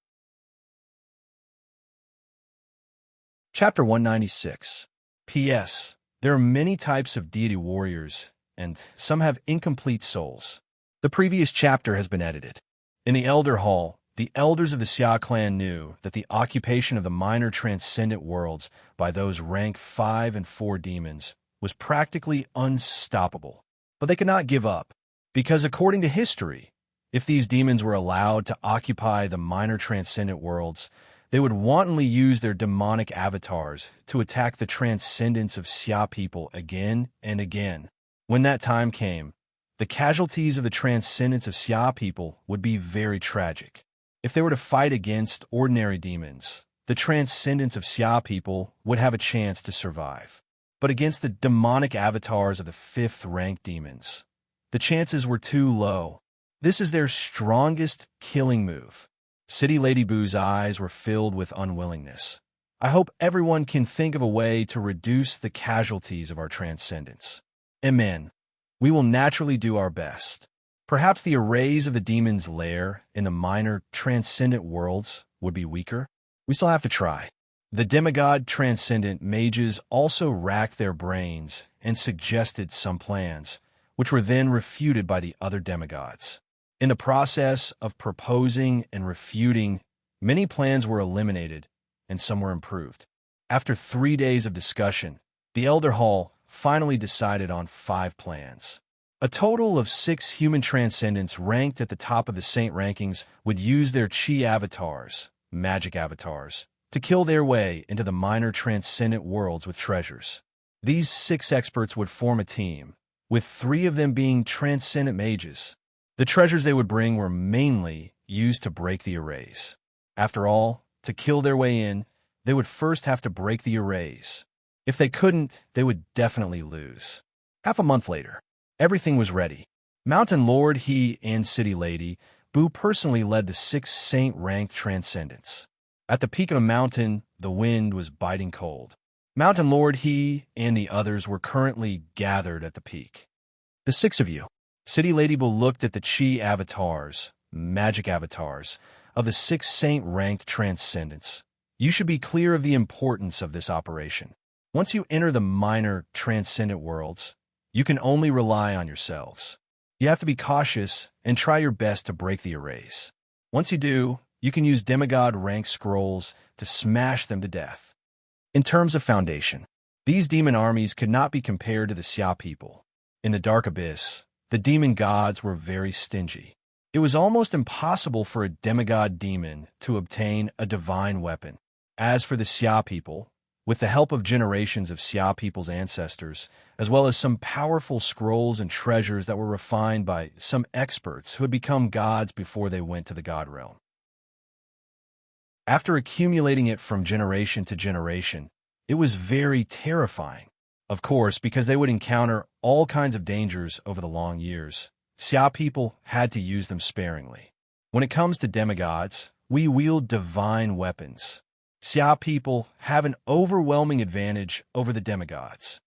Chapter 196. P.S. There are many types of deity warriors, and some have incomplete souls. The previous chapter has been edited. In the Elder Hall, The elders of the Xia clan knew that the occupation of the minor transcendent worlds by those rank 5 and 4 demons was practically unstoppable. But they could not give up, because according to history, if these demons were allowed to occupy the minor transcendent worlds, they would wantonly use their demonic avatars to attack the transcendence of Xia people again and again. When that time came, the casualties of the transcendence of Xia people would be very tragic. If they were to fight against ordinary demons, the transcendence of Xia people would have a chance to survive. But against the demonic avatars of the 5th-ranked demons, the chances were too low. This is their strongest killing move. City Lady Boo's eyes were filled with unwillingness. I hope everyone can think of a way to reduce the casualties of our transcendence. Amen. We will naturally do our best. Perhaps the arrays of the demon's lair in the minor transcendent worlds would be weaker? We still have to try. The demigod transcendent mages also racked their brains and suggested some plans, which were then refuted by the other demigods. In the process of proposing and refuting, many plans were eliminated and some were improved. After 3 days of discussion, the Elder Hall finally decided on 5 plans. A total of 6 human transcendents ranked at the top of the saint rankings would use their chi avatars, magic avatars, to kill their way into the minor transcendent worlds with treasures. These 6 experts would form a team, with 3 of them being transcendent mages. The treasures they would bring were mainly used to break the arrays. After all, to kill their way in, they would first have to break the arrays. If they couldn't, they would definitely lose. Half a month later, everything was ready. Mountain Lord He and City Lady Boo personally led the 6 saint-ranked transcendents. At the peak of the mountain, the wind was biting cold. Mountain Lord He and the others were currently gathered at the peak. The 6 of you. City Lady Boo looked at the chi avatars, magic avatars, of the 6 saint-ranked transcendents. You should be clear of the importance of this operation. Once you enter the minor transcendent worlds, you can only rely on yourselves. You have to be cautious and try your best to break the arrays. Once you do, you can use demigod rank scrolls to smash them to death. In terms of foundation, these demon armies could not be compared to the Xia people. In the Dark Abyss, the demon gods were very stingy. It was almost impossible for a demigod demon to obtain a divine weapon. As for the Xia people, with the help of generations of Xia people's ancestors, as well as some powerful scrolls and treasures that were refined by some experts who had become gods before they went to the god realm. After accumulating it from generation to generation, it was very terrifying. Of course, because they would encounter all kinds of dangers over the long years, Xia people had to use them sparingly. When it comes to demigods, we wield divine weapons. Xia people have an overwhelming advantage over the demigods.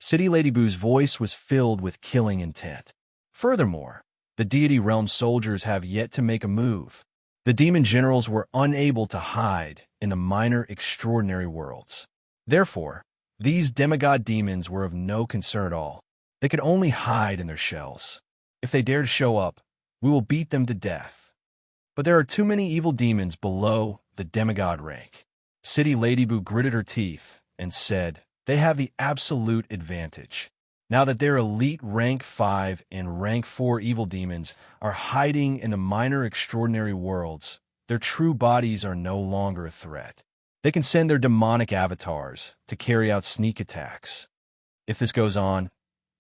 City Lady Boo's voice was filled with killing intent. Furthermore, the deity realm soldiers have yet to make a move. The demon generals were unable to hide in the minor extraordinary worlds. Therefore, these demigod demons were of no concern at all. They could only hide in their shells. If they dare to show up, we will beat them to death. But there are too many evil demons below the demigod rank. City Lady Boo gritted her teeth and said, they have the absolute advantage. Now that their elite rank 5 and rank 4 evil demons are hiding in the minor extraordinary worlds, their true bodies are no longer a threat. They can send their demonic avatars to carry out sneak attacks. If this goes on,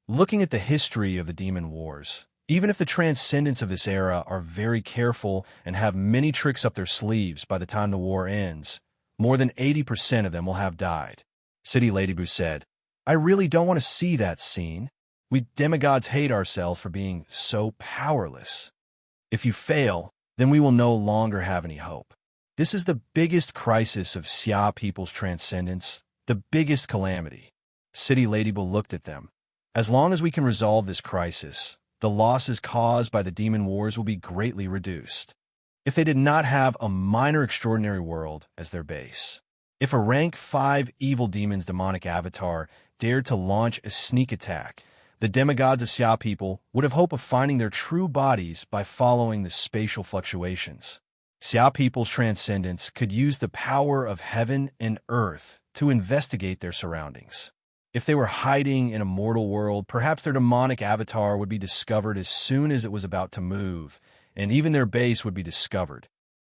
looking at the history of the demon wars, even if the transcendents of this era are very careful and have many tricks up their sleeves by the time the war ends, more than 80% of them will have died. City Lady Boo said, I really don't want to see that scene. We demigods hate ourselves for being so powerless. If you fail, then we will no longer have any hope. This is the biggest crisis of Xia people's transcendence, the biggest calamity. City Lady Boo looked at them. As long as we can resolve this crisis, the losses caused by the demon wars will be greatly reduced. If they did not have a minor extraordinary world as their base, if a rank 5 evil demon's demonic avatar dared to launch a sneak attack, the demigods of Xia people would have hope of finding their true bodies by following the spatial fluctuations. Xia people's transcendents could use the power of heaven and earth to investigate their surroundings. If they were hiding in a mortal world, perhaps their demonic avatar would be discovered as soon as it was about to move, and even their base would be discovered.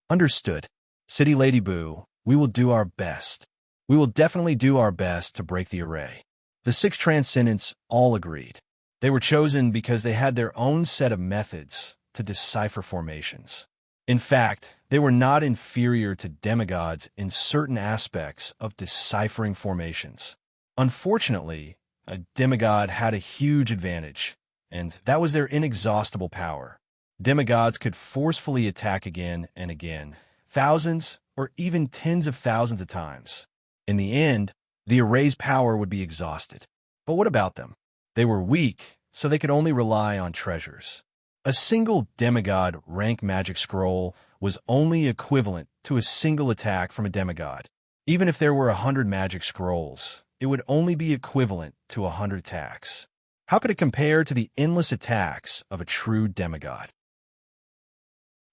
Understood. City Lady Boo, we will do our best. We will definitely do our best to break the array. The 6 transcendents all agreed. They were chosen because they had their own set of methods to decipher formations. In fact, they were not inferior to demigods in certain aspects of deciphering formations. Unfortunately, a demigod had a huge advantage, and that was their inexhaustible power. Demigods could forcefully attack again and again, thousands or even tens of thousands of times. In the end, the array's power would be exhausted. But what about them? They were weak, so they could only rely on treasures. A single demigod rank magic scroll was only equivalent to a single attack from a demigod. Even if there were 100 magic scrolls, it would only be equivalent to 100 attacks. How could it compare to the endless attacks of a true demigod?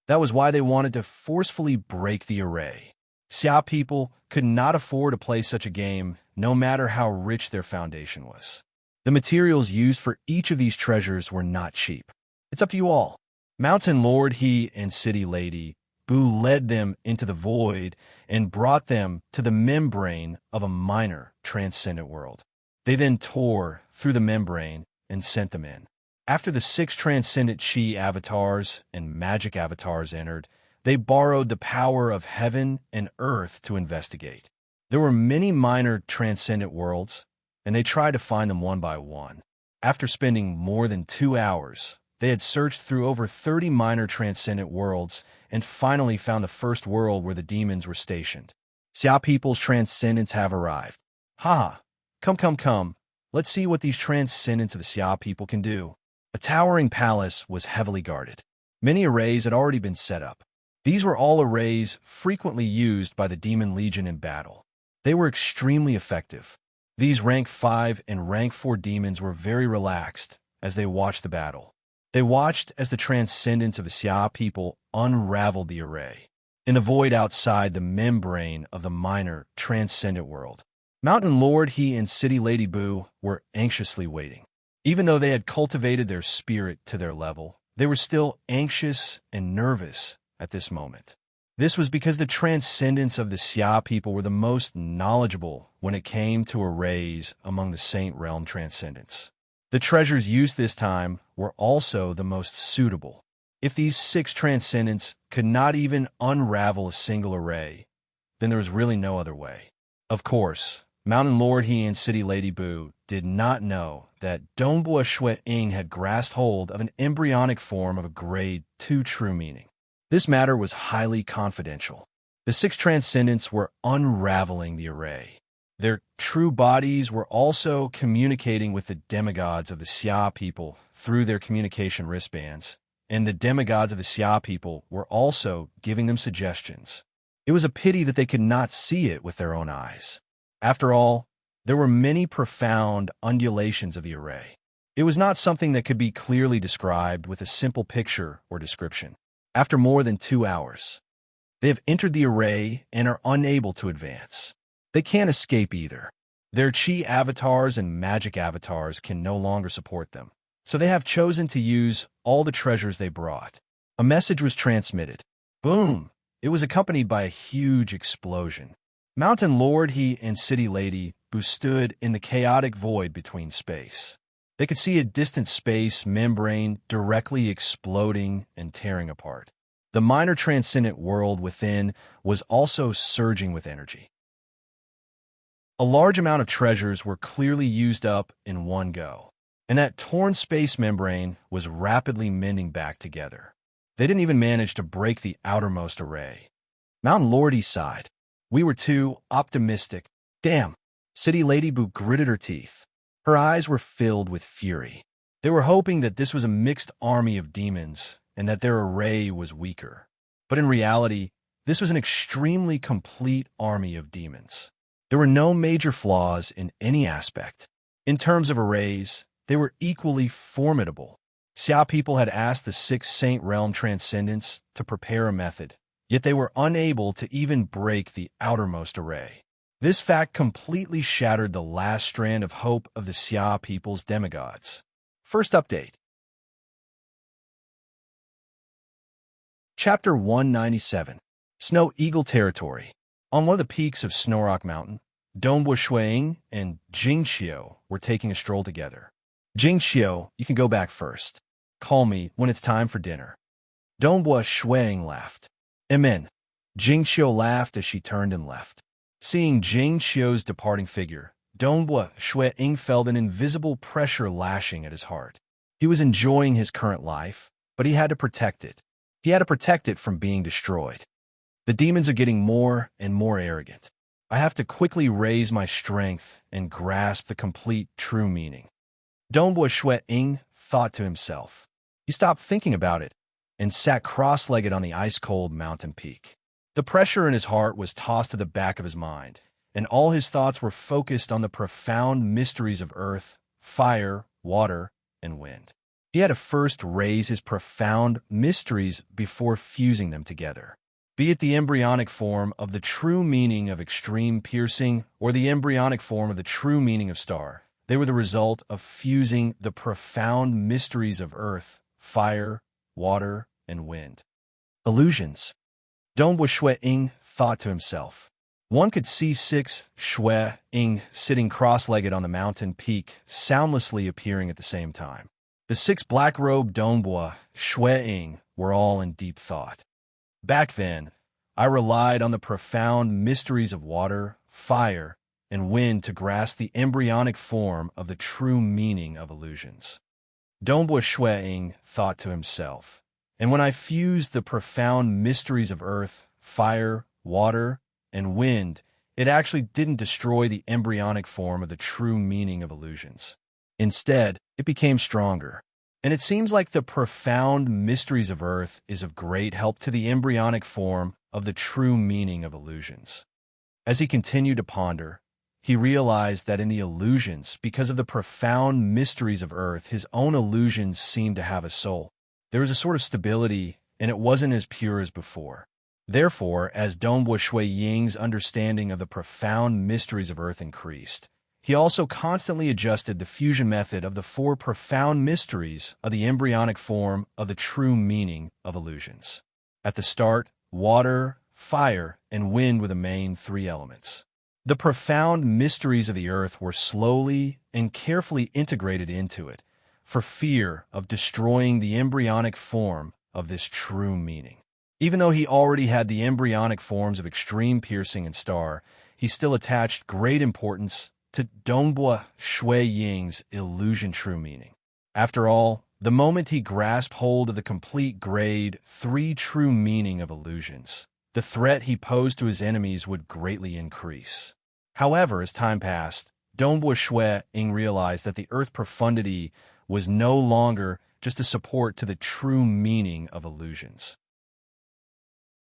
That was why they wanted to forcefully break the array. Xia people could not afford to play such a game, no matter how rich their foundation was. The materials used for each of these treasures were not cheap. It's up to you all. Mountain Lord He and City Lady Boo led them into the void and brought them to the membrane of a minor transcendent world. They then tore through the membrane and sent them in. After the 6 transcendent Chi avatars and magic avatars entered, they borrowed the power of heaven and earth to investigate. There were many minor transcendent worlds, and they tried to find them one by one. After spending more than 2 hours, they had searched through over 30 minor transcendent worlds and finally found the first world where the demons were stationed. Xia people's transcendents have arrived. Ha! Come. Let's see what these transcendents of the Xia people can do. A towering palace was heavily guarded. Many arrays had already been set up. These were all arrays frequently used by the Demon Legion in battle. They were extremely effective. These rank 5 and rank 4 demons were very relaxed as they watched the battle. They watched as the transcendents of the Xia people unraveled the array. In the void outside the membrane of the minor transcendent world, Mountain Lord He and City Lady Boo were anxiously waiting. Even though they had cultivated their spirit to their level, they were still anxious and nervous at this moment. This was because the transcendents of the Xia people were the most knowledgeable when it came to arrays among the Saint Realm transcendents. The treasures used this time were also the most suitable. If these 6 transcendents could not even unravel a single array, then there was really no other way. Of course, Mountain Lord He and City Lady Boo did not know that Dongbua Shui Ying had grasped hold of an embryonic form of a grade 2 true meaning. This matter was highly confidential. The 6 transcendents were unraveling the array. Their true bodies were also communicating with the demigods of the Xia people through their communication wristbands, and the demigods of the Xia people were also giving them suggestions. It was a pity that they could not see it with their own eyes. After all, there were many profound undulations of the array. It was not something that could be clearly described with a simple picture or description. After more than 2 hours, they have entered the array and are unable to advance. They can't escape either. Their Chi avatars and magic avatars can no longer support them, so they have chosen to use all the treasures they brought. A message was transmitted. Boom! It was accompanied by a huge explosion. Mountain Lord He and City Lady Boo stood in the chaotic void between space. They could see a distant space membrane directly exploding and tearing apart. The minor transcendent world within was also surging with energy. A large amount of treasures were clearly used up in one go, and that torn space membrane was rapidly mending back together. They didn't even manage to break the outermost array. Mountain Lordy sighed. We were too optimistic. Damn. City Lady Boo gritted her teeth. Her eyes were filled with fury. They were hoping that this was a mixed army of demons and that their array was weaker. But in reality, this was an extremely complete army of demons. There were no major flaws in any aspect. In terms of arrays, they were equally formidable. Xia people had asked the 6 Saint Realm Transcendents to prepare a method, yet they were unable to even break the outermost array. This fact completely shattered the last strand of hope of the Xia people's demigods. First update. Chapter 197. Snow Eagle Territory. On one of the peaks of Snowrock Mountain, Dongbua Shuiying and Jingxiu were taking a stroll together. Jingxiu, you can go back first. Call me when it's time for dinner. Dongbua Shuiying laughed. Amen. Jingxiu laughed as she turned and left. Seeing Jingxiu's departing figure, Dongbua Shuiying felt an invisible pressure lashing at his heart. He was enjoying his current life, but he had to protect it. He had to protect it from being destroyed. The demons are getting more and more arrogant. I have to quickly raise my strength and grasp the complete true meaning. Dongbua Shuiying thought to himself. He stopped thinking about it and sat cross-legged on the ice-cold mountain peak. The pressure in his heart was tossed to the back of his mind, and all his thoughts were focused on the profound mysteries of earth, fire, water, and wind. He had to first raise his profound mysteries before fusing them together. Be it the embryonic form of the true meaning of extreme piercing or the embryonic form of the true meaning of star, they were the result of fusing the profound mysteries of earth, fire, water, and wind. Illusions. Dongbua Shuiying thought to himself. One could see 6 Shuiying sitting cross-legged on the mountain peak, soundlessly appearing at the same time. The 6 black-robed Dongbua Shuiying were all in deep thought. Back then, I relied on the profound mysteries of water, fire, and wind to grasp the embryonic form of the true meaning of illusions. Dongbua Shuiying thought to himself. And when I fused the profound mysteries of earth, fire, water, and wind, it actually didn't destroy the embryonic form of the true meaning of illusions. Instead, it became stronger. And it seems like the profound mysteries of earth is of great help to the embryonic form of the true meaning of illusions. As he continued to ponder, he realized that in the illusions, because of the profound mysteries of earth, his own illusions seemed to have a soul. There was a sort of stability, and it wasn't as pure as before. Therefore, as Dongbua Shuiying's understanding of the profound mysteries of earth increased, he also constantly adjusted the fusion method of the 4 profound mysteries of the embryonic form of the true meaning of illusions. At the start, water, fire, and wind were the main 3 elements. The profound mysteries of the earth were slowly and carefully integrated into it, for fear of destroying the embryonic form of this true meaning. Even though he already had the embryonic forms of extreme piercing and star, he still attached great importance to Dongbua Shuiying's illusion true meaning. After all, the moment he grasped hold of the complete grade 3 true meaning of illusions, the threat he posed to his enemies would greatly increase. However, as time passed, Dongbua Shuiying realized that the earth profundity was no longer just a support to the true meaning of illusions.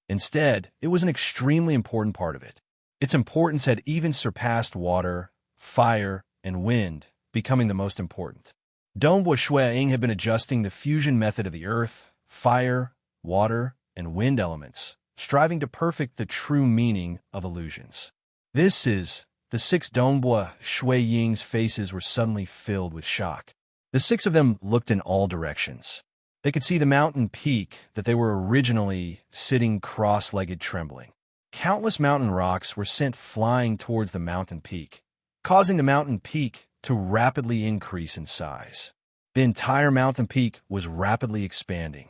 Instead, it was an extremely important part of it. Its importance had even surpassed water, fire, and wind, becoming the most important. Dongbua Shuiying had been adjusting the fusion method of the earth, fire, water, and wind elements, striving to perfect the true meaning of illusions. This is, the 6 Dongbua Shuiying's faces were suddenly filled with shock. The 6 of them looked in all directions. They could see the mountain peak that they were originally sitting cross-legged trembling. Countless mountain rocks were sent flying towards the mountain peak, causing the mountain peak to rapidly increase in size. The entire mountain peak was rapidly expanding.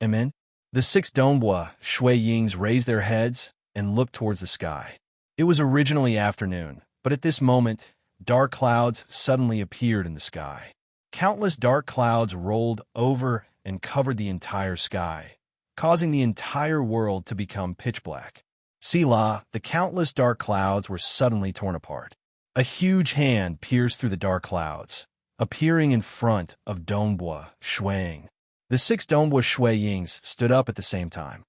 Amen. The 6 Dongbua Shuiyings raised their heads and looked towards the sky. It was originally afternoon, but at this moment, dark clouds suddenly appeared in the sky. Countless dark clouds rolled over and covered the entire sky, causing the entire world to become pitch black. Selah, the countless dark clouds were suddenly torn apart. A huge hand pierced through the dark clouds, appearing in front of Dongbua Shuiying. The 6 Dongbua Shuiyings stood up at the same time.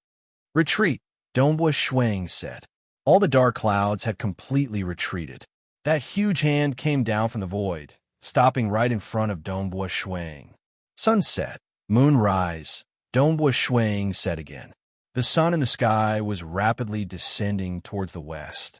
Retreat, Dongbua Shuiying said. All the dark clouds had completely retreated. That huge hand came down from the void, stopping right in front of Dongbua Shuiying. Sunset, moon rise, Dongbua Shuiying said again. The The sun in the sky was rapidly descending towards the west,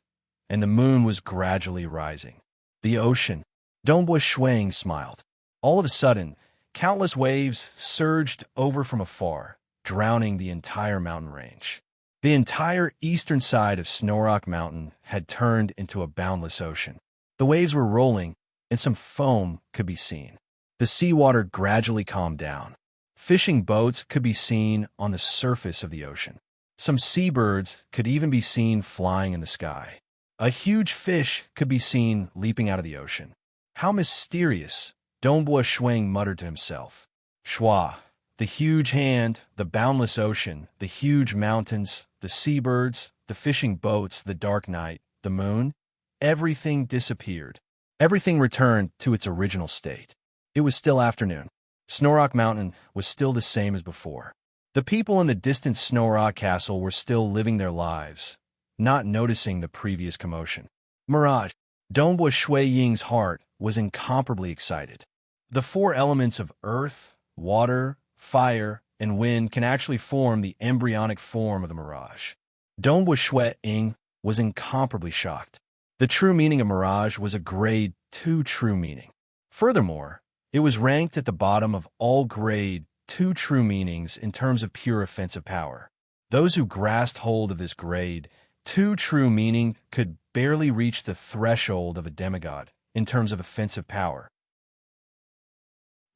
and the moon was gradually rising. The ocean. Dongbua Shuang smiled. All of a sudden, countless waves surged over from afar, drowning the entire mountain range. The entire eastern side of Snowrock Mountain had turned into a boundless ocean. The waves were rolling, and some foam could be seen. The seawater gradually calmed down. Fishing boats could be seen on the surface of the ocean. Some seabirds could even be seen flying in the sky. A huge fish could be seen leaping out of the ocean. How mysterious, Dongbua Shuang muttered to himself. Shua, the huge hand, the boundless ocean, the huge mountains, the seabirds, the fishing boats, the dark night, the moon, everything disappeared. Everything returned to its original state. It was still afternoon. Snowrock Mountain was still the same as before. The people in the distant Snowrock Castle were still living their lives, not noticing the previous commotion. Mirage. Dongbua Shui Ying's heart was incomparably excited. The four elements of earth, water, fire, and wind can actually form the embryonic form of the mirage. Dongbua Shui Ying was incomparably shocked. The true meaning of mirage was a grade 2 true meaning. Furthermore, it was ranked at the bottom of all grade 2 true meanings in terms of pure offensive power. Those who grasped hold of this grade 2 true meaning could barely reach the threshold of a demigod in terms of offensive power.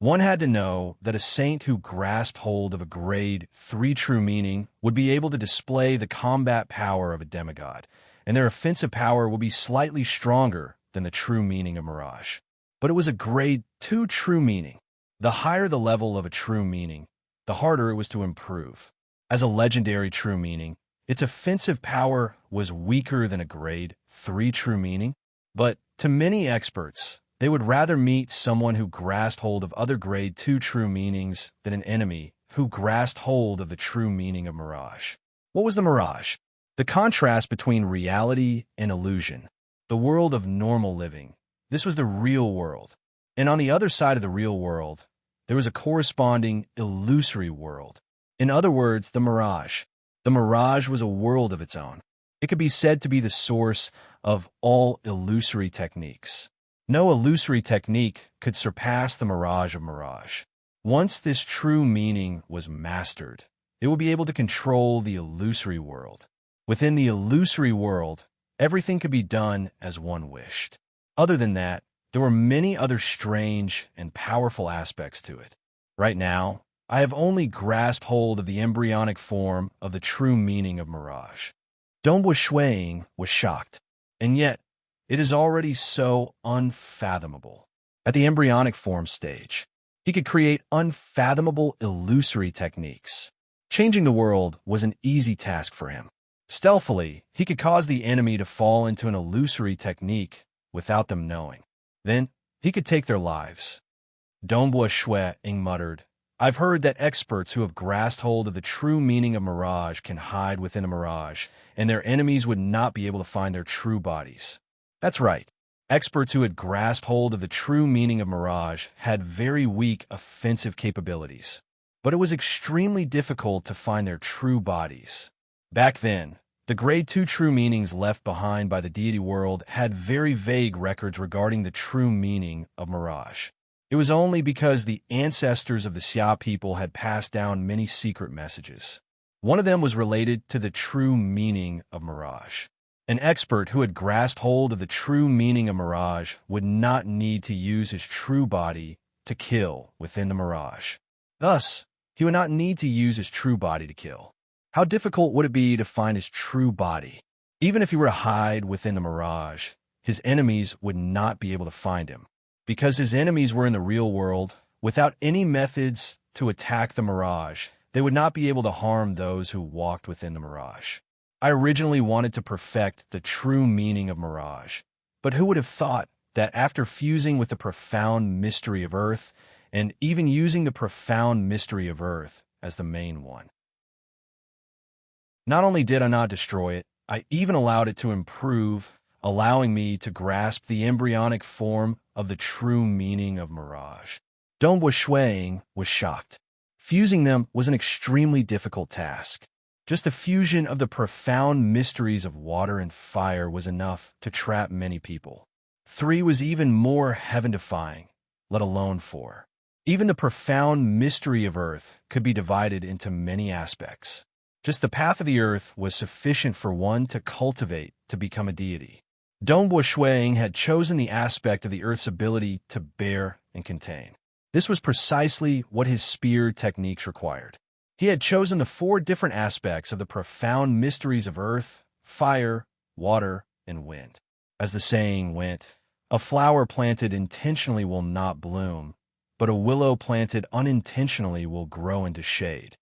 One had to know that a saint who grasped hold of a grade 3 true meaning would be able to display the combat power of a demigod, and their offensive power would be slightly stronger than the true meaning of mirage. But it was a grade 2 true meaning. The higher the level of a true meaning, the harder it was to improve. As a legendary true meaning, its offensive power was weaker than a grade 3 true meaning, but to many experts, they would rather meet someone who grasped hold of other grade 2 true meanings than an enemy who grasped hold of the true meaning of mirage. What was the mirage? The contrast between reality and illusion. The world of normal living. This was the real world. And on the other side of the real world, there was a corresponding illusory world. In other words, the mirage. The mirage was a world of its own. It could be said to be the source of all illusory techniques. No illusory technique could surpass the mirage of mirage. Once this true meaning was mastered, it would be able to control the illusory world. Within the illusory world, everything could be done as one wished. Other than that, there were many other strange and powerful aspects to it. Right now, I have only grasped hold of the embryonic form of the true meaning of mirage. Dongbua Shuang was shocked, and yet it is already so unfathomable. At the embryonic form stage, he could create unfathomable illusory techniques. Changing the world was an easy task for him. Stealthily, he could cause the enemy to fall into an illusory technique without them knowing. Then, he could take their lives. Dongbua Shuang muttered, I've heard that experts who have grasped hold of the true meaning of mirage can hide within a mirage, and their enemies would not be able to find their true bodies. That's right. Experts who had grasped hold of the true meaning of mirage had very weak offensive capabilities, but it was extremely difficult to find their true bodies. Back then, the grade 2 true meanings left behind by the deity world had very vague records regarding the true meaning of mirage. It was only because the ancestors of the Xia people had passed down many secret messages. One of them was related to the true meaning of mirage. An expert who had grasped hold of the true meaning of mirage would not need to use his true body to kill within the mirage. Thus, he would not need to use his true body to kill. How difficult would it be to find his true body? Even if he were to hide within the mirage, his enemies would not be able to find him. Because his enemies were in the real world, without any methods to attack the mirage, they would not be able to harm those who walked within the mirage. I originally wanted to perfect the true meaning of mirage, but who would have thought that after fusing with the profound mystery of Earth, and even using the profound mystery of Earth as the main one, not only did I not destroy it, I even allowed it to improve, allowing me to grasp the embryonic form of the true meaning of mirage. Dongbua Shuang was shocked. Fusing them was an extremely difficult task. Just the fusion of the profound mysteries of water and fire was enough to trap many people. 3 was even more heaven-defying, let alone 4. Even the profound mystery of Earth could be divided into many aspects. Just the path of the Earth was sufficient for one to cultivate to become a deity. Dongbo Shuang had chosen the aspect of the Earth's ability to bear and contain. This was precisely what his spear techniques required. He had chosen the 4 different aspects of the profound mysteries of earth, fire, water, and wind. As the saying went, a flower planted intentionally will not bloom, but a willow planted unintentionally will grow into shade.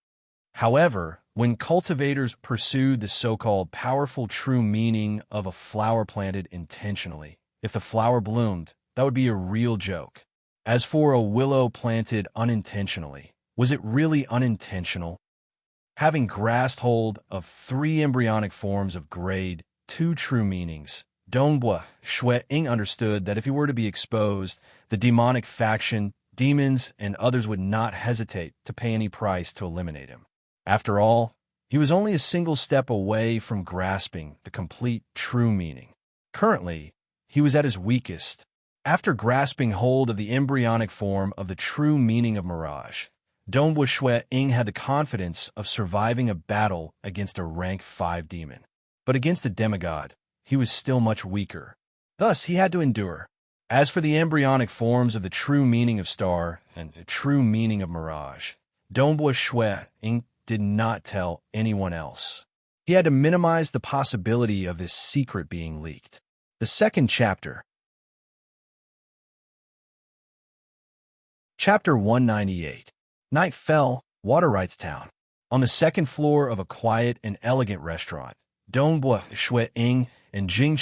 However, when cultivators pursued the so-called powerful true meaning of a flower planted intentionally, if the flower bloomed, that would be a real joke. As for a willow planted unintentionally, was it really unintentional? Having grasped hold of 3 embryonic forms of grade 2 true meanings, Dongbo Shuang understood that if he were to be exposed, the demonic faction, demons, and others would not hesitate to pay any price to eliminate him. After all, he was only a single step away from grasping the complete true meaning. Currently, he was at his weakest. After grasping hold of the embryonic form of the true meaning of mirage, Dongbo Shuang had the confidence of surviving a battle against a rank 5 demon. But against a demigod, he was still much weaker. Thus, he had to endure. As for the embryonic forms of the true meaning of star and the true meaning of mirage, Dongbo Shuang did not tell anyone else. He had to minimize the possibility of this secret being leaked. The second chapter. Chapter 198. Night fell, Water Rights Town. On the second floor of a quiet and elegant restaurant, Dongbo Shuang and Jing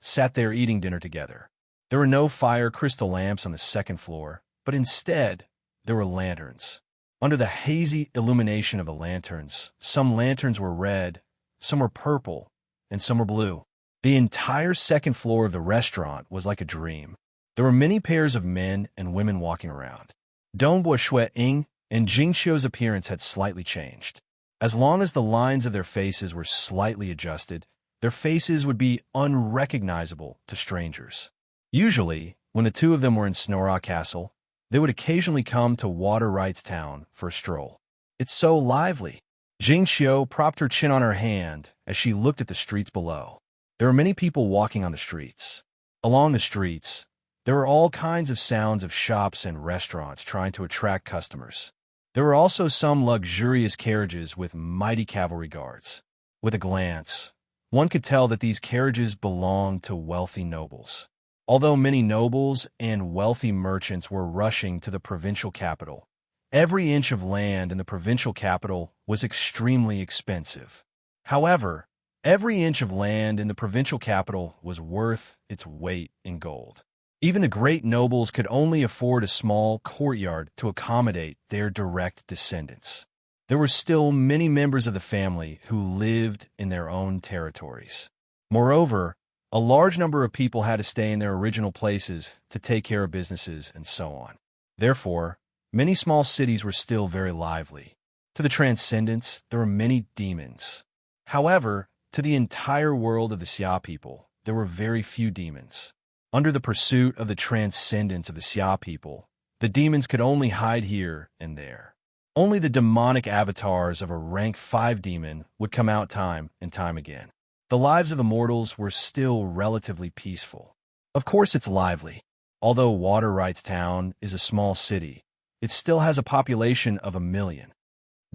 sat there eating dinner together. There were no fire crystal lamps on the second floor, but instead, there were lanterns. Under the hazy illumination of the lanterns, some lanterns were red, some were purple, and some were blue. The entire second floor of the restaurant was like a dream. There were many pairs of men and women walking around. Dongbo Shuang and Jing Xiu's appearance had slightly changed. As long as the lines of their faces were slightly adjusted, their faces would be unrecognizable to strangers. Usually, when the 2 of them were in Snora Castle, they would occasionally come to Water Rights Town for a stroll. It's so lively. Jing Xiu propped her chin on her hand as she looked at the streets below. There were many people walking on the streets. Along the streets, there were all kinds of sounds of shops and restaurants trying to attract customers. There were also some luxurious carriages with mighty cavalry guards. With a glance, one could tell that these carriages belonged to wealthy nobles. Although many nobles and wealthy merchants were rushing to the provincial capital, every inch of land in the provincial capital was extremely expensive. However, every inch of land in the provincial capital was worth its weight in gold. Even the great nobles could only afford a small courtyard to accommodate their direct descendants. There were still many members of the family who lived in their own territories. Moreover, a large number of people had to stay in their original places to take care of businesses and so on. Therefore, many small cities were still very lively. To the transcendents, there were many demons. However, to the entire world of the Xia people, there were very few demons. Under the pursuit of the transcendence of the Xia people, the demons could only hide here and there. Only the demonic avatars of a rank 5 demon would come out time and time again. The lives of the mortals were still relatively peaceful. Of course it's lively. Although Water Rights Town is a small city, it still has a population of 1 million.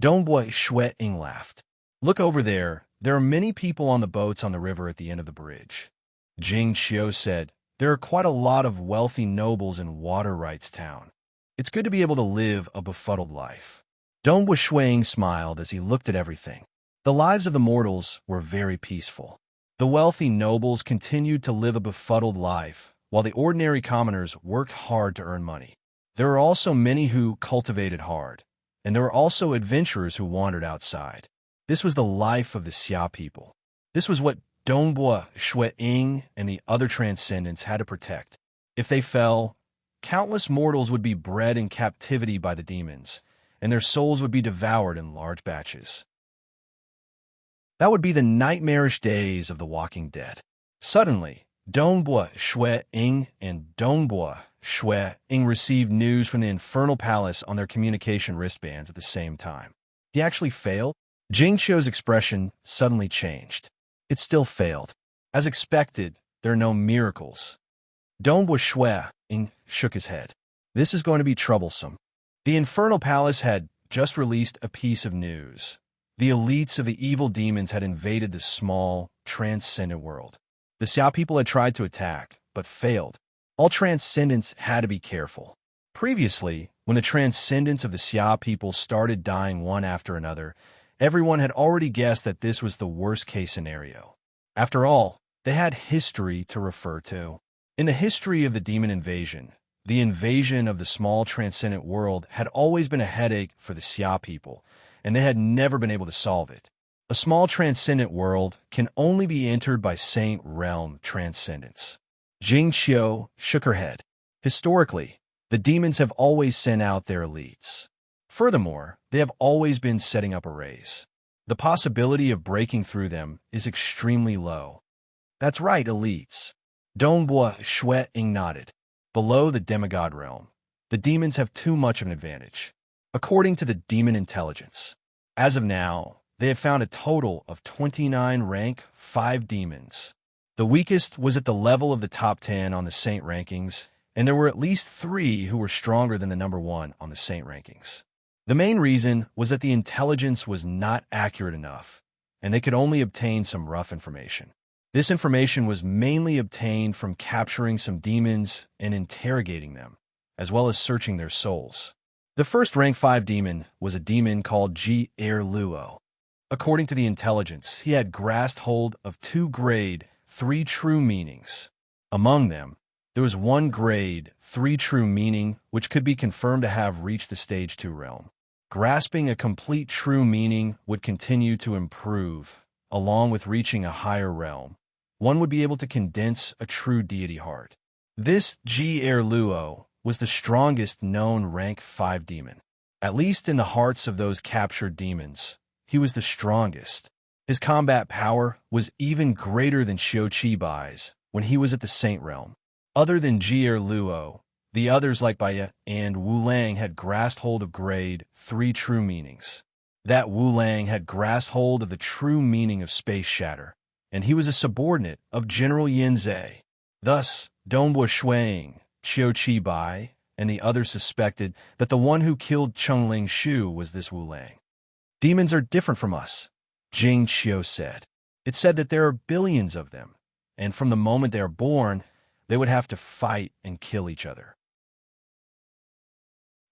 Dongbo Shuang laughed. Look over there. There are many people on the boats on the river at the end of the bridge. Jing Xiu said, there are quite a lot of wealthy nobles in Water Rights Town. It's good to be able to live a befuddled life. Dongbo Shuang smiled as he looked at everything. The lives of the mortals were very peaceful. The wealthy nobles continued to live a befuddled life, while the ordinary commoners worked hard to earn money. There were also many who cultivated hard, and there were also adventurers who wandered outside. This was the life of the Xia people. This was what Dongbo Shuang and the other transcendents had to protect. If they fell, countless mortals would be bred in captivity by the demons, and their souls would be devoured in large batches. That would be the nightmarish days of the Walking Dead. Suddenly, Dongbua Shui Ying and Dongbua Shui Ying received news from the Infernal Palace on their communication wristbands at the same time. He actually failed? Jing Qiu's expression suddenly changed. It still failed. As expected, there are no miracles. Dongbua Shui Ying shook his head. This is going to be troublesome. The Infernal Palace had just released a piece of news. The elites of the evil demons had invaded the small, transcendent world. The Xia people had tried to attack, but failed. All transcendents had to be careful. Previously, when the transcendents of the Xia people started dying one after another, everyone had already guessed that this was the worst-case scenario. After all, they had history to refer to. In the history of the demon invasion, the invasion of the small transcendent world had always been a headache for the Xia people, and they had never been able to solve it. A small transcendent world can only be entered by Saint Realm transcendents. Jing Qiu shook her head. Historically, the demons have always sent out their elites. Furthermore, they have always been setting up arrays. The possibility of breaking through them is extremely low. That's right, elites. Dongbua Shui Ying nodded. Below the demigod realm, the demons have too much of an advantage. According to the demon intelligence, as of now, they have found a total of 29 rank 5 demons. The weakest was at the level of the top 10 on the Saint rankings, and there were at least 3 who were stronger than the number 1 on the Saint rankings. The main reason was that the intelligence was not accurate enough, and they could only obtain some rough information. This information was mainly obtained from capturing some demons and interrogating them, as well as searching their souls. The first rank 5 demon was a demon called Ji Luo. According to the intelligence, he had grasped hold of 2 grade 3 true meanings. Among them, there was 1 grade 3 true meaning which could be confirmed to have reached the stage 2 realm. Grasping a complete true meaning would continue to improve, along with reaching a higher realm. One would be able to condense a true deity heart. This Ji Luo was the strongest known rank 5 demon. At least in the hearts of those captured demons, he was the strongest. His combat power was even greater than Xiu Qibai's when he was at the Saint Realm. Other than Ji Luo, the others like Baya and Wu Lang had grasped hold of grade 3 true meanings. That Wu Lang had grasped hold of the true meaning of space shatter, and he was a subordinate of General Yin Zhe. Thus, Dongbua Shui Ying, Xiu Qibai, and the others suspected that the one who killed Chengling Shu was this Wu Lang. Demons are different from us, Jing Qiu said. It said that there are billions of them, and from the moment they are born, they would have to fight and kill each other.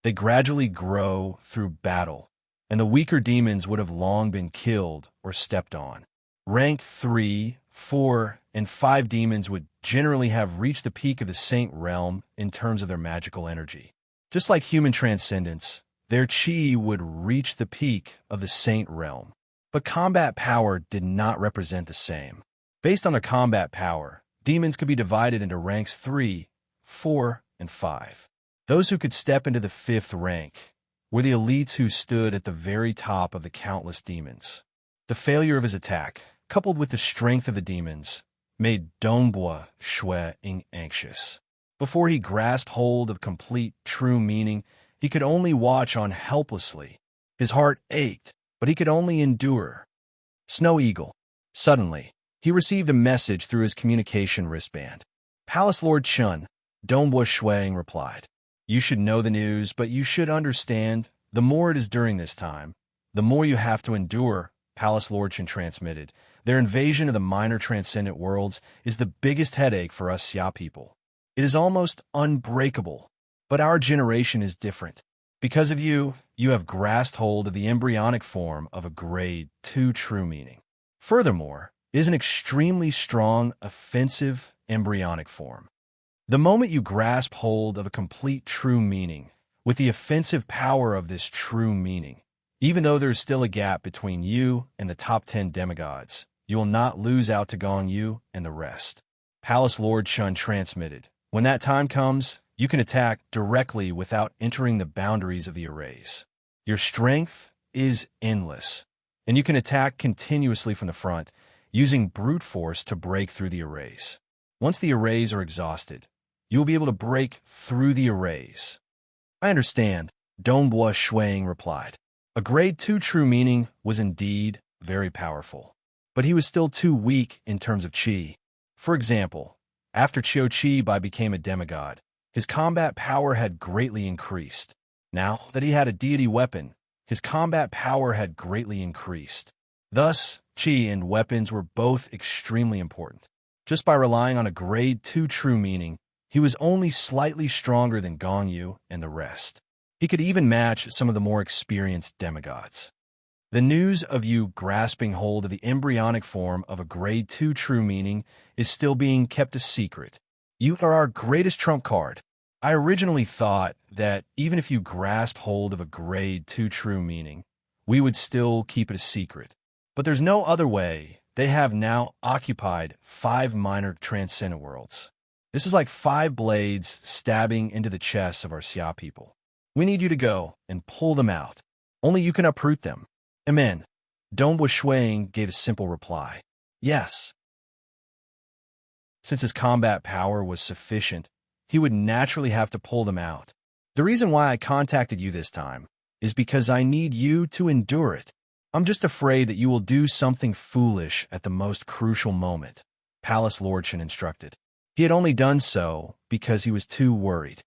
They gradually grow through battle, and the weaker demons would have long been killed or stepped on. Rank 3, 4, and 5 demons would generally have reached the peak of the Saint Realm in terms of their magical energy. Just like human transcendence, their chi would reach the peak of the Saint Realm. But combat power did not represent the same. Based on their combat power, demons could be divided into ranks 3, 4, and 5. Those who could step into the 5th rank were the elites who stood at the very top of the countless demons. The failure of his attack, coupled with the strength of the demons, made Dongbua Shui Ying anxious. Before he grasped hold of complete true meaning, he could only watch on helplessly. His heart ached, but he could only endure. Snow Eagle. Suddenly, he received a message through his communication wristband. Palace Lord Chun, Dongbua Shui Ying replied. You should know the news, but you should understand, the more it is during this time, the more you have to endure, Palace Lord Chen transmitted. Their invasion of the minor transcendent worlds is the biggest headache for us Xia people. It is almost unbreakable, but our generation is different. Because of you, you have grasped hold of the embryonic form of a grade 2 true meaning. Furthermore, it is an extremely strong, offensive embryonic form. The moment you grasp hold of a complete true meaning, with the offensive power of this true meaning, even though there is still a gap between you and the top 10 demigods, you will not lose out to Gong Yu and the rest. Palace Lord Chun transmitted. When that time comes, you can attack directly without entering the boundaries of the arrays. Your strength is endless. and you can attack continuously from the front, using brute force to break through the arrays. Once the arrays are exhausted, you will be able to break through the arrays. I understand, Dongbua Shuang replied. A grade 2 true meaning was indeed very powerful, but he was still too weak in terms of qi. For example, after Qiu Qi Bai became a demigod, his combat power had greatly increased. Now that he had a deity weapon, his combat power had greatly increased. Thus, qi and weapons were both extremely important. Just by relying on a grade 2 true meaning, he was only slightly stronger than Gong Yu and the rest. He could even match some of the more experienced demigods. The news of you grasping hold of the embryonic form of a grade 2 true meaning is still being kept a secret. You are our greatest trump card. I originally thought that even if you grasp hold of a grade 2 true meaning, we would still keep it a secret. But there's no other way. They have now occupied 5 minor transcendent worlds. This is like 5 blades stabbing into the chests of our Xia people. We need you to go and pull them out. Only you can uproot them. Amen. Dongbua Shuang gave a simple reply. Yes. Since his combat power was sufficient, he would naturally have to pull them out. The reason why I contacted you this time is because I need you to endure it. I'm just afraid that you will do something foolish at the most crucial moment, Palace Lord Shen instructed. He had only done so because he was too worried.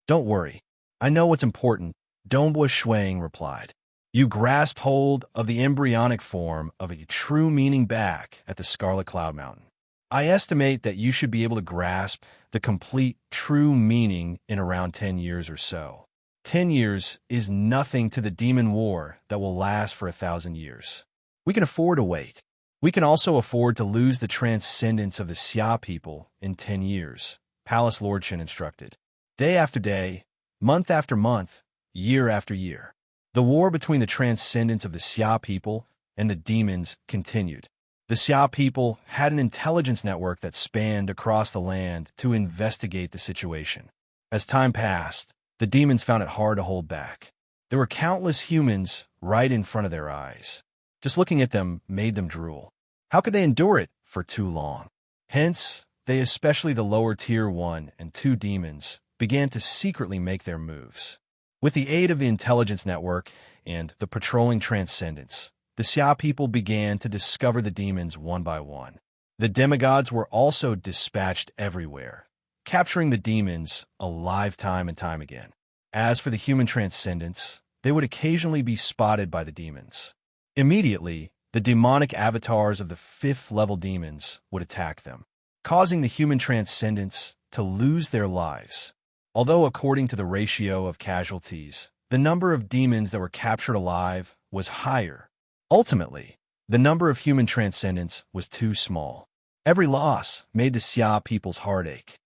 Don't worry. I know what's important, Dongbua Shuang replied. You grasped hold of the embryonic form of a true meaning back at the Scarlet Cloud Mountain. I estimate that you should be able to grasp the complete true meaning in around 10 years or so. 10 years is nothing to the demon war that will last for 1,000 years. We can afford to wait. We can also afford to lose the transcendence of the Xia people in 10 years, Palace Lord Shen instructed. Day after day, month after month, year after year, the war between the transcendence of the Xia people and the demons continued. The Xia people had an intelligence network that spanned across the land to investigate the situation. As time passed, the demons found it hard to hold back. There were countless humans right in front of their eyes. Just looking at them made them drool. How could they endure it for too long? Hence, they, especially the lower tier 1 and 2 demons, began to secretly make their moves. With the aid of the intelligence network and the patrolling transcendence, the Xia people began to discover the demons one by one. The demigods were also dispatched everywhere, capturing the demons alive time and time again. As for the human transcendents, they would occasionally be spotted by the demons. Immediately, the demonic avatars of the 5th level demons would attack them, causing the human transcendents to lose their lives. Although according to the ratio of casualties, the number of demons that were captured alive was higher. Ultimately, the number of human transcendents was too small. Every loss made the Xia people's heart ache.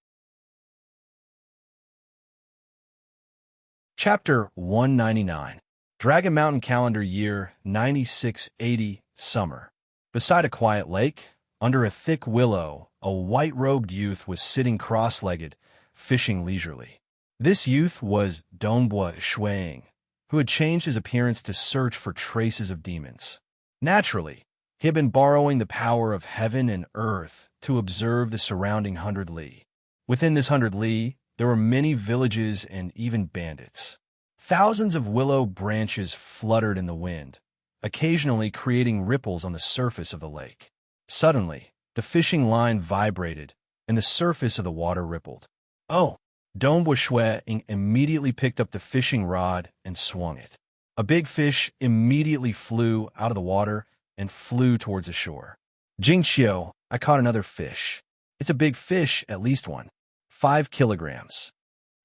Chapter 199. Dragon Mountain Calendar Year 9680 Summer. Beside a quiet lake, under a thick willow, a white-robed youth was sitting cross-legged, fishing leisurely. This youth was Dongbua Shuang, who had changed his appearance to search for traces of demons. Naturally, he had been borrowing the power of heaven and earth to observe the surrounding 100 li. Within this 100 li, there were many villages and even bandits. Thousands of willow branches fluttered in the wind, occasionally creating ripples on the surface of the lake. Suddenly, the fishing line vibrated, and the surface of the water rippled. Oh! Dongbua Shuang immediately picked up the fishing rod and swung it. A big fish immediately flew out of the water and flew towards the shore. Jingqiu, I caught another fish. It's a big fish, at least one. 5 kilograms.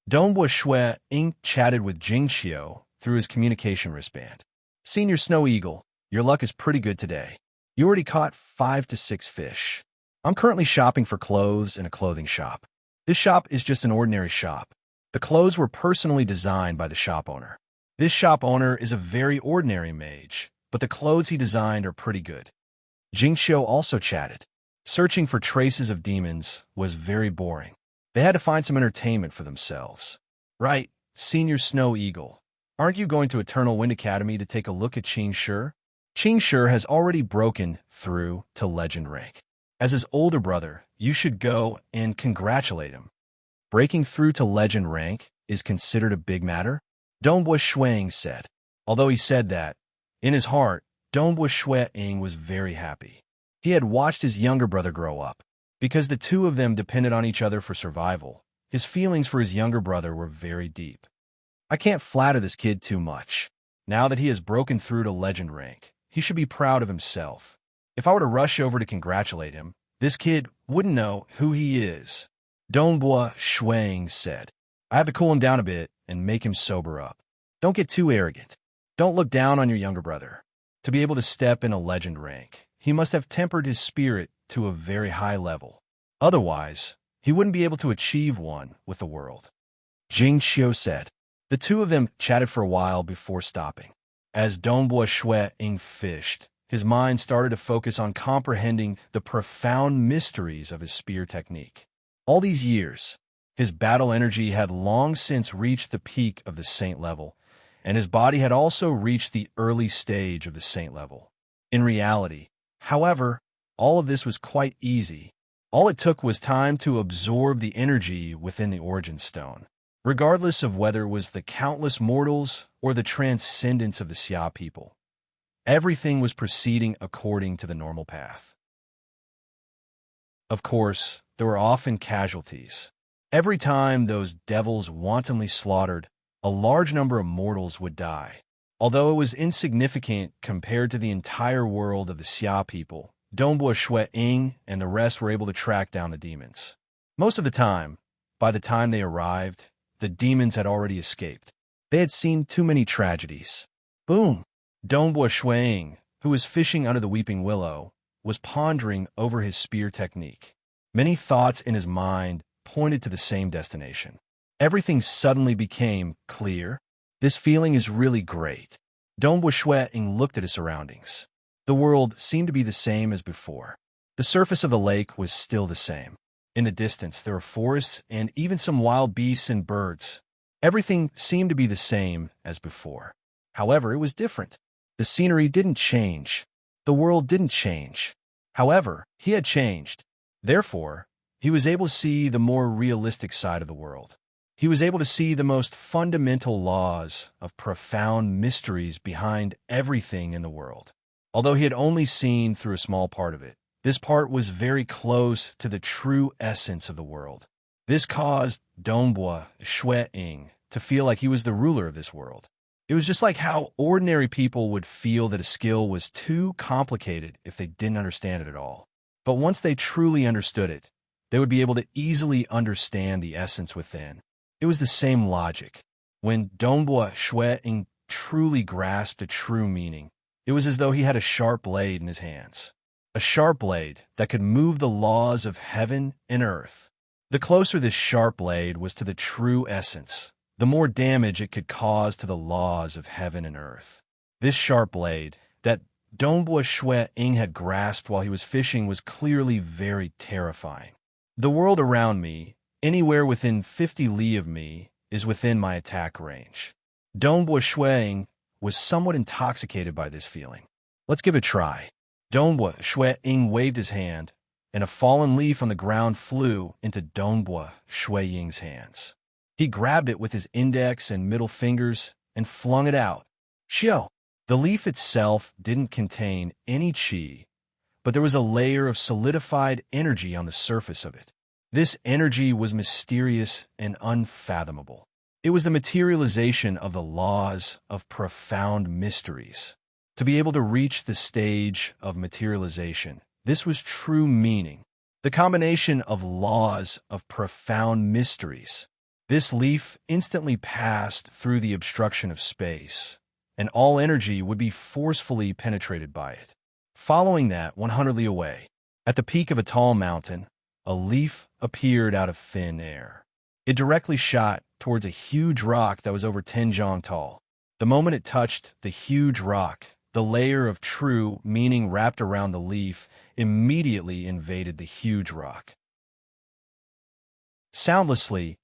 Dongbua Shuang chatted with Jingqiu through his communication wristband. Senior Snow Eagle, your luck is pretty good today. You already caught 5 to 6 fish. I'm currently shopping for clothes in a clothing shop. This shop is just an ordinary shop. The clothes were personally designed by the shop owner. This shop owner is a very ordinary mage, but the clothes he designed are pretty good. Jingqiu also chatted. Searching for traces of demons was very boring. They had to find some entertainment for themselves. Right, Senior Snow Eagle. Aren't you going to Eternal Wind Academy to take a look at Qing Shi? Qingshi has already broken through to legend rank. As his older brother, you should go and congratulate him. Breaking through to legend rank is considered a big matter, Dongbua Shuang said. Although he said that, in his heart, Dongbua Shuang was very happy. He had watched his younger brother grow up. Because the two of them depended on each other for survival, his feelings for his younger brother were very deep. I can't flatter this kid too much. Now that he has broken through to legend rank, he should be proud of himself. If I were to rush over to congratulate him, this kid wouldn't know who he is, Dongbua Shuang said. I have to cool him down a bit and make him sober up. Don't get too arrogant. Don't look down on your younger brother. To be able to step in a legend rank, he must have tempered his spirit to a very high level. Otherwise, he wouldn't be able to achieve one with the world. Jing Xiu said. The two of them chatted for a while before stopping. As Dongbua Shuang fished, his mind started to focus on comprehending the profound mysteries of his spear technique. All these years, his battle energy had long since reached the peak of the saint level, and his body had also reached the early stage of the saint level. In reality, however, all of this was quite easy. All it took was time to absorb the energy within the origin stone, regardless of whether it was the countless mortals or the transcendence of the Xia people. Everything was proceeding according to the normal path. Of course, there were often casualties. Every time those devils wantonly slaughtered, a large number of mortals would die. Although it was insignificant compared to the entire world of the Xia people, Dongbua Shuang and the rest were able to track down the demons. Most of the time, by the time they arrived, the demons had already escaped. They had seen too many tragedies. Boom! Dongbua Shuang, who was fishing under the weeping willow, was pondering over his spear technique. Many thoughts in his mind pointed to the same destination. Everything suddenly became clear. This feeling is really great. Dongbua Shuang looked at his surroundings. The world seemed to be the same as before. The surface of the lake was still the same. In the distance, there were forests and even some wild beasts and birds. Everything seemed to be the same as before. However, it was different. The scenery didn't change. The world didn't change. However, he had changed. Therefore, he was able to see the more realistic side of the world. He was able to see the most fundamental laws of profound mysteries behind everything in the world. Although he had only seen through a small part of it, this part was very close to the true essence of the world. This caused Dongbua Shuang to feel like he was the ruler of this world. It was just like how ordinary people would feel that a skill was too complicated if they didn't understand it at all. But once they truly understood it, they would be able to easily understand the essence within. It was the same logic. When Dongbua Shuang truly grasped a true meaning, it was as though he had a sharp blade in his hands. A sharp blade that could move the laws of heaven and earth. The closer this sharp blade was to the true essence, the more damage it could cause to the laws of heaven and earth. This sharp blade that Dongbua Shuang had grasped while he was fishing was clearly very terrifying. The world around me, anywhere within 50 li of me, is within my attack range. Dongbua Shuang was somewhat intoxicated by this feeling. Let's give it a try. Dongbua Shuang waved his hand, and a fallen leaf on the ground flew into Dongbua Shuang's hands. He grabbed it with his index and middle fingers and flung it out. Xiao! The leaf itself didn't contain any qi, but there was a layer of solidified energy on the surface of it. This energy was mysterious and unfathomable. It was the materialization of the laws of profound mysteries. To be able to reach the stage of materialization, this was true meaning. The combination of laws of profound mysteries. This leaf instantly passed through the obstruction of space, and all energy would be forcefully penetrated by it. Following that, 100 li away, at the peak of a tall mountain, a leaf appeared out of thin air. It directly shot towards a huge rock that was over 10 zhang tall. The moment it touched the huge rock, the layer of true meaning wrapped around the leaf immediately invaded the huge rock. Soundlessly,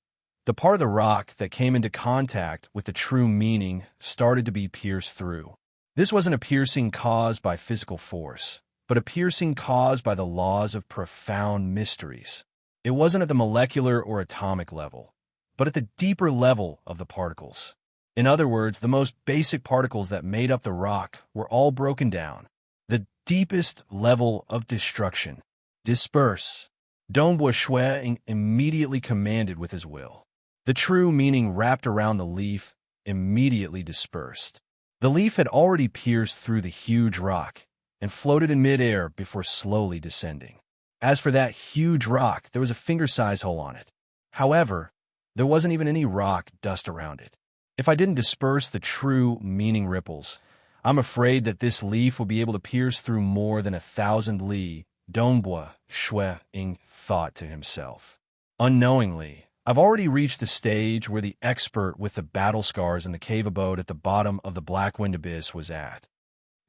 the part of the rock that came into contact with the true meaning started to be pierced through. This wasn't a piercing caused by physical force, but a piercing caused by the laws of profound mysteries. It wasn't at the molecular or atomic level, but at the deeper level of the particles. In other words, the most basic particles that made up the rock were all broken down. The deepest level of destruction. Disperse. Dongbua Shui immediately commanded with his will. The true meaning wrapped around the leaf immediately dispersed. The leaf had already pierced through the huge rock and floated in midair before slowly descending. As for that huge rock, there was a finger-size hole on it. However, there wasn't even any rock dust around it. If I didn't disperse the true meaning ripples, I'm afraid that this leaf would be able to pierce through more than 1,000 li, Dongbua Shui Ying thought to himself. Unknowingly, I've already reached the stage where the expert with the battle scars in the cave abode at the bottom of the Black Wind Abyss was at.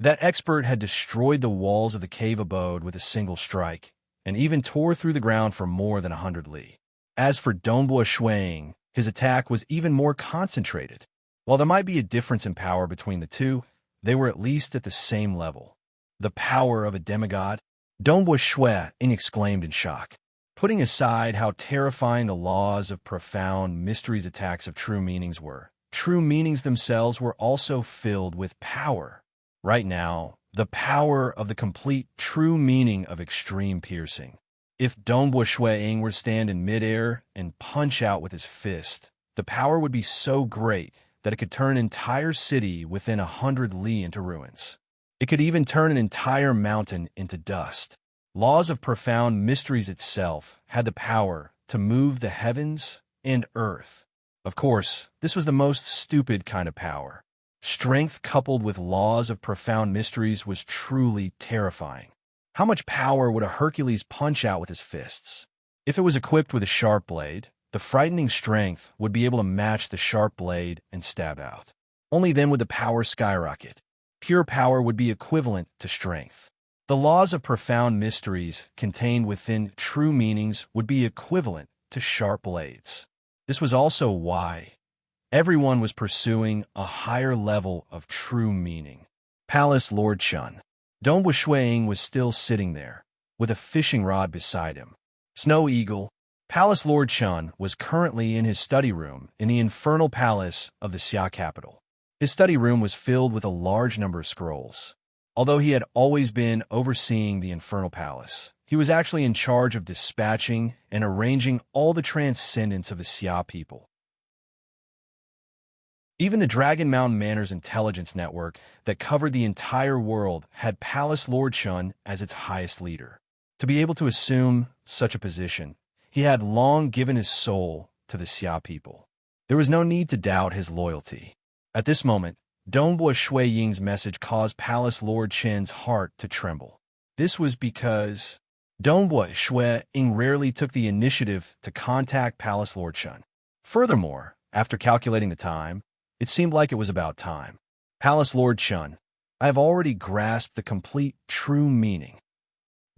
That expert had destroyed the walls of the cave abode with a single strike, and even tore through the ground for more than 100 li. As for Dongbua Shui Ying, his attack was even more concentrated. While there might be a difference in power between the two, they were at least at the same level. The power of a demigod? Dongbua Shui Ying exclaimed in shock. Putting aside how terrifying the laws of profound mysteries attacks of true meanings were, true meanings themselves were also filled with power. Right now, the power of the complete true meaning of extreme piercing. If Dongbua Shui Ying were to stand in midair and punch out with his fist, the power would be so great that it could turn an entire city within 100 li into ruins. It could even turn an entire mountain into dust. Laws of profound mysteries itself had the power to move the heavens and earth. Of course, this was the most stupid kind of power. Strength coupled with laws of profound mysteries was truly terrifying. How much power would a Hercules punch out with his fists? If it was equipped with a sharp blade, the frightening strength would be able to match the sharp blade and stab out. Only then would the power skyrocket. Pure power would be equivalent to strength. The laws of profound mysteries contained within true meanings would be equivalent to sharp blades. This was also why everyone was pursuing a higher level of true meaning. Palace Lord Chun. Dongbua Shui Ying was still sitting there, with a fishing rod beside him. Snow Eagle. Palace Lord Chun was currently in his study room in the infernal palace of the Xia capital. His study room was filled with a large number of scrolls. Although he had always been overseeing the infernal palace, he was actually in charge of dispatching and arranging all the transcendence of the Xia people. Even the Dragon Mountain Manor's intelligence network that covered the entire world had Palace Lord Chun as its highest leader. To be able to assume such a position, he had long given his soul to the Xia people. There was no need to doubt his loyalty. At this moment, Dongbua Shui Ying's message caused Palace Lord Chen's heart to tremble. This was because Dongbua Shui Ying rarely took the initiative to contact Palace Lord Chun. Furthermore, after calculating the time, it seemed like it was about time. Palace Lord Chun, I have already grasped the complete true meaning.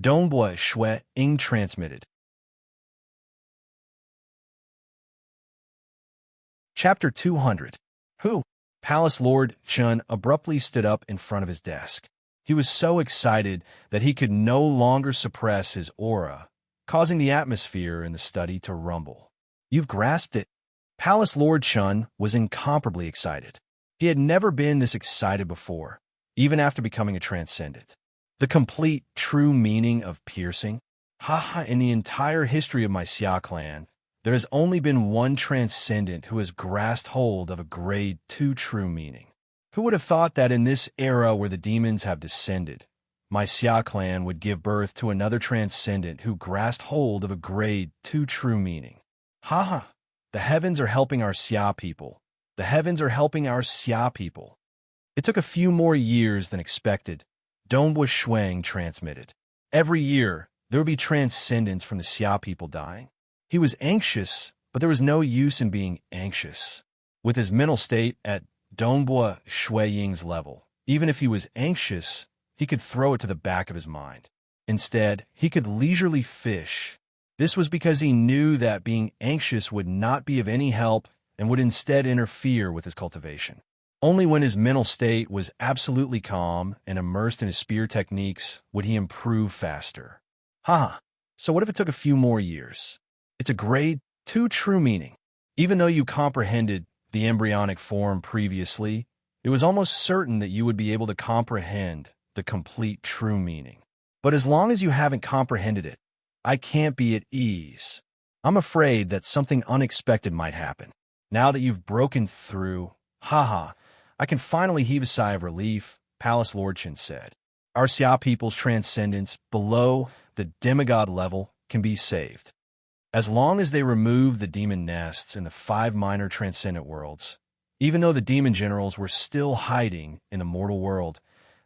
Dongbua Shui Ying transmitted. Chapter 200. Who? Palace Lord Chun abruptly stood up in front of his desk. He was so excited that he could no longer suppress his aura, causing the atmosphere in the study to rumble. You've grasped it. Palace Lord Chun was incomparably excited. He had never been this excited before, even after becoming a transcendent. The complete true meaning of piercing? In the entire history of my Xia clan, there has only been one transcendent who has grasped hold of a grade 2 true meaning. Who would have thought that in this era where the demons have descended, my Xia clan would give birth to another transcendent who grasped hold of a grade 2 true meaning? The heavens are helping our Xia people. The heavens are helping our Xia people. It took a few more years than expected. Dongbua Shui Ying transmitted. Every year, there would be transcendents from the Xia people dying. He was anxious, but there was no use in being anxious. With his mental state at Dongbua Shui Ying's level, even if he was anxious, he could throw it to the back of his mind. Instead, he could leisurely fish. This was because he knew that being anxious would not be of any help and would instead interfere with his cultivation. Only when his mental state was absolutely calm and immersed in his spear techniques would he improve faster. Haha, so what if it took a few more years? It's a grade 2 true meaning. Even though you comprehended the embryonic form previously, it was almost certain that you would be able to comprehend the complete true meaning. But as long as you haven't comprehended it, I can't be at ease. I'm afraid that something unexpected might happen. Now that you've broken through, haha, I can finally heave a sigh of relief, Palace Lord Chen said. Our Xia people's transcendence below the demigod level can be saved. As long as they remove the demon nests in the 5 minor transcendent worlds, even though the demon generals were still hiding in the mortal world,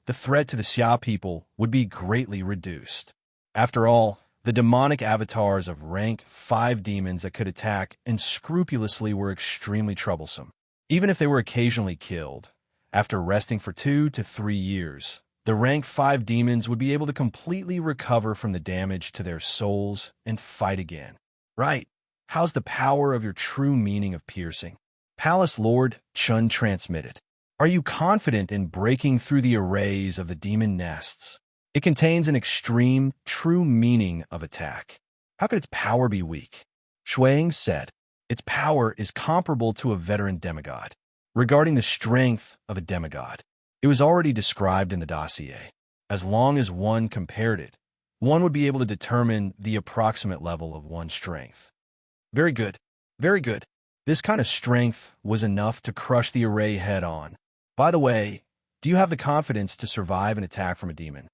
the threat to the Xia people would be greatly reduced. After all, the demonic avatars of rank 5 demons that could attack unscrupulously were extremely troublesome. Even if they were occasionally killed, after resting for 2 to 3 years, the rank 5 demons would be able to completely recover from the damage to their souls and fight again. Right, how's the power of your true meaning of piercing? Palace Lord Chun transmitted. Are you confident in breaking through the arrays of the demon nests? It contains an extreme, true meaning of attack. How could its power be weak? Shuang said. Its power is comparable to a veteran demigod. Regarding the strength of a demigod, it was already described in the dossier. As long as one compared it, one would be able to determine the approximate level of one's strength. Very good. Very good. This kind of strength was enough to crush the array head-on. By the way, do you have the confidence to survive an attack from a demon?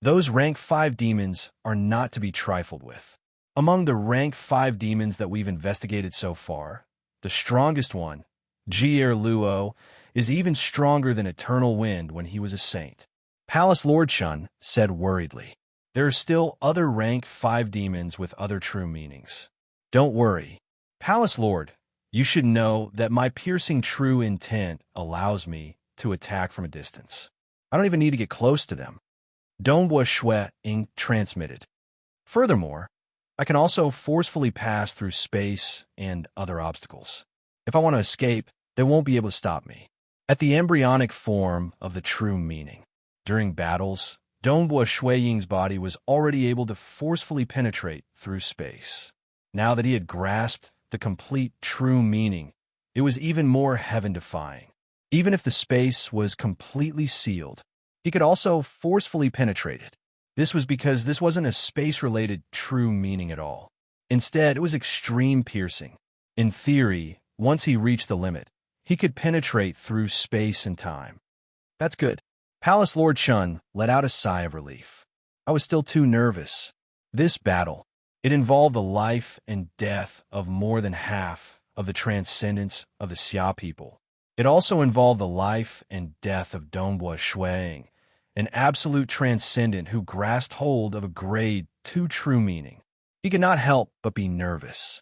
Those rank 5 demons are not to be trifled with. Among the rank 5 demons that we've investigated so far, the strongest one, Jier Luo, is even stronger than Eternal Wind when he was a saint. Palace Lord Chun said worriedly. There are still other rank 5 demons with other true meanings. Don't worry. Palace Lord, you should know that my piercing true intent allows me to attack from a distance. I don't even need to get close to them. Donghua Shui Ying transmitted. Furthermore, I can also forcefully pass through space and other obstacles. If I want to escape, they won't be able to stop me. At the embryonic form of the true meaning, during battles, Donghua Shui Ying's body was already able to forcefully penetrate through space. Now that he had grasped the complete true meaning, it was even more heaven-defying. Even if the space was completely sealed, he could also forcefully penetrate it. This was because this wasn't a space-related true meaning at all. Instead, it was extreme piercing. In theory, once he reached the limit, he could penetrate through space and time. That's good. Palace Lord Chun let out a sigh of relief. I was still too nervous. This battle, it involved the life and death of more than half of the transcendence of the Xia people. It also involved the life and death of Donghua Shui, an absolute transcendent who grasped hold of a grade 2 true meaning. He could not help but be nervous.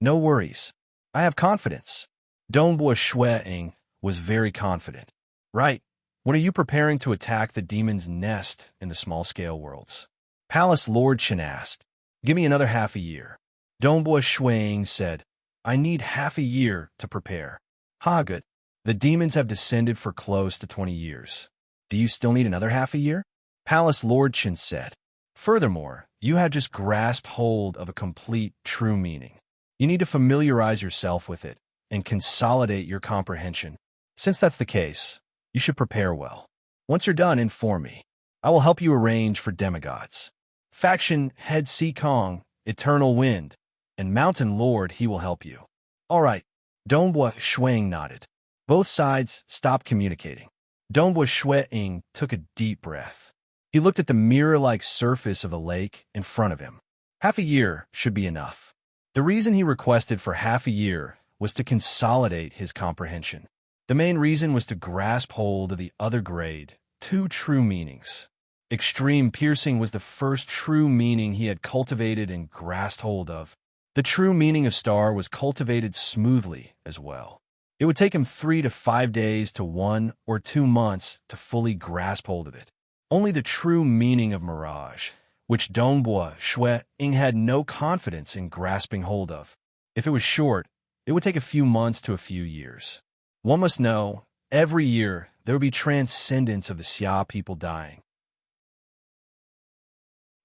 No worries. I have confidence. Donghua Shui was very confident. Right. When are you preparing to attack the demon's nest in the small-scale worlds? Palace Lord Chen asked. Give me another half a year. Donghua Shui said. I need half a year to prepare. Ha, good. The demons have descended for close to 20 years. Do you still need another half a year? Palace Lord Chen said. Furthermore, you have just grasped hold of a complete true meaning. You need to familiarize yourself with it and consolidate your comprehension. Since that's the case, you should prepare well. Once you're done, inform me. I will help you arrange for demigods. Faction Head Si Kong, Eternal Wind, and Mountain Lord, he will help you. All right. Donghua Shui nodded. Both sides stopped communicating. Donghua Shui took a deep breath. He looked at the mirror-like surface of the lake in front of him. Half a year should be enough. The reason he requested for half a year was to consolidate his comprehension. The main reason was to grasp hold of the other grade, 2 true meanings. Extreme piercing was the first true meaning he had cultivated and grasped hold of. The true meaning of star was cultivated smoothly as well. It would take him 3 to 5 days to 1 or 2 months to fully grasp hold of it. Only the true meaning of mirage, which Donghua Shui had no confidence in grasping hold of. If it was short, it would take a few months to a few years. One must know, every year there would be transcendence of the Xia people dying.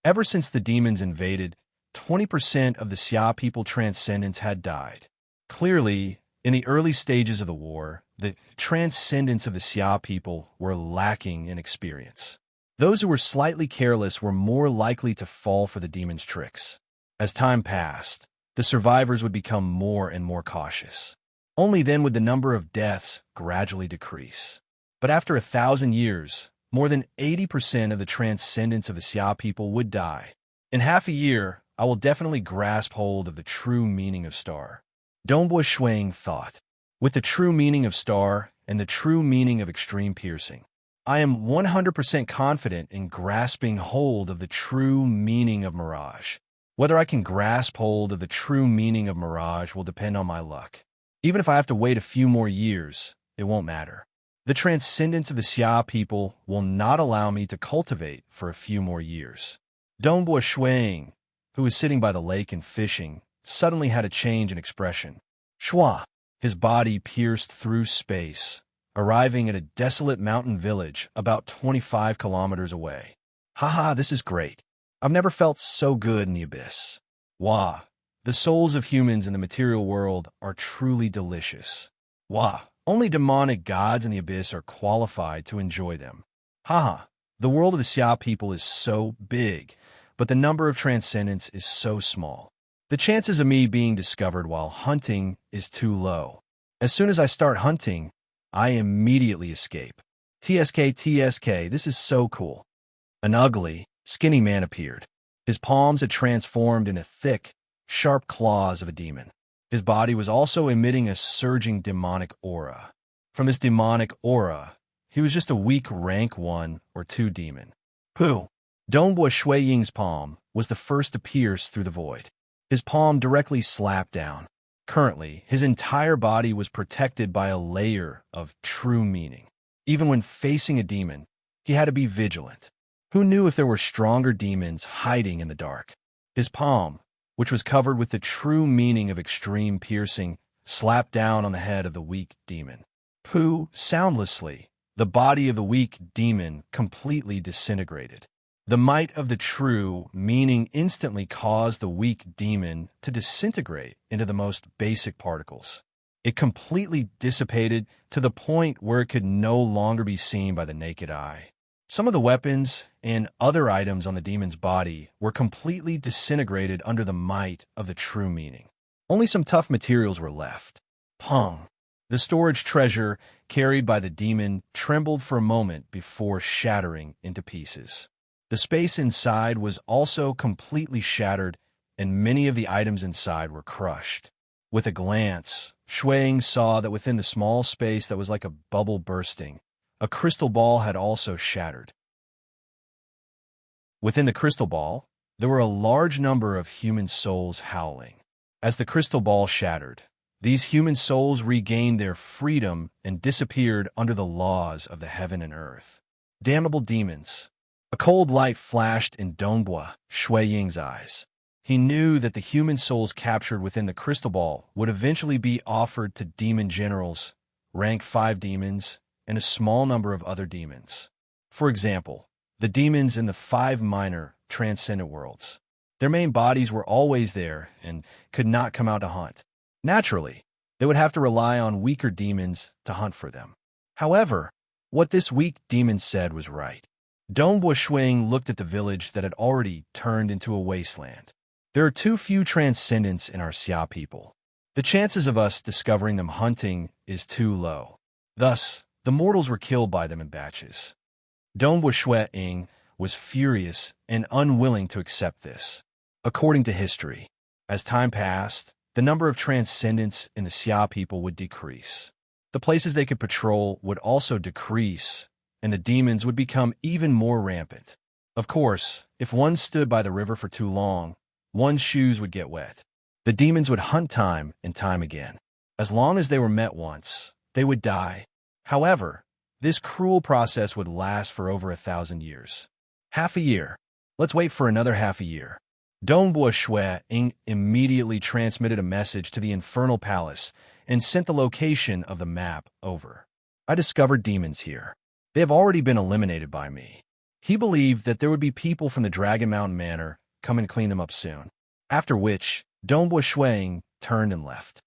Ever since the demons invaded, 20% of the Xia people transcendents had died. Clearly, in the early stages of the war, the transcendents of the Xia people were lacking in experience. Those who were slightly careless were more likely to fall for the demon's tricks. As time passed, the survivors would become more and more cautious. Only then would the number of deaths gradually decrease. But after 1,000 years, more than 80% of the transcendents of the Xia people would die. In half a year, I will definitely grasp hold of the true meaning of star. Dongbua Shuang thought. With the true meaning of star and the true meaning of extreme piercing, I am 100% confident in grasping hold of the true meaning of mirage. Whether I can grasp hold of the true meaning of mirage will depend on my luck. Even if I have to wait a few more years, it won't matter. The transcendence of the Xia people will not allow me to cultivate for a few more years. Dongbua Shuang, who was sitting by the lake and fishing, suddenly had a change in expression. Shua, his body pierced through space, arriving at a desolate mountain village about 25 kilometers away. Haha, this is great. I've never felt so good in the abyss. Wah, the souls of humans in the material world are truly delicious. Wah, only demonic gods in the abyss are qualified to enjoy them. Haha, the world of the Xia people is so big, but the number of transcendents is so small. The chances of me being discovered while hunting is too low. As soon as I start hunting, I immediately escape. TSK, this is so cool. An ugly, skinny man appeared. His palms had transformed into thick, sharp claws of a demon. His body was also emitting a surging demonic aura. From this demonic aura, he was just a weak rank 1 or 2 demon. Pooh! Dongbua Shui Ying's palm was the first to pierce through the void. His palm directly slapped down. Currently, his entire body was protected by a layer of true meaning. Even when facing a demon, he had to be vigilant. Who knew if there were stronger demons hiding in the dark? His palm, which was covered with the true meaning of extreme piercing, slapped down on the head of the weak demon. Pooh, soundlessly, the body of the weak demon completely disintegrated. The might of the true meaning instantly caused the weak demon to disintegrate into the most basic particles. It completely dissipated to the point where it could no longer be seen by the naked eye. Some of the weapons and other items on the demon's body were completely disintegrated under the might of the true meaning. Only some tough materials were left. Pung! The storage treasure carried by the demon trembled for a moment before shattering into pieces. The space inside was also completely shattered, and many of the items inside were crushed. With a glance, Shuang saw that within the small space that was like a bubble bursting, a crystal ball had also shattered. Within the crystal ball, there were a large number of human souls howling. As the crystal ball shattered, these human souls regained their freedom and disappeared under the laws of the heaven and earth. Damnable demons! A cold light flashed in Dongbua Shui Ying's eyes. He knew that the human souls captured within the crystal ball would eventually be offered to demon generals, rank 5 demons, and a small number of other demons. For example, the demons in the 5 minor transcendent worlds. Their main bodies were always there and could not come out to hunt. Naturally, they would have to rely on weaker demons to hunt for them. However, what this weak demon said was right. Dongbua Shuang looked at the village that had already turned into a wasteland. There are too few transcendents in our Xia people. The chances of us discovering them hunting is too low. Thus, the mortals were killed by them in batches. Dongbua Shuang was furious and unwilling to accept this. According to history, as time passed, the number of transcendents in the Xia people would decrease. The places they could patrol would also decrease, and the demons would become even more rampant. Of course, if one stood by the river for too long, one's shoes would get wet. The demons would hunt time and time again. As long as they were met once, they would die. However, this cruel process would last for over 1,000 years. Half a year. Let's wait for another half a year. Dongbua Shui Ying immediately transmitted a message to the Infernal Palace and sent the location of the map over. I discovered demons here. They have already been eliminated by me. He believed that there would be people from the Dragon Mountain Manor come and clean them up soon, after which Dongbua Shui Ying turned and left.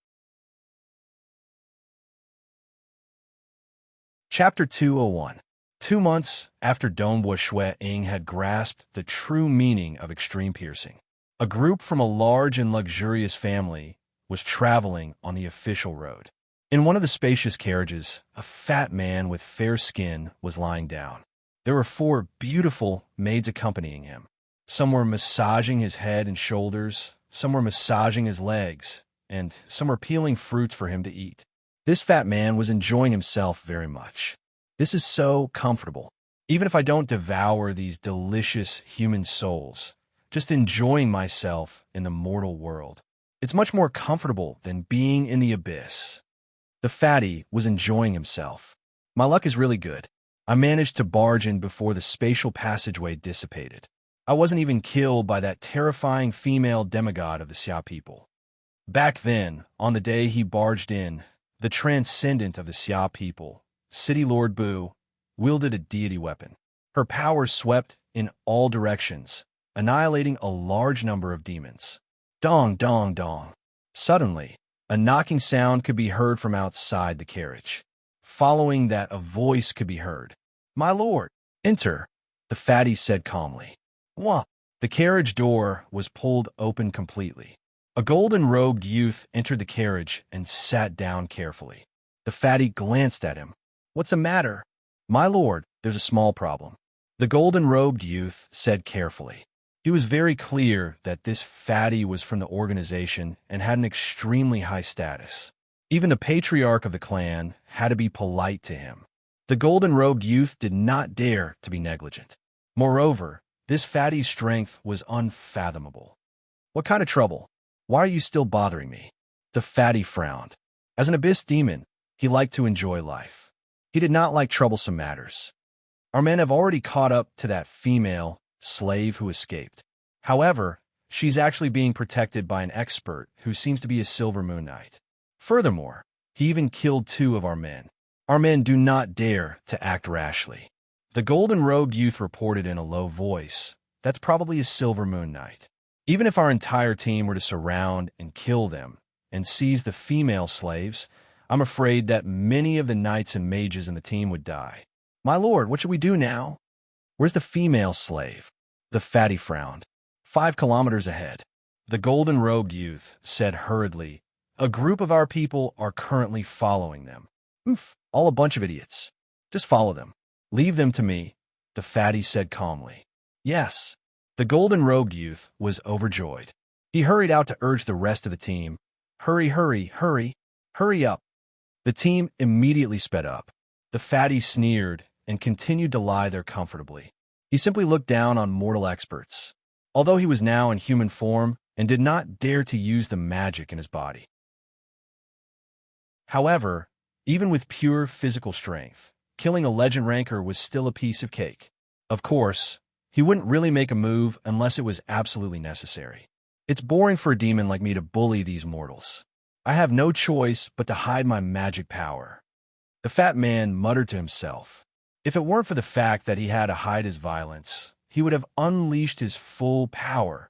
Chapter 201. 2 months after Dongbua Shui Ying had grasped the true meaning of extreme piercing, a group from a large and luxurious family was traveling on the official road. In one of the spacious carriages, a fat man with fair skin was lying down. There were 4 beautiful maids accompanying him. Some were massaging his head and shoulders, some were massaging his legs, and some were peeling fruits for him to eat. This fat man was enjoying himself very much. This is so comfortable. Even if I don't devour these delicious human souls, just enjoying myself in the mortal world. It's much more comfortable than being in the abyss. The fatty was enjoying himself. My luck is really good. I managed to barge in before the spatial passageway dissipated. I wasn't even killed by that terrifying female demigod of the Xia people. Back then, on the day he barged in, the transcendent of the Xia people, City Lord Bu, wielded a deity weapon. Her power swept in all directions, annihilating a large number of demons. Dong, dong, dong. Suddenly, a knocking sound could be heard from outside the carriage. Following that, a voice could be heard. "My lord, enter," the fatty said calmly. Wah! The carriage door was pulled open completely. A golden-robed youth entered the carriage and sat down carefully. The fatty glanced at him. "What's the matter?" "My lord, there's a small problem," the golden-robed youth said carefully. He was very clear that this fatty was from the organization and had an extremely high status. Even the patriarch of the clan had to be polite to him. The golden-robed youth did not dare to be negligent. Moreover, this fatty's strength was unfathomable. "What kind of trouble? Why are you still bothering me?" The fatty frowned. As an abyss demon, he liked to enjoy life. He did not like troublesome matters. Our men have already caught up to that female slave who escaped. However, she's actually being protected by an expert who seems to be a Silver Moon Knight. Furthermore, he even killed 2 of our men. Our men do not dare to act rashly. The golden-robed youth reported in a low voice, "That's probably a Silver Moon Knight." Even if our entire team were to surround and kill them and seize the female slaves, I'm afraid that many of the knights and mages in the team would die. "My lord, what should we do now?" "Where's the female slave?" The fatty frowned. 5 kilometers ahead. The golden-robed youth said hurriedly, "A group of our people are currently following them." All a bunch of idiots. Just follow them. "Leave them to me," the fatty said calmly. "Yes." The golden-robed youth was overjoyed. He hurried out to urge the rest of the team. "Hurry, hurry, hurry, hurry up." The team immediately sped up. The fatty sneered and continued to lie there comfortably. He simply looked down on mortal experts, although he was now in human form and did not dare to use the magic in his body. However, even with pure physical strength, killing a legend ranker was still a piece of cake. Of course, he wouldn't really make a move unless it was absolutely necessary. It's boring for a demon like me to bully these mortals. I have no choice but to hide my magic power. The fat man muttered to himself. If it weren't for the fact that he had to hide his violence, he would have unleashed his full power.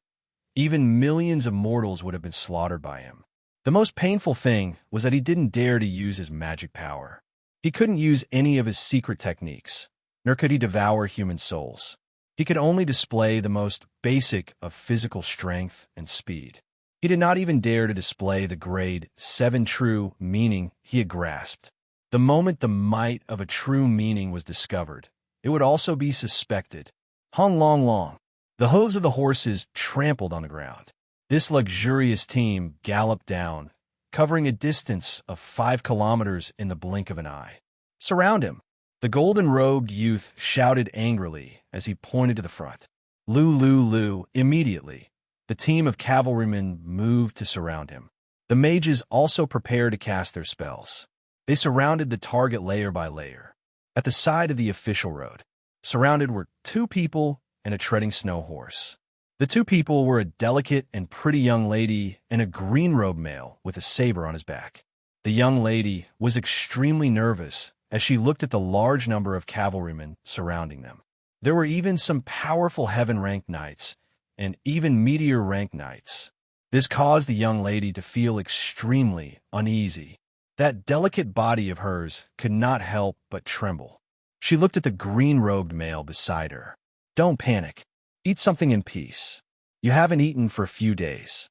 Even millions of mortals would have been slaughtered by him. The most painful thing was that he didn't dare to use his magic power. He couldn't use any of his secret techniques, nor could he devour human souls. He could only display the most basic of physical strength and speed. He did not even dare to display the grade 7 true meaning he had grasped. The moment the might of a true meaning was discovered, it would also be suspected. Hung long long. The hooves of the horses trampled on the ground. This luxurious team galloped down, covering a distance of 5 kilometers in the blink of an eye. "Surround him!" The golden-robed youth shouted angrily as he pointed to the front. Lu, lu, lu. Immediately, the team of cavalrymen moved to surround him. The mages also prepared to cast their spells. They surrounded the target layer by layer. At the side of the official road, surrounded were 2 people and a treading snow horse. The two people were a delicate and pretty young lady and a green-robed male with a saber on his back. The young lady was extremely nervous as she looked at the large number of cavalrymen surrounding them. There were even some powerful heaven-ranked knights and even meteor-ranked knights. This caused the young lady to feel extremely uneasy. That delicate body of hers could not help but tremble. She looked at the green-robed male beside her. "Don't panic. Eat something in peace. You haven't eaten for a few days."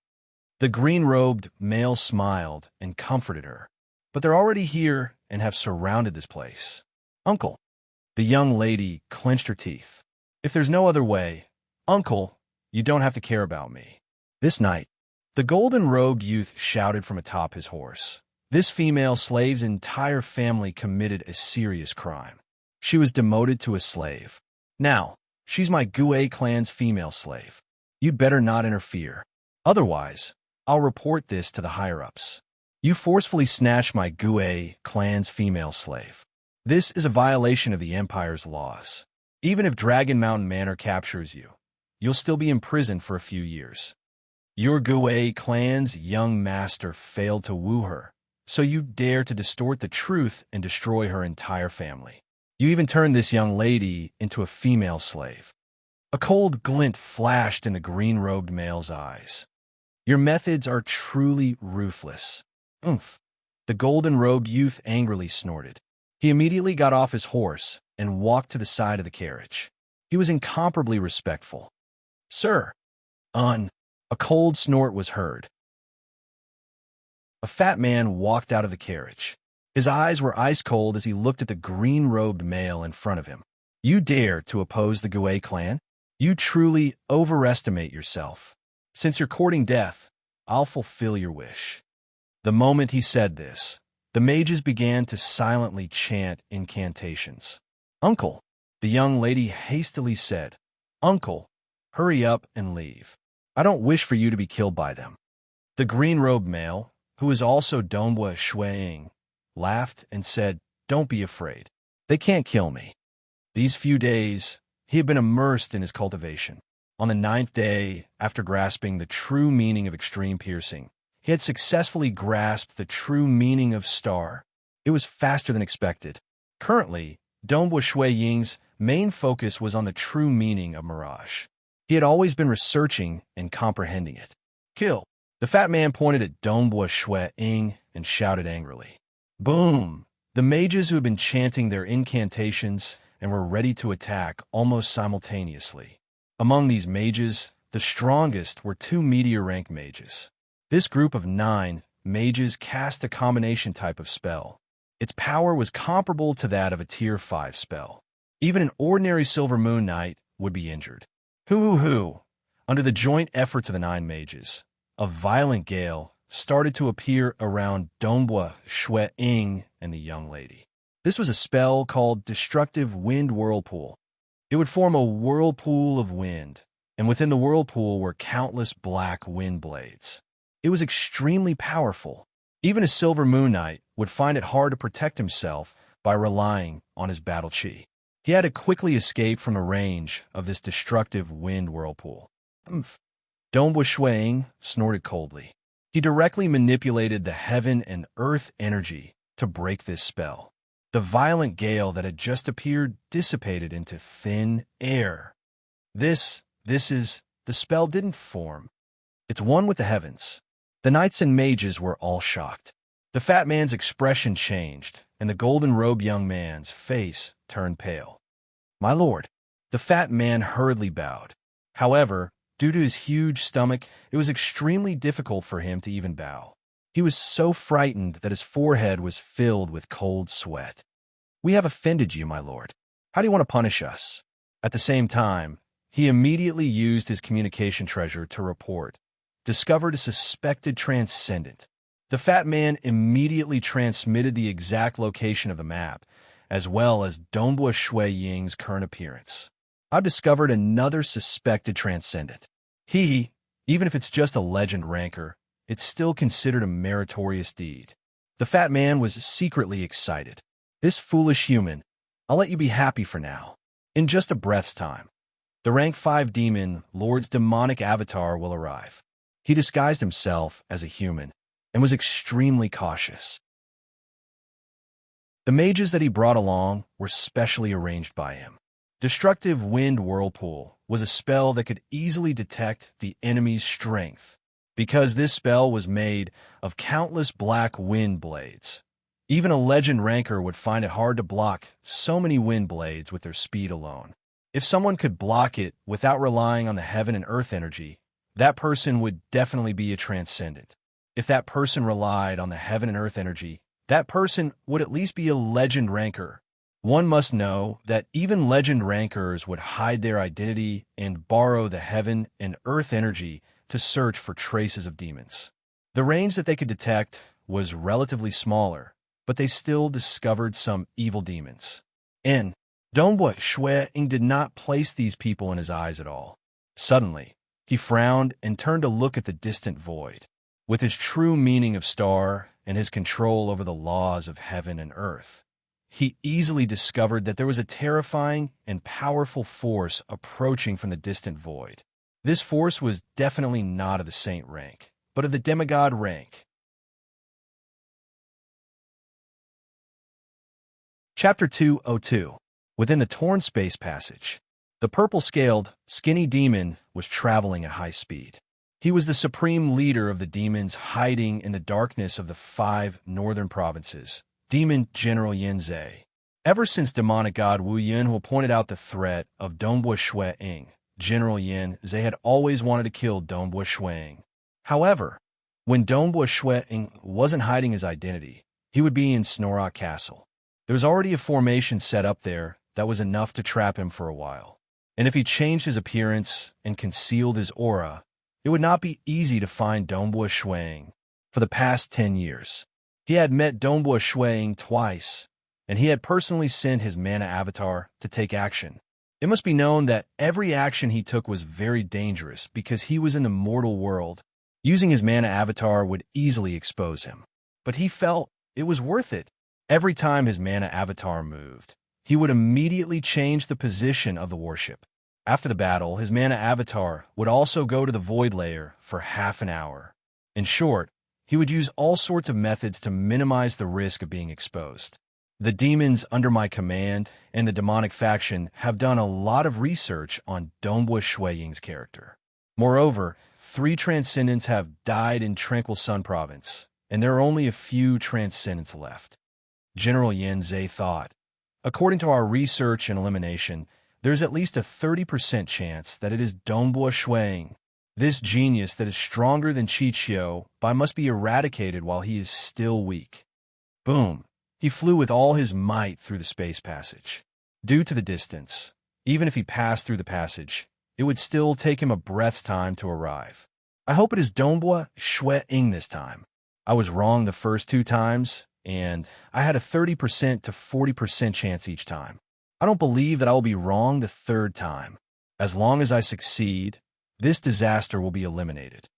The green-robed male smiled and comforted her. "But they're already here and have surrounded this place." "Uncle." The young lady clenched her teeth. "If there's no other way, Uncle, you don't have to care about me." This night, the golden-robed youth shouted from atop his horse. This female slave's entire family committed a serious crime. She was demoted to a slave. Now, she's my Gue clan's female slave. You'd better not interfere. Otherwise, I'll report this to the higher-ups. You forcefully snatched my Gue clan's female slave. This is a violation of the Empire's laws. Even if Dragon Mountain Manor captures you, you'll still be imprisoned for a few years. Your Gue clan's young master failed to woo her, so you dare to distort the truth and destroy her entire family. You even turned this young lady into a female slave. A cold glint flashed in the green-robed male's eyes. Your methods are truly ruthless. Oomph. The golden-robed youth angrily snorted. He immediately got off his horse and walked to the side of the carriage. He was incomparably respectful. "Sir." A cold snort was heard. A fat man walked out of the carriage. His eyes were ice-cold as he looked at the green-robed male in front of him. "You dare to oppose the Gue clan? You truly overestimate yourself. Since you're courting death, I'll fulfill your wish." The moment he said this, the mages began to silently chant incantations. "Uncle," the young lady hastily said. "Uncle, hurry up and leave. I don't wish for you to be killed by them." The green-robed male, who was also Donghua Ying, laughed and said, "Don't be afraid. They can't kill me." These few days, he had been immersed in his cultivation. On the 9th day, after grasping the true meaning of extreme piercing, he had successfully grasped the true meaning of star. It was faster than expected. Currently, Donghua Ying's main focus was on the true meaning of mirage. He had always been researching and comprehending it. "Kill!" The fat man pointed at Donghua Ying and shouted angrily. Boom! The mages who had been chanting their incantations and were ready to attack almost simultaneously. Among these mages, the strongest were 2 meteor-rank mages. This group of 9 mages cast a combination type of spell. Its power was comparable to that of a Tier 5 spell. Even an ordinary Silver Moon Knight would be injured. Hoo-hoo-hoo! Under the joint efforts of the 9 mages, a violent gale started to appear around Donghua Ying and the young lady. This was a spell called Destructive Wind Whirlpool. It would form a whirlpool of wind, and within the whirlpool were countless black wind blades. It was extremely powerful. Even a Silver Moon Knight would find it hard to protect himself by relying on his battle chi. He had to quickly escape from the range of this destructive wind whirlpool. Donghua Ying snorted coldly. He directly manipulated the heaven and earth energy to break this spell. The violent gale that had just appeared dissipated into thin air. The spell didn't form. It's one with the heavens. The knights and mages were all shocked. The fat man's expression changed, and the golden-robed young man's face turned pale. "My lord." The fat man hurriedly bowed. However, due to his huge stomach, it was extremely difficult for him to even bow. He was so frightened that his forehead was filled with cold sweat. "We have offended you, my lord. How do you want to punish us?" At the same time, he immediately used his communication treasure to report. Discovered a suspected transcendent. The fat man immediately transmitted the exact location of the map, as well as Donghua Ying's current appearance. "I've discovered another suspected transcendent. Even if it's just a legend rancor, it's still considered a meritorious deed." The fat man was secretly excited. "This foolish human, I'll let you be happy for now. In just a breath's time." The rank 5 demon Lord's demonic avatar will arrive. He disguised himself as a human and was extremely cautious. The mages that he brought along were specially arranged by him. Destructive Wind Whirlpool was a spell that could easily detect the enemy's strength, because this spell was made of countless black wind blades. Even a legend ranker would find it hard to block so many wind blades with their speed alone. If someone could block it without relying on the heaven and earth energy, that person would definitely be a transcendent. If that person relied on the heaven and earth energy, that person would at least be a legend ranker. One must know that even legend rankers would hide their identity and borrow the heaven and earth energy to search for traces of demons. The range that they could detect was relatively smaller, but they still discovered some evil demons. And Dongbua Shui did not place these people in his eyes at all. Suddenly, he frowned and turned to look at the distant void. With his true meaning of star and his control over the laws of heaven and earth, he easily discovered that there was a terrifying and powerful force approaching from the distant void. This force was definitely not of the saint rank, but of the demigod rank. Chapter 202. Within the torn space passage, the purple-scaled, skinny demon was traveling at high speed. He was the supreme leader of the demons hiding in the darkness of the 5 northern provinces, Demon General Yin Zhe. Ever since demonic god Wu Yun pointed out the threat of Dongbua Shui, General Yin Zhe had always wanted to kill Dongbua Shui. However, when Dongbua Shui wasn't hiding his identity, he would be in Snorok Castle. There was already a formation set up there that was enough to trap him for a while. And if he changed his appearance and concealed his aura, it would not be easy to find Dongbua Shui. For the past 10 years, he had met Dongbua Shui twice, and he had personally sent his mana avatar to take action. It must be known that every action he took was very dangerous because he was in the mortal world. Using his mana avatar would easily expose him. But he felt it was worth it. Every time his mana avatar moved, he would immediately change the position of the warship. After the battle, his mana avatar would also go to the void layer for half an hour. In short, he would use all sorts of methods to minimize the risk of being exposed. The demons under my command and the demonic faction have done a lot of research on Dongbua Shuiying's character. Moreover, 3 transcendents have died in Tranquil Sun Province, and there are only a few transcendents left. General Yin Zhe thought, according to our research and elimination, there's at least a 30% chance that it is Dongbua Shuiying. This genius that is stronger than Chichio must be eradicated while he is still weak. Boom! He flew with all his might through the space passage. Due to the distance, even if he passed through the passage, it would still take him a breath's time to arrive. I hope it is Dongbua Shuiying this time. I was wrong the first 2 times, and I had a 30% to 40% chance each time. I don't believe that I will be wrong the 3rd time. As long as I succeed, this disaster will be eliminated.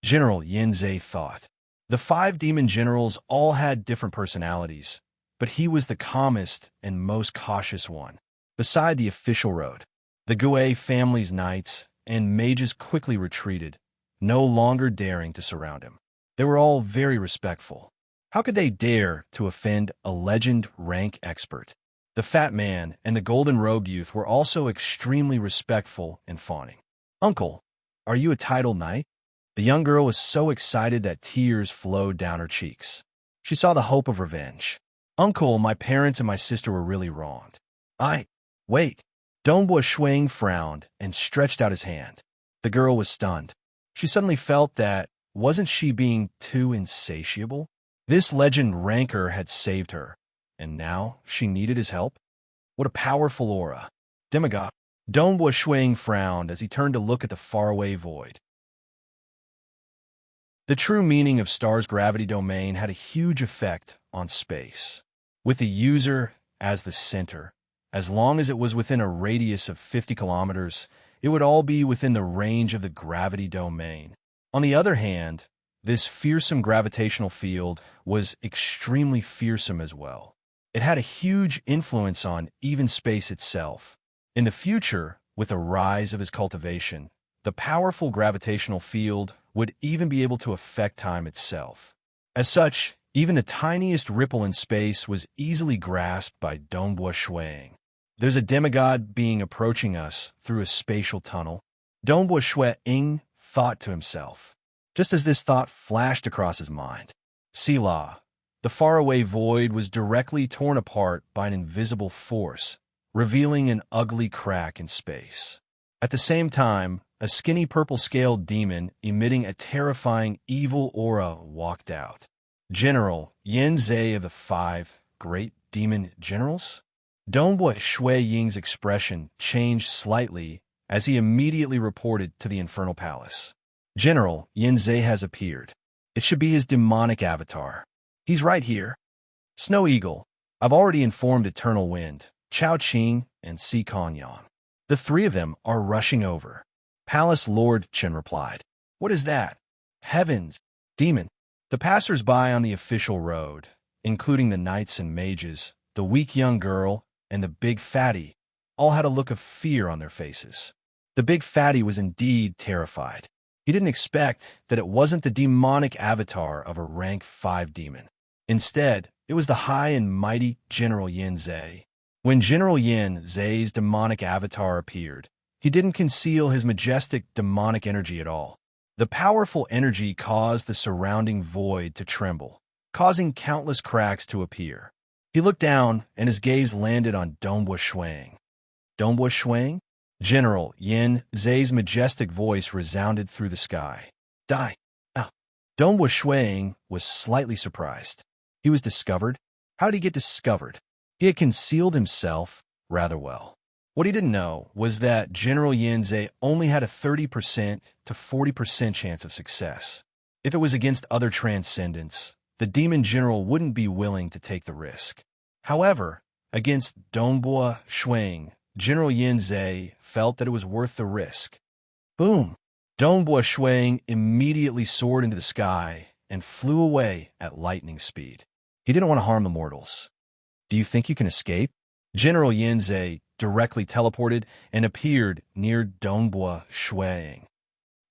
General Yin Zhe thought. The 5 demon generals all had different personalities, but he was the calmest and most cautious one. Beside the official road, the Gue family's knights and mages quickly retreated, no longer daring to surround him. They were all very respectful. How could they dare to offend a legend rank expert? The fat man and the golden-robed youth were also extremely respectful and fawning. Uncle, are you a titled knight? The young girl was so excited that tears flowed down her cheeks. She saw the hope of revenge. Uncle, my parents and my sister were really wronged. Wait. Dongbua Shuiying frowned and stretched out his hand. The girl was stunned. She suddenly felt that, wasn't she being too insatiable? This legend ranker had saved her, and now she needed his help? What a powerful aura. Demigod. Dongbua Shuiying frowned as he turned to look at the faraway void. The true meaning of Star's gravity domain had a huge effect on space. With the user as the center, as long as it was within a radius of 50 kilometers, it would all be within the range of the gravity domain. On the other hand, this fearsome gravitational field was extremely fearsome as well. It had a huge influence on even space itself. In the future, with the rise of his cultivation, the powerful gravitational field would even be able to affect time itself. As such, even the tiniest ripple in space was easily grasped by Dongbua Shuang. There's a demigod being approaching us through a spatial tunnel. Dongbua Shuang thought to himself. Just as this thought flashed across his mind, Selah, the faraway void was directly torn apart by an invisible force, revealing an ugly crack in space. At the same time, a skinny purple-scaled demon emitting a terrifying evil aura walked out. General Yin Zhe of the 5 Great Demon Generals? Dongbua Ying's expression changed slightly as he immediately reported to the Infernal Palace. General Yin Zhe has appeared. It should be his demonic avatar. He's right here. Snow Eagle, I've already informed Eternal Wind, Chao Qing, and Si Kanyan. The 3 of them are rushing over. Palace Lord Chen replied. What is that? Heavens! Demon! The passers-by on the official road, including the knights and mages, the weak young girl, and the big fatty, all had a look of fear on their faces. The big fatty was indeed terrified. He didn't expect that it wasn't the demonic avatar of a rank 5 demon. Instead, it was the high and mighty General Yin Zhe. When General Yin Zhe's demonic avatar appeared, he didn't conceal his majestic demonic energy at all. The powerful energy caused the surrounding void to tremble, causing countless cracks to appear. He looked down, and his gaze landed on Dongbua Shuang. Dongbua Shuang? General Yin Zhe's majestic voice resounded through the sky. Die! Ah! Dongbua Shuang was slightly surprised. He was discovered? How did he get discovered? He had concealed himself rather well. What he didn't know was that General Yin Zhe only had a 30% to 40% chance of success. If it was against other transcendents, the demon general wouldn't be willing to take the risk. However, against Dongbua Shuang, General Yin Zhe felt that it was worth the risk. Boom! Dongbua Shuang immediately soared into the sky and flew away at lightning speed. He didn't want to harm the mortals. Do you think you can escape? General Yin Zhe directly teleported and appeared near Dongbua Shuang.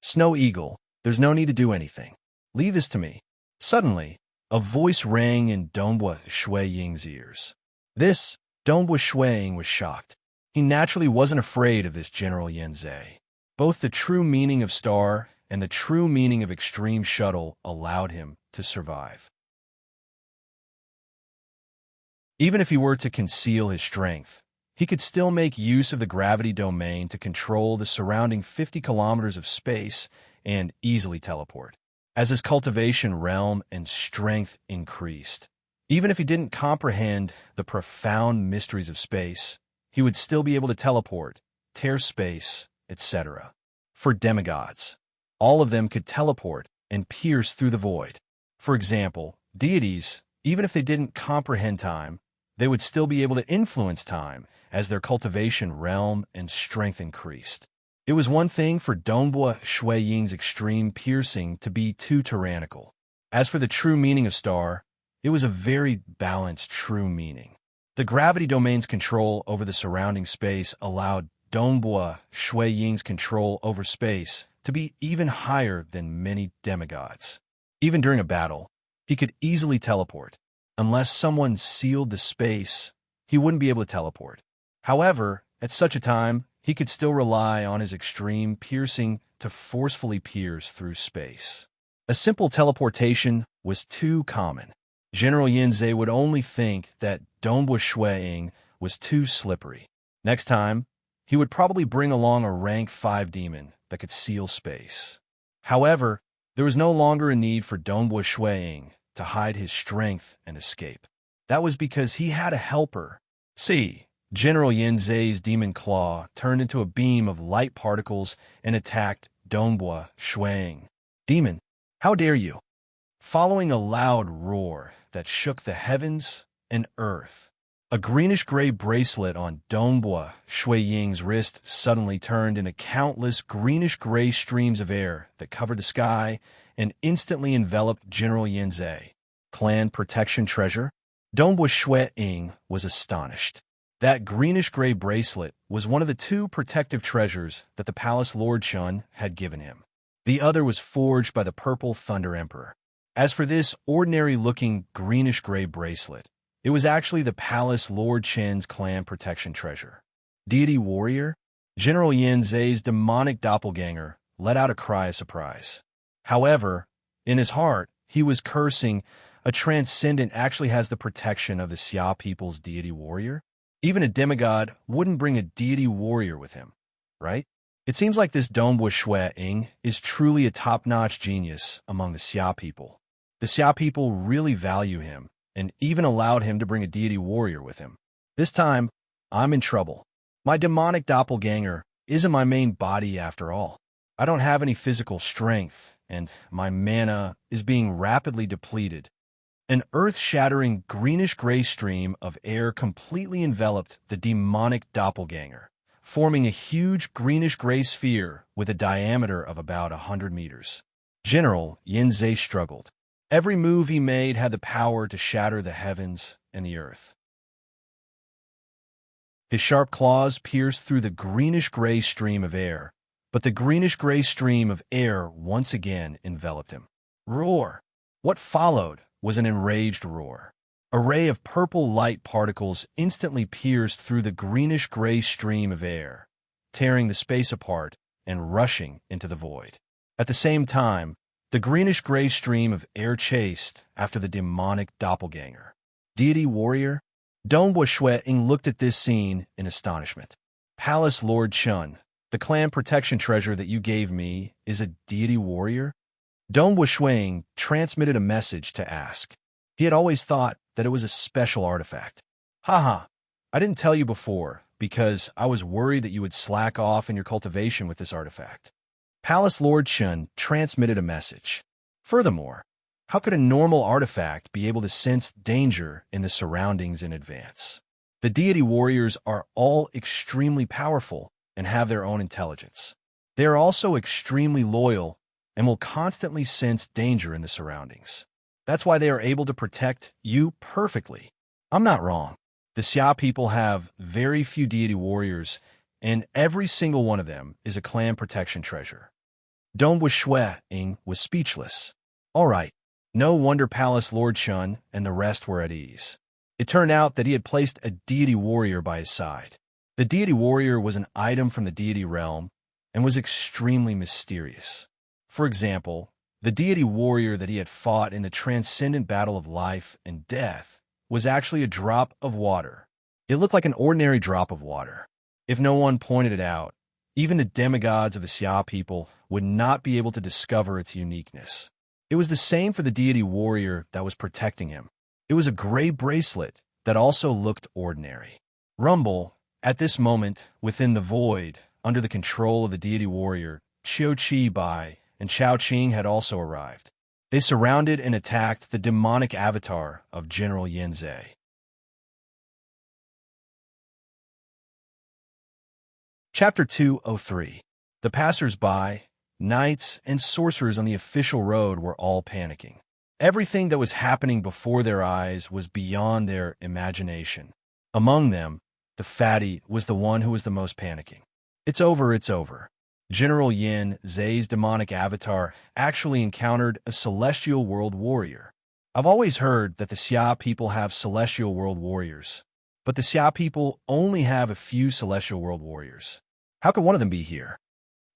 Snow Eagle, there's no need to do anything. Leave this to me. Suddenly, a voice rang in Dongbua Shuang's ears. Dongbua Shuang was shocked. He naturally wasn't afraid of this General Yin Zhe. Both the true meaning of star and the true meaning of extreme shuttle allowed him to survive. Even if he were to conceal his strength, he could still make use of the gravity domain to control the surrounding 50 kilometers of space and easily teleport. As his cultivation realm and strength increased, even if he didn't comprehend the profound mysteries of space, he would still be able to teleport, tear space, etc. For demigods, all of them could teleport and pierce through the void. For example, deities, even if they didn't comprehend time, they would still be able to influence time as their cultivation realm and strength increased. It was one thing for Dongbua Shuang's extreme piercing to be too tyrannical. As for the true meaning of star, it was a very balanced true meaning. The gravity domain's control over the surrounding space allowed Dongbua Shuang's control over space to be even higher than many demigods. Even during a battle, he could easily teleport. Unless someone sealed the space, he wouldn't be able to teleport. However, at such a time, he could still rely on his extreme piercing to forcefully pierce through space. A simple teleportation was too common. General Yin Zhe would only think that Dongbua Shuang was too slippery. Next time, he would probably bring along a rank 5 demon that could seal space. However, there was no longer a need for Dongbua Shuang to hide his strength and escape. That was because he had a helper. See, General Yin Zhe's demon claw turned into a beam of light particles and attacked Dongbua Shuang. Demon, how dare you? Following a loud roar that shook the heavens and earth, a greenish-gray bracelet on Dongbua Shuang's wrist suddenly turned into countless greenish-gray streams of air that covered the sky and instantly enveloped General Yin Zhe. Clan protection treasure? Dongbua Shuang was astonished. That greenish-gray bracelet was one of the two protective treasures that the palace Lord Chun had given him. The other was forged by the Purple Thunder Emperor. As for this ordinary-looking greenish-gray bracelet, it was actually the palace Lord Chen's clan protection treasure. Deity warrior? General Yin Zhe's demonic doppelganger let out a cry of surprise. However, in his heart, he was cursing. A transcendent actually has the protection of the Xia people's deity warrior? Even a demigod wouldn't bring a deity warrior with him, right? It seems like this Dongbua Shui Ying is truly a top-notch genius among the Xia people. The Xia people really value him, and even allowed him to bring a deity warrior with him. This time, I'm in trouble. My demonic doppelganger isn't my main body after all. I don't have any physical strength, and my mana is being rapidly depleted. An earth-shattering greenish-gray stream of air completely enveloped the demonic doppelganger, forming a huge greenish-gray sphere with a diameter of about 100 meters. General Yin Zhe struggled. Every move he made had the power to shatter the heavens and the earth. His sharp claws pierced through the greenish-gray stream of air, but the greenish-gray stream of air once again enveloped him. Roar! What followed was an enraged roar. A ray of purple light particles instantly pierced through the greenish-gray stream of air, tearing the space apart and rushing into the void. At the same time, the greenish-gray stream of air chased after the demonic doppelganger. Deity warrior? Dongbua Shui Ying looked at this scene in astonishment. Palace Lord Chun, the clan protection treasure that you gave me is a deity warrior? Dongbua Shui Ying transmitted a message to ask. He had always thought that it was a special artifact. Haha, I didn't tell you before because I was worried that you would slack off in your cultivation with this artifact. Palace Lord Chun transmitted a message. Furthermore, how could a normal artifact be able to sense danger in the surroundings in advance? The deity warriors are all extremely powerful and have their own intelligence. They are also extremely loyal and will constantly sense danger in the surroundings. That's why they are able to protect you perfectly. I'm not wrong. The Xia people have very few deity warriors, and every single one of them is a clan protection treasure. Dongbua Shui Ying was speechless. All right, no wonder Palace Lord Chun and the rest were at ease. It turned out that he had placed a deity warrior by his side. The deity warrior was an item from the deity realm and was extremely mysterious. For example, the deity warrior that he had fought in the transcendent battle of life and death was actually a drop of water. It looked like an ordinary drop of water. If no one pointed it out, even the demigods of the Xia people would not be able to discover its uniqueness. It was the same for the deity warrior that was protecting him. It was a gray bracelet that also looked ordinary. Rumble, at this moment, within the void, under the control of the deity warrior, Qiu Qi Bai and Chao Qing had also arrived. They surrounded and attacked the demonic avatar of General Yin Zhe. Chapter 203. The passers-by, knights, and sorcerers on the official road were all panicking. Everything that was happening before their eyes was beyond their imagination. Among them, the fatty was the one who was the most panicking. It's over, it's over. General Yin Zhe's demonic avatar actually encountered a celestial world warrior. I've always heard that the Xia people have celestial world warriors, but the Xia people only have a few celestial world warriors. How could one of them be here?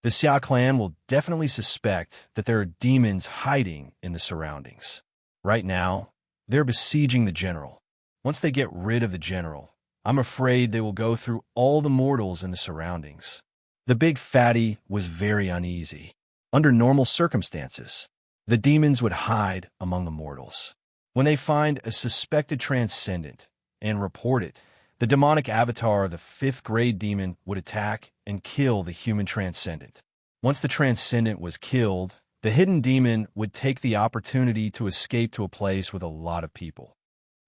The Xia clan will definitely suspect that there are demons hiding in the surroundings. Right now, they're besieging the general. Once they get rid of the general, I'm afraid they will go through all the mortals in the surroundings. The big fatty was very uneasy. Under normal circumstances, the demons would hide among the mortals. When they find a suspected transcendent and report it, the demonic avatar of the 5th grade demon would attack and kill the human transcendent. Once the transcendent was killed, the hidden demon would take the opportunity to escape to a place with a lot of people.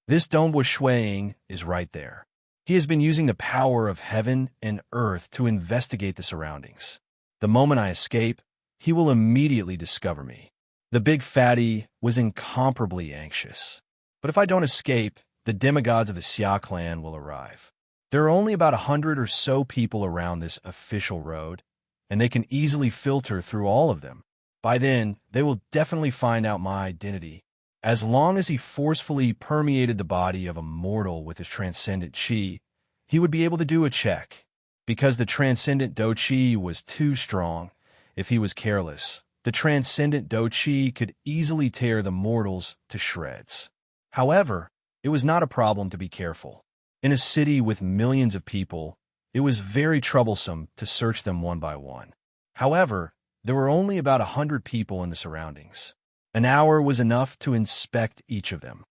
This Dongbua Shui Ying is right there. He has been using the power of heaven and earth to investigate the surroundings. The moment I escape, he will immediately discover me. The big fatty was incomparably anxious. But if I don't escape, the demigods of the Xia clan will arrive. There are only about 100 or so people around this official road, and they can easily filter through all of them. By then, they will definitely find out my identity. As long as he forcefully permeated the body of a mortal with his transcendent chi, he would be able to do a check. Because the transcendent do chi was too strong, if he was careless, the transcendent do chi could easily tear the mortals to shreds. However, it was not a problem to be careful. In a city with millions of people, it was very troublesome to search them one by one. However, there were only about 100 people in the surroundings. An hour was enough to inspect each of them.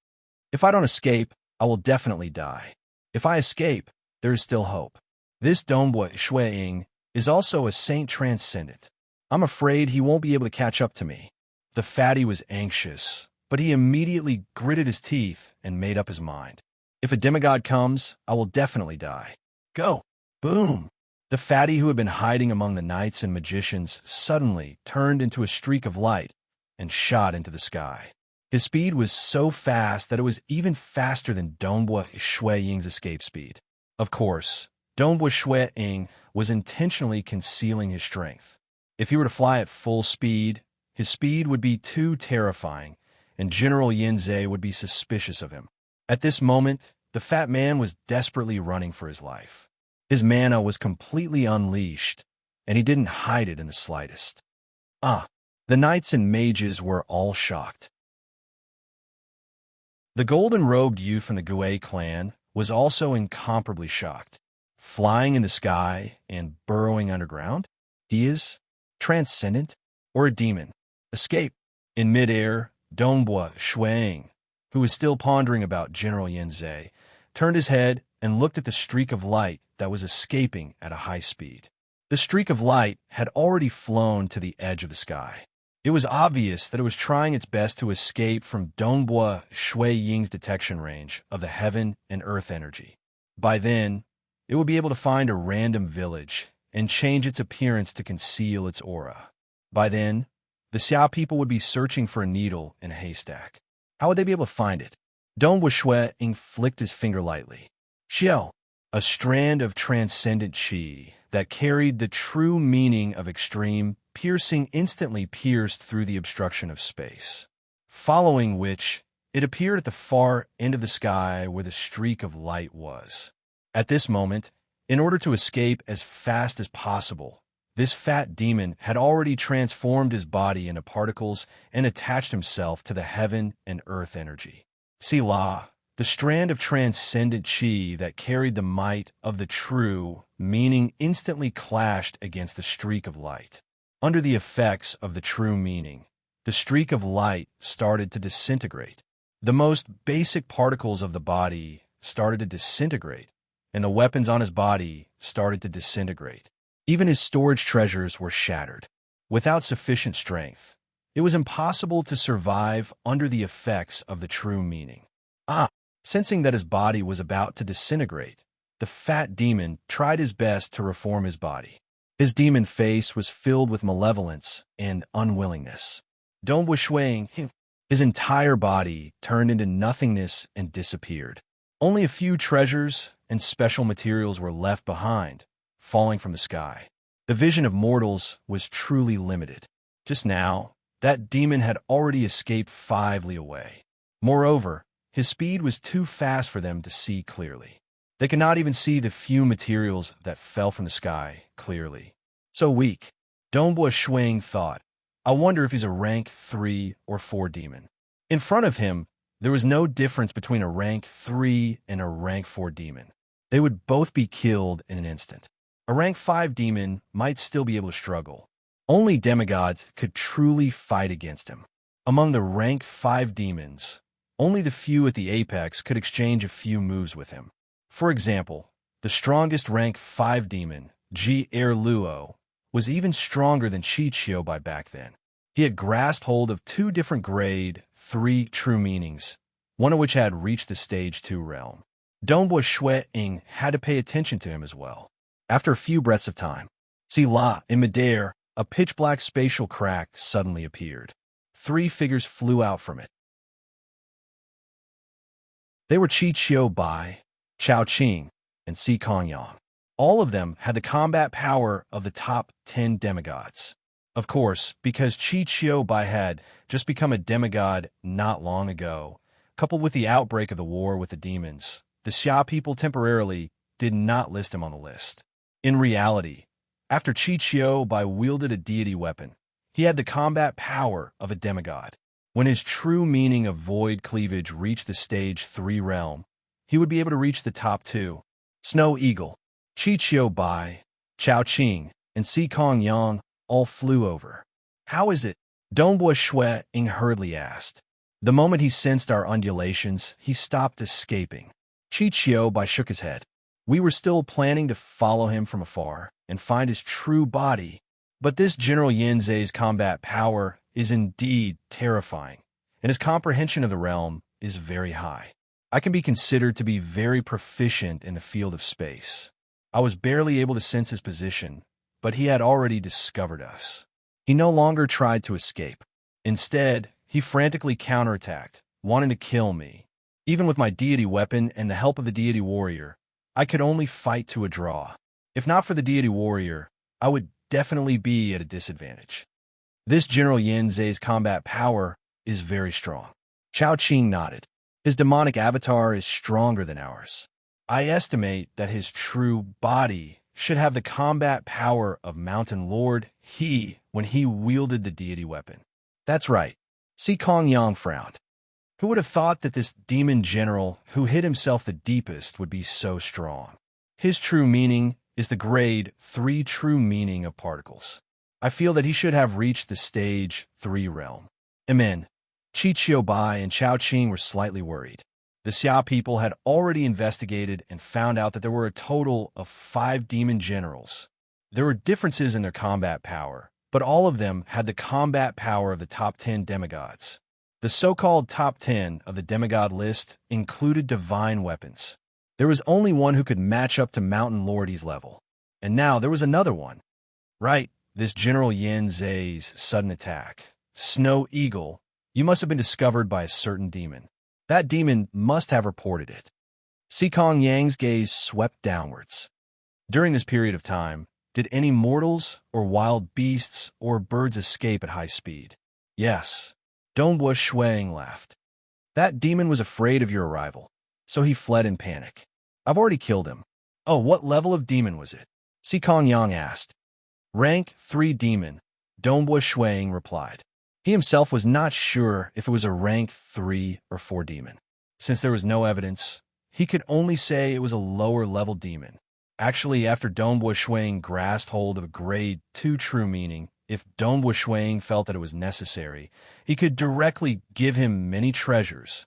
If I don't escape, I will definitely die. If I escape, there is still hope. This Dongbua Ying is also a saint transcendent. I'm afraid he won't be able to catch up to me. The fatty was anxious, but he immediately gritted his teeth and made up his mind. If a demigod comes, I will definitely die. Go! Boom! The fatty who had been hiding among the knights and magicians suddenly turned into a streak of light and shot into the sky. His speed was so fast that it was even faster than Dongbua Ying's escape speed. Of course, Dongbua Ying was intentionally concealing his strength. If he were to fly at full speed, his speed would be too terrifying, and General Yinze would be suspicious of him. At this moment, the fat man was desperately running for his life. His mana was completely unleashed, and he didn't hide it in the slightest. The knights and mages were all shocked. The golden-robed youth from the Gue clan was also incomparably shocked. Flying in the sky and burrowing underground? He is transcendent or a demon. Escape. In midair, Dongbua Ying, who was still pondering about General Yinze, turned his head and looked at the streak of light that was escaping at a high speed. The streak of light had already flown to the edge of the sky. It was obvious that it was trying its best to escape from Dongbua Ying's detection range of the heaven and earth energy. By then, it would be able to find a random village and change its appearance to conceal its aura. By then, the Xia people would be searching for a needle in a haystack. How would they be able to find it? Dongbua Ying flicked his finger lightly. Xiao, a strand of transcendent qi that carried the true meaning of extreme, piercing instantly pierced through the obstruction of space, following which it appeared at the far end of the sky where the streak of light was. At this moment, in order to escape as fast as possible, this fat demon had already transformed his body into particles and attached himself to the heaven and earth energy. Sila, the strand of transcendent qi that carried the might of the true meaning instantly clashed against the streak of light. Under the effects of the true meaning, the streak of light started to disintegrate. The most basic particles of the body started to disintegrate, and the weapons on his body started to disintegrate. Even his storage treasures were shattered. Without sufficient strength, it was impossible to survive under the effects of the true meaning. Sensing that his body was about to disintegrate, the fat demon tried his best to reform his body. His demon face was filled with malevolence and unwillingness. Dongbua Ying, his entire body turned into nothingness and disappeared. Only a few treasures and special materials were left behind, falling from the sky. The vision of mortals was truly limited. Just now, that demon had already escaped 5 li away. Moreover, his speed was too fast for them to see clearly. They could not even see the few materials that fell from the sky clearly. So weak. Dongbua Ying thought, I wonder if he's a rank 3 or 4 demon. In front of him, there was no difference between a rank 3 and a rank 4 demon. They would both be killed in an instant. A rank 5 demon might still be able to struggle. Only demigods could truly fight against him. Among the rank 5 demons, only the few at the apex could exchange a few moves with him. For example, the strongest rank 5 demon, Ji Luo, was even stronger than Chichio by back then. He had grasped hold of 2 different grade 3 true meanings, one of which had reached the stage 2 realm. Dongbua Ying had to pay attention to him as well. After a few breaths of time, Sila, in midair, a pitch-black spatial crack suddenly appeared. 3 figures flew out from it. They were Chichio Bai, Chao Qing, and Si Kong Yang. All of them had the combat power of the top 10 demigods. Of course, because Qi Qiu Bai had just become a demigod not long ago, coupled with the outbreak of the war with the demons, the Xia people temporarily did not list him on the list. In reality, after Qi Qiu Bai wielded a deity weapon, he had the combat power of a demigod. When his true meaning of void cleavage reached the stage 3 realm, he would be able to reach the top 2. Snow Eagle, Qi Qiu Bai, Chao Qing, and Si Kong Yang all flew over. How is it? Dongbua Shui Ying hurriedly asked. The moment he sensed our undulations, he stopped escaping. Qi Qiu Bai shook his head. We were still planning to follow him from afar and find his true body, but this General Yin Zhe's combat power is indeed terrifying, and his comprehension of the realm is very high. I can be considered to be very proficient in the field of space. I was barely able to sense his position, but he had already discovered us. He no longer tried to escape. Instead, he frantically counterattacked, wanting to kill me. Even with my deity weapon and the help of the deity warrior, I could only fight to a draw. If not for the deity warrior, I would definitely be at a disadvantage. This General Yin Zhe's combat power is very strong. Chao Qing nodded. His demonic avatar is stronger than ours. I estimate that his true body should have the combat power of Mountain Lord He when he wielded the deity weapon. That's right. Si Kong Yang frowned. Who would have thought that this demon general who hid himself the deepest would be so strong? His true meaning is the grade 3 true meaning of particles. I feel that he should have reached the stage 3 realm. Amen. Qi Qiu Bai and Chao Qing were slightly worried. The Xia people had already investigated and found out that there were a total of 5 demon generals. There were differences in their combat power, but all of them had the combat power of the top 10 demigods. The so-called top 10 of the demigod list included divine weapons. There was only one who could match up to Mountain Lordy's level. And now there was another one. Right, this General Yin Zhe's sudden attack. Snow Eagle, you must have been discovered by a certain demon. That demon must have reported it. Si Kong Yang's gaze swept downwards. During this period of time, did any mortals or wild beasts or birds escape at high speed? Yes. Dongbua Shuang laughed. That demon was afraid of your arrival, so he fled in panic. I've already killed him. Oh, what level of demon was it? Si Kong Yang asked. Rank 3 demon, Dongbua Shuang replied. He himself was not sure if it was a rank 3 or 4 demon. Since there was no evidence, he could only say it was a lower level demon. Actually, after Dongbua Shuang grasped hold of a grade 2 true meaning, if Dongbua Shuang felt that it was necessary, he could directly give him many treasures.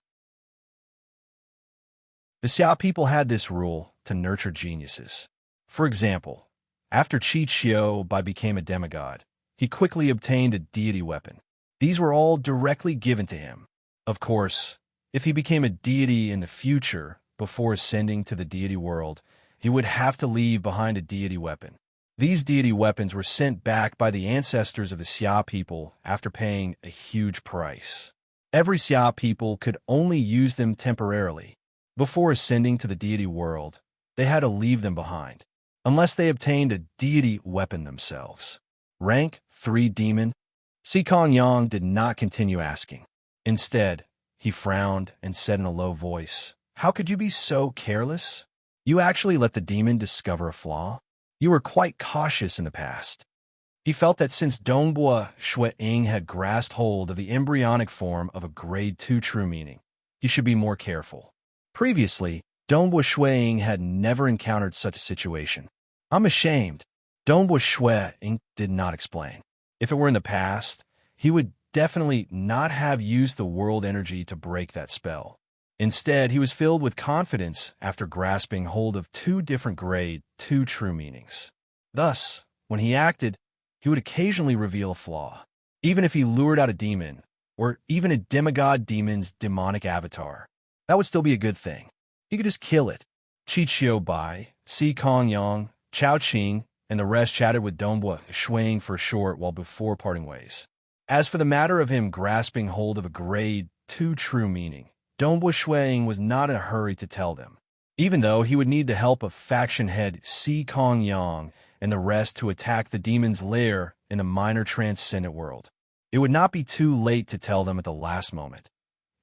The Xia people had this rule to nurture geniuses. For example, after Qi Qiu Bai became a demigod, he quickly obtained a deity weapon. These were all directly given to him. Of course, if he became a deity in the future, before ascending to the deity world, he would have to leave behind a deity weapon. These deity weapons were sent back by the ancestors of the Xia people after paying a huge price. Every Xia people could only use them temporarily. Before ascending to the deity world, they had to leave them behind, unless they obtained a deity weapon themselves. Rank 3 demon, Si Kong Yang did not continue asking. Instead, he frowned and said in a low voice, "How could you be so careless? You actually let the demon discover a flaw? You were quite cautious in the past." He felt that since Dongbua Shui Ying had grasped hold of the embryonic form of a grade 2 true meaning, he should be more careful. Previously, Dongbua Shui Ying had never encountered such a situation. I'm ashamed. Dongbua Shui Ying did not explain. If it were in the past, he would definitely not have used the world energy to break that spell. Instead, he was filled with confidence after grasping hold of 2 different grade 2 true meanings. Thus, when he acted, he would occasionally reveal a flaw. Even if he lured out a demon, or even a demigod demon's demonic avatar, that would still be a good thing. He could just kill it. Qi Qiu Bai, Si Kong Yang, Chao Qing, and the rest chatted with Dongbua Shuang for a short while before parting ways. As for the matter of him grasping hold of a grade 2 true meaning, Dongbua Shuang was not in a hurry to tell them. even though he would need the help of faction head Si Kong Yang and the rest to attack the demon's lair in the minor transcendent world. It would not be too late to tell them at the last moment.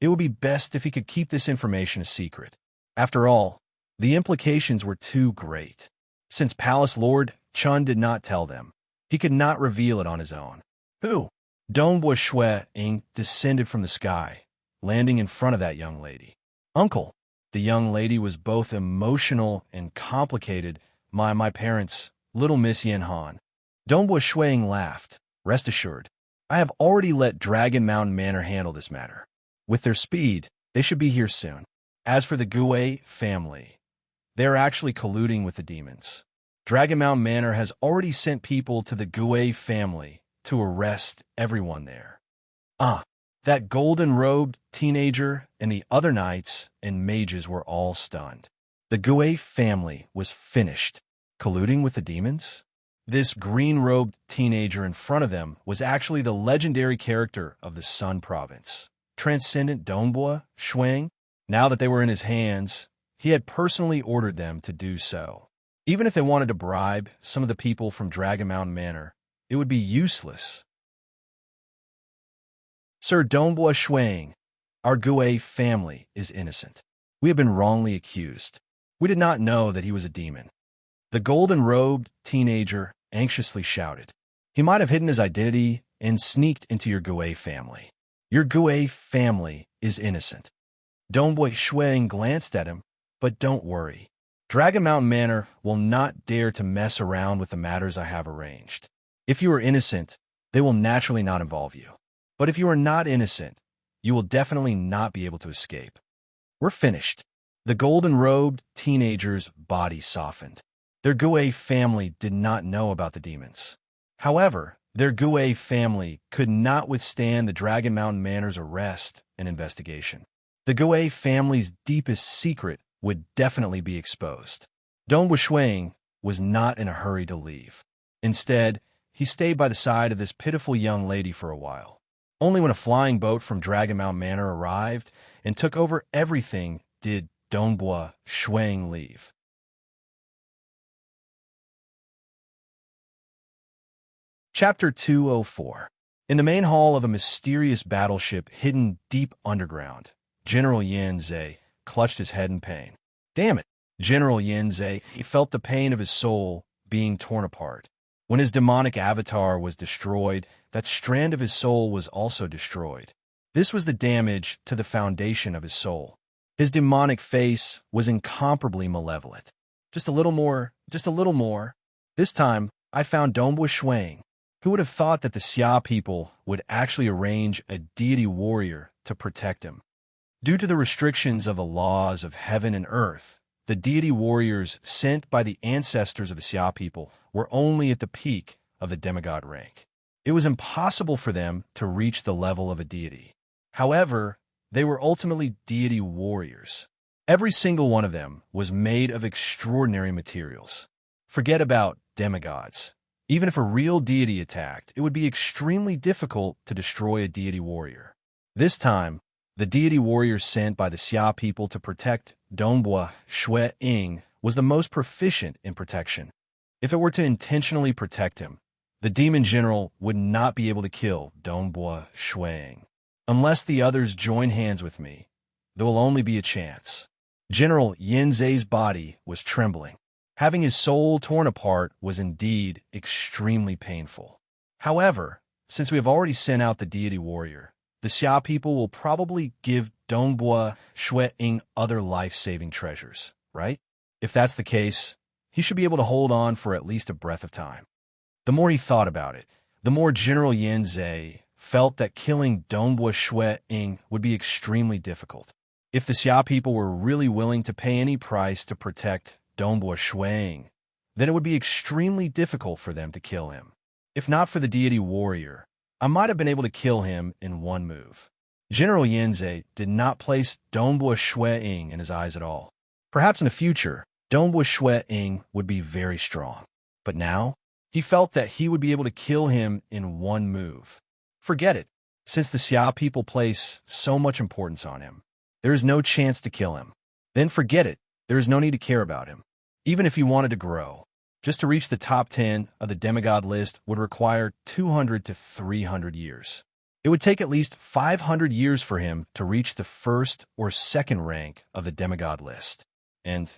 It would be best if he could keep this information a secret. After all, the implications were too great. Since Palace Lord Chun did not tell them, he could not reveal it on his own. Who? Dongbua Shui Ying descended from the sky, landing in front of that young lady. Uncle. The young lady was both emotional and complicated. My parents, little Miss Yen Han. Dongbua Shui Ying laughed. Rest assured, I have already let Dragon Mountain Manor handle this matter. With their speed, they should be here soon. As for the Gui family, they are actually colluding with the demons. Dragon Mountain Manor has already sent people to the Gui family to arrest everyone there. That golden-robed teenager and the other knights and mages were all stunned. The Gui family was finished. Colluding with the demons? This green-robed teenager in front of them was actually the legendary character of the Sun Province, Transcendent Dongbua Shui Ying. Now that they were in his hands, he had personally ordered them to do so. Even if they wanted to bribe some of the people from Dragon Mountain Manor, it would be useless. Sir Dongbua Shui Ying, our Gui family is innocent. We have been wrongly accused. We did not know that he was a demon. The golden-robed teenager anxiously shouted. He might have hidden his identity and sneaked into your Gui family. Your Gui family is innocent. Dongbua Shui Ying glanced at him, but don't worry. Dragon Mountain Manor will not dare to mess around with the matters I have arranged. If you are innocent, they will naturally not involve you. But if you are not innocent, you will definitely not be able to escape. We're finished. The golden-robed teenager's body softened. Their Gui family did not know about the demons. However, their Gui family could not withstand the Dragon Mountain Manor's arrest and investigation. The Gui family's deepest secret would definitely be exposed. Dongbua Shui Ying was not in a hurry to leave. Instead, he stayed by the side of this pitiful young lady for a while. Only when a flying boat from Dragon Mountain Manor arrived and took over everything did Dongbua Shui Ying leave. Chapter 204. In the main hall of a mysterious battleship hidden deep underground, General Yin Zhe clutched his head in pain. Damn it! General Yin Zhe, he felt the pain of his soul being torn apart. When his demonic avatar was destroyed, that strand of his soul was also destroyed. This was the damage to the foundation of his soul. His demonic face was incomparably malevolent. Just a little more, just a little more. This time, I found Dongbua Shui Ying. Who would have thought that the Xia people would actually arrange a deity warrior to protect him? Due to the restrictions of the laws of heaven and earth, the deity warriors sent by the ancestors of the Xia people were only at the peak of the demigod rank. It was impossible for them to reach the level of a deity. However, they were ultimately deity warriors. Every single one of them was made of extraordinary materials. Forget about demigods. Even if a real deity attacked, it would be extremely difficult to destroy a deity warrior. This time, the deity warrior sent by the Xia people to protect Dongbua Shui Ying was the most proficient in protection. If it were to intentionally protect him, the demon general would not be able to kill Dongbua Shui Ying. Unless the others join hands with me, there will only be a chance. General Yin Zhe's body was trembling. Having his soul torn apart was indeed extremely painful. However, since we have already sent out the deity warrior, the Xia people will probably give Dongbua Shui Ying other life-saving treasures, right? If that's the case, he should be able to hold on for at least a breath of time. The more he thought about it, the more General Yin Zhe felt that killing Dongbua Shui Ying would be extremely difficult. If the Xia people were really willing to pay any price to protect Dongbua Shui Ying, then it would be extremely difficult for them to kill him. If not for the deity warrior, I might have been able to kill him in one move. General Yin Zhe did not place Dongbua Shui Ying in his eyes at all. Perhaps in the future, Dongbua Shui Ying would be very strong. But now, he felt that he would be able to kill him in one move. Forget it. Since the Xia people place so much importance on him, there is no chance to kill him. Then forget it. there is no need to care about him. Even if he wanted to grow, just to reach the top 10 of the demigod list would require 200 to 300 years. It would take at least 500 years for him to reach the first or second rank of the demigod list. And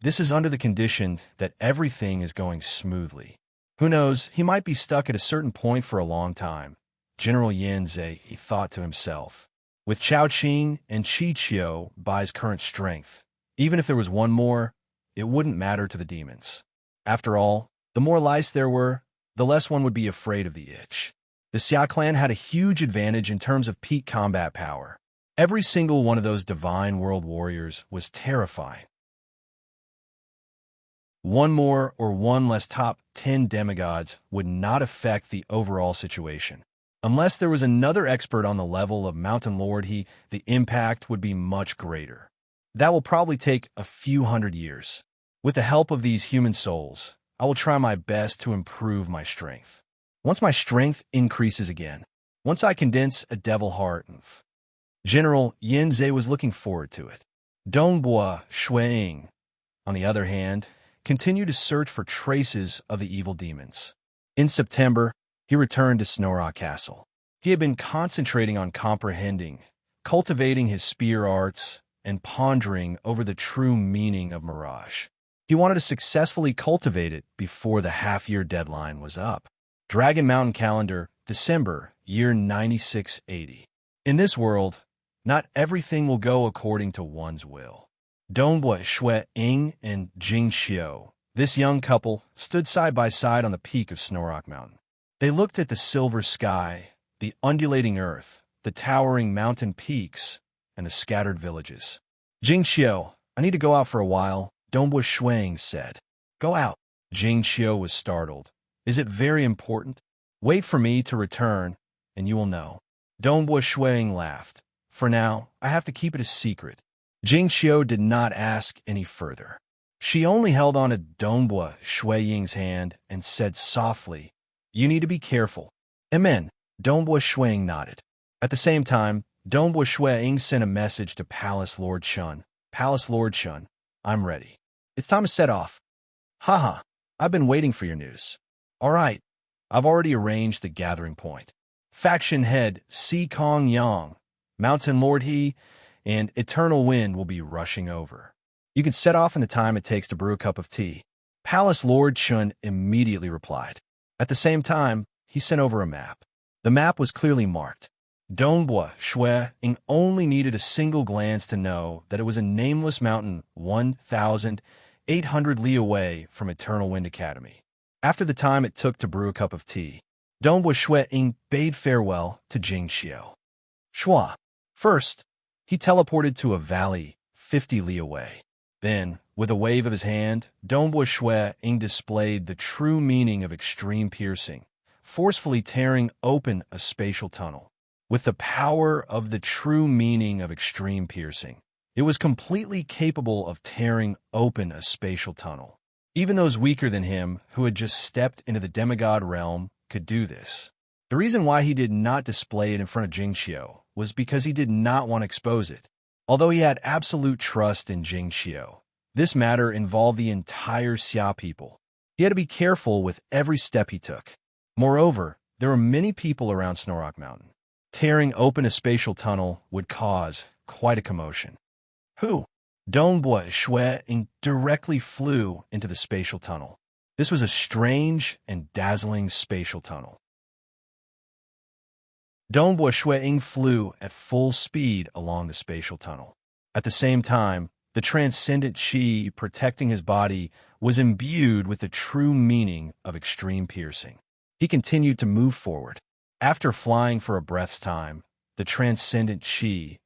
this is under the condition that everything is going smoothly. Who knows, he might be stuck at a certain point for a long time. General Yin, he thought to himself. With Chao Qing and Qi Qiu by his current strength, even if there was one more, it wouldn't matter to the demons. After all, the more lice there were, the less one would be afraid of the itch. The Xia clan had a huge advantage in terms of peak combat power. Every single one of those divine world warriors was terrifying. One more or one less top 10 demigods would not affect the overall situation. Unless there was another expert on the level of Mountain Lord, the impact would be much greater. That will probably take a few hundred years. With the help of these human souls, I will try my best to improve my strength. Once my strength increases again, once I condense a devil heart, General Yin was looking forward to it. Dongbua Shuiying, on the other hand, continued to search for traces of the evil demons. In September, he returned to Snorrock Castle. He had been concentrating on comprehending, cultivating his spear arts, and pondering over the true meaning of Mirage. He wanted to successfully cultivate it before the half-year deadline was up. Dragon Mountain Calendar, December, year 9680. In this world, not everything will go according to one's will. Dongbua Shuiying and Jing Qiu, this young couple, stood side by side on the peak of Snorrock Mountain. They looked at the silver sky, the undulating earth, the towering mountain peaks, and the scattered villages. Jing Qiu, I need to go out for a while, Dongbua Shuiying said. Go out. Jing Qiu was startled. Is it very important? Wait for me to return, and you will know. Dongbua Shuiying laughed. For now, I have to keep it a secret. Jing Qiu did not ask any further. She only held on to Dongbua Shuiying's hand and said softly, You need to be careful. Amen. Dongbua Shuiying nodded. At the same time, Dongbua Shuiying sent a message to Palace Lord Shun. Palace Lord Shun, I'm ready. It's time to set off. Haha, I've been waiting for your news. All right, I've already arranged the gathering point. Faction head Si Kong Yang, Mountain Lord and Eternal Wind will be rushing over. You can set off in the time it takes to brew a cup of tea. Palace Lord Shun immediately replied. At the same time, he sent over a map. The map was clearly marked. Dongbua Shuiying only needed a single glance to know that it was a nameless mountain 1,800 li away from Eternal Wind Academy. After the time it took to brew a cup of tea, Dongbua Shuiying bade farewell to Jing Qiu. Shua. First, he teleported to a valley 50 li away. Then, with a wave of his hand, Dongbua Shuiying displayed the true meaning of extreme piercing, forcefully tearing open a spatial tunnel. With the power of the true meaning of extreme piercing, it was completely capable of tearing open a spatial tunnel. Even those weaker than him, who had just stepped into the demigod realm, could do this. The reason why he did not display it in front of Jing Qiu was because he did not want to expose it. Although he had absolute trust in Jing Qiu, this matter involved the entire Xia people. He had to be careful with every step he took. Moreover, there were many people around Snorrock Mountain. Tearing open a spatial tunnel would cause quite a commotion. Who? Dongbua Shuiying directly flew into the spatial tunnel. This was a strange and dazzling spatial tunnel. Dongbua Shuiying flew at full speed along the spatial tunnel. At the same time, the transcendent Qi protecting his body was imbued with the true meaning of extreme piercing. He continued to move forward. After flying for a breath's time, the transcendent Qi,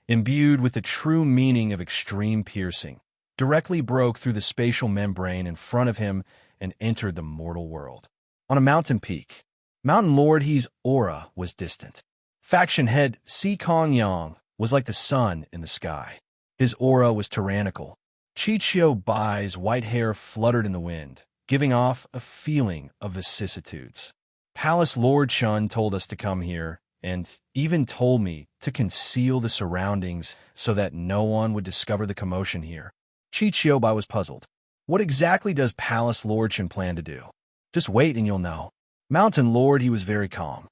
imbued with the true meaning of extreme piercing, directly broke through the spatial membrane in front of him and entered the mortal world. On a mountain peak, Mountain Lord He's aura was distant. Faction head Si Kong Yang was like the sun in the sky. His aura was tyrannical. Qi Qiu Bai's white hair fluttered in the wind, giving off a feeling of vicissitudes. Palace Lord Shun told us to come here, and even told me to conceal the surroundings so that no one would discover the commotion here. Chichiobai was puzzled. What exactly does Palace Lord Chen plan to do? Just wait and you'll know. Mountain Lord, he was very calm.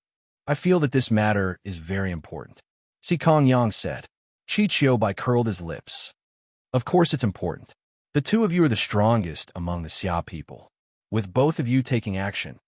I feel that this matter is very important. Si Kong Yang said. Chichiobai curled his lips. Of course it's important. The two of you are the strongest among the Xia people. With both of you taking action,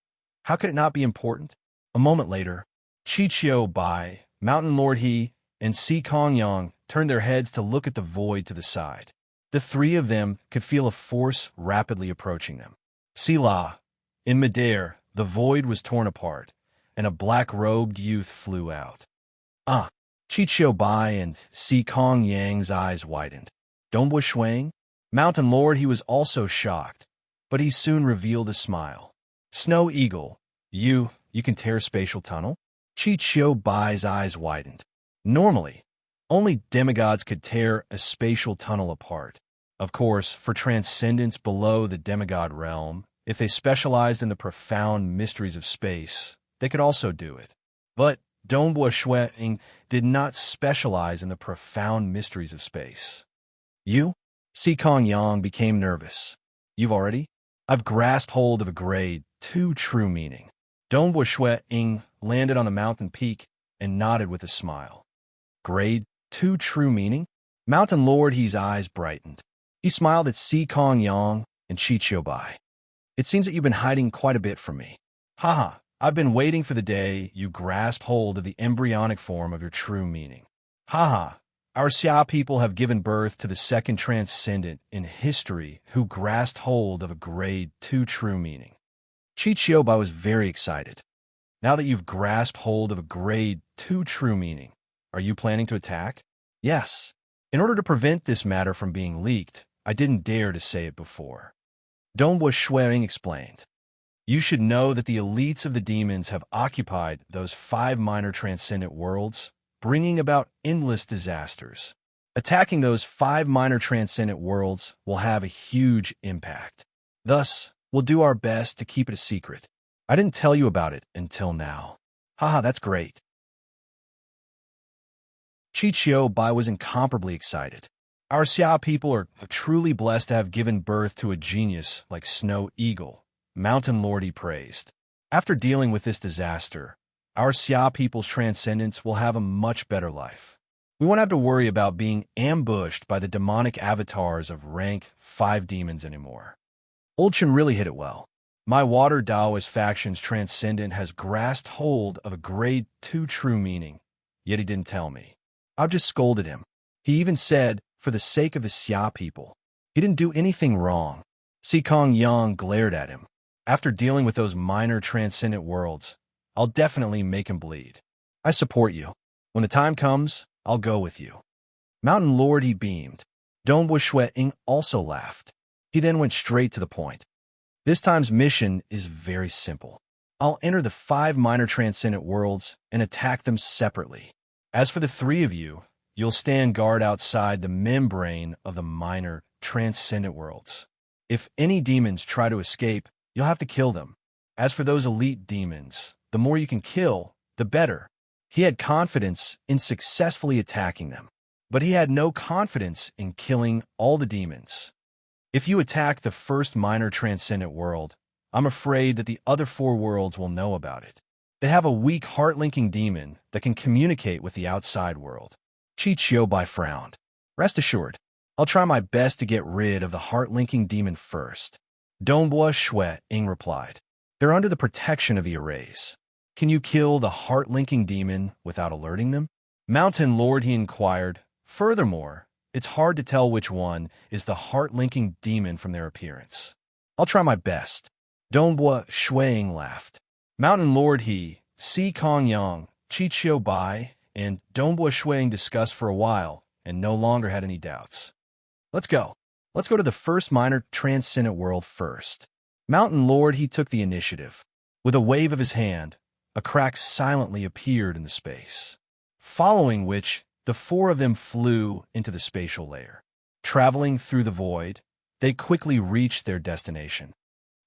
how could it not be important? A moment later, Chichiobai, Mountain Lord He, and Si Kong Yang turned their heads to look at the void to the side. The three of them could feel a force rapidly approaching them. Sila. In midair, the void was torn apart, and a black-robed youth flew out. Ah! Chichiobai and Si Kong Yang's eyes widened. Dongbua Shuang? Mountain Lord, he was also shocked, but he soon revealed a smile. Snow Eagle, you can tear a spatial tunnel? Chichiobai's eyes widened. Normally, only demigods could tear a spatial tunnel apart. Of course, for transcendence below the demigod realm, if they specialized in the profound mysteries of space, they could also do it. But Dongbua Shuang did not specialize in the profound mysteries of space. You? Si Kong Yang became nervous. You've already? I've grasped hold of a grade 2 true meaning. Dongbua Shuang landed on the mountain peak and nodded with a smile. Grade 2 true meaning? Mountain Lord He's eyes brightened. He smiled at Si Kong Yang and Chichiobai. It seems that you've been hiding quite a bit from me. Haha, I've been waiting for the day you grasp hold of the embryonic form of your true meaning. Haha, our Xia people have given birth to the second transcendent in history who grasped hold of a grade 2 true meaning. Chichiobai was very excited. Now that you've grasped hold of a grade 2 true meaning, are you planning to attack? Yes. In order to prevent this matter from being leaked, I didn't dare to say it before. Dongbua Shuang explained. You should know that the elites of the demons have occupied those 5 minor transcendent worlds, bringing about endless disasters. Attacking those 5 minor transcendent worlds will have a huge impact. Thus, we'll do our best to keep it a secret. I didn't tell you about it until now. Haha, that's great. Chichiobai was incomparably excited. Our Xia people are truly blessed to have given birth to a genius like Snow Eagle, Mountain Lord he praised. After dealing with this disaster, our Xia people's transcendence will have a much better life. We won't have to worry about being ambushed by the demonic avatars of rank 5 demons anymore. Old Chen really hit it well. My Water Taoist faction's transcendent has grasped hold of a grade 2 true meaning, yet he didn't tell me. I've just scolded him. He even said, for the sake of the Xia people. He didn't do anything wrong. Si Kong Yang glared at him. After dealing with those minor transcendent worlds, I'll definitely make him bleed. I support you. When the time comes, I'll go with you. Mountain Lord he beamed. Dongbua Shuang also laughed. He then went straight to the point. This time's mission is very simple. I'll enter the 5 minor transcendent worlds and attack them separately. As for the 3 of you, you'll stand guard outside the membrane of the minor transcendent worlds. If any demons try to escape, you'll have to kill them. As for those elite demons, the more you can kill, the better. He had confidence in successfully attacking them, but he had no confidence in killing all the demons. If you attack the first minor transcendent world, I'm afraid that the other 4 worlds will know about it. They have a weak heart-linking demon that can communicate with the outside world. Chichiobai frowned. Rest assured, I'll try my best to get rid of the heart-linking demon first. Dongbua Shuang replied. They're under the protection of the arrays. Can you kill the heart-linking demon without alerting them? Mountain Lord he inquired. Furthermore, it's hard to tell which one is the heart-linking demon from their appearance. I'll try my best. Dongbua Shuang laughed. Mountain Lord he, Si Kong Yang, Chichiobai, and Dongbua Shuang discussed for a while and no longer had any doubts. Let's go. Let's go to the first minor transcendent world first. Mountain Lord he took the initiative. With a wave of his hand, a crack silently appeared in the space, following which the 4 of them flew into the spatial layer. Traveling through the void, they quickly reached their destination.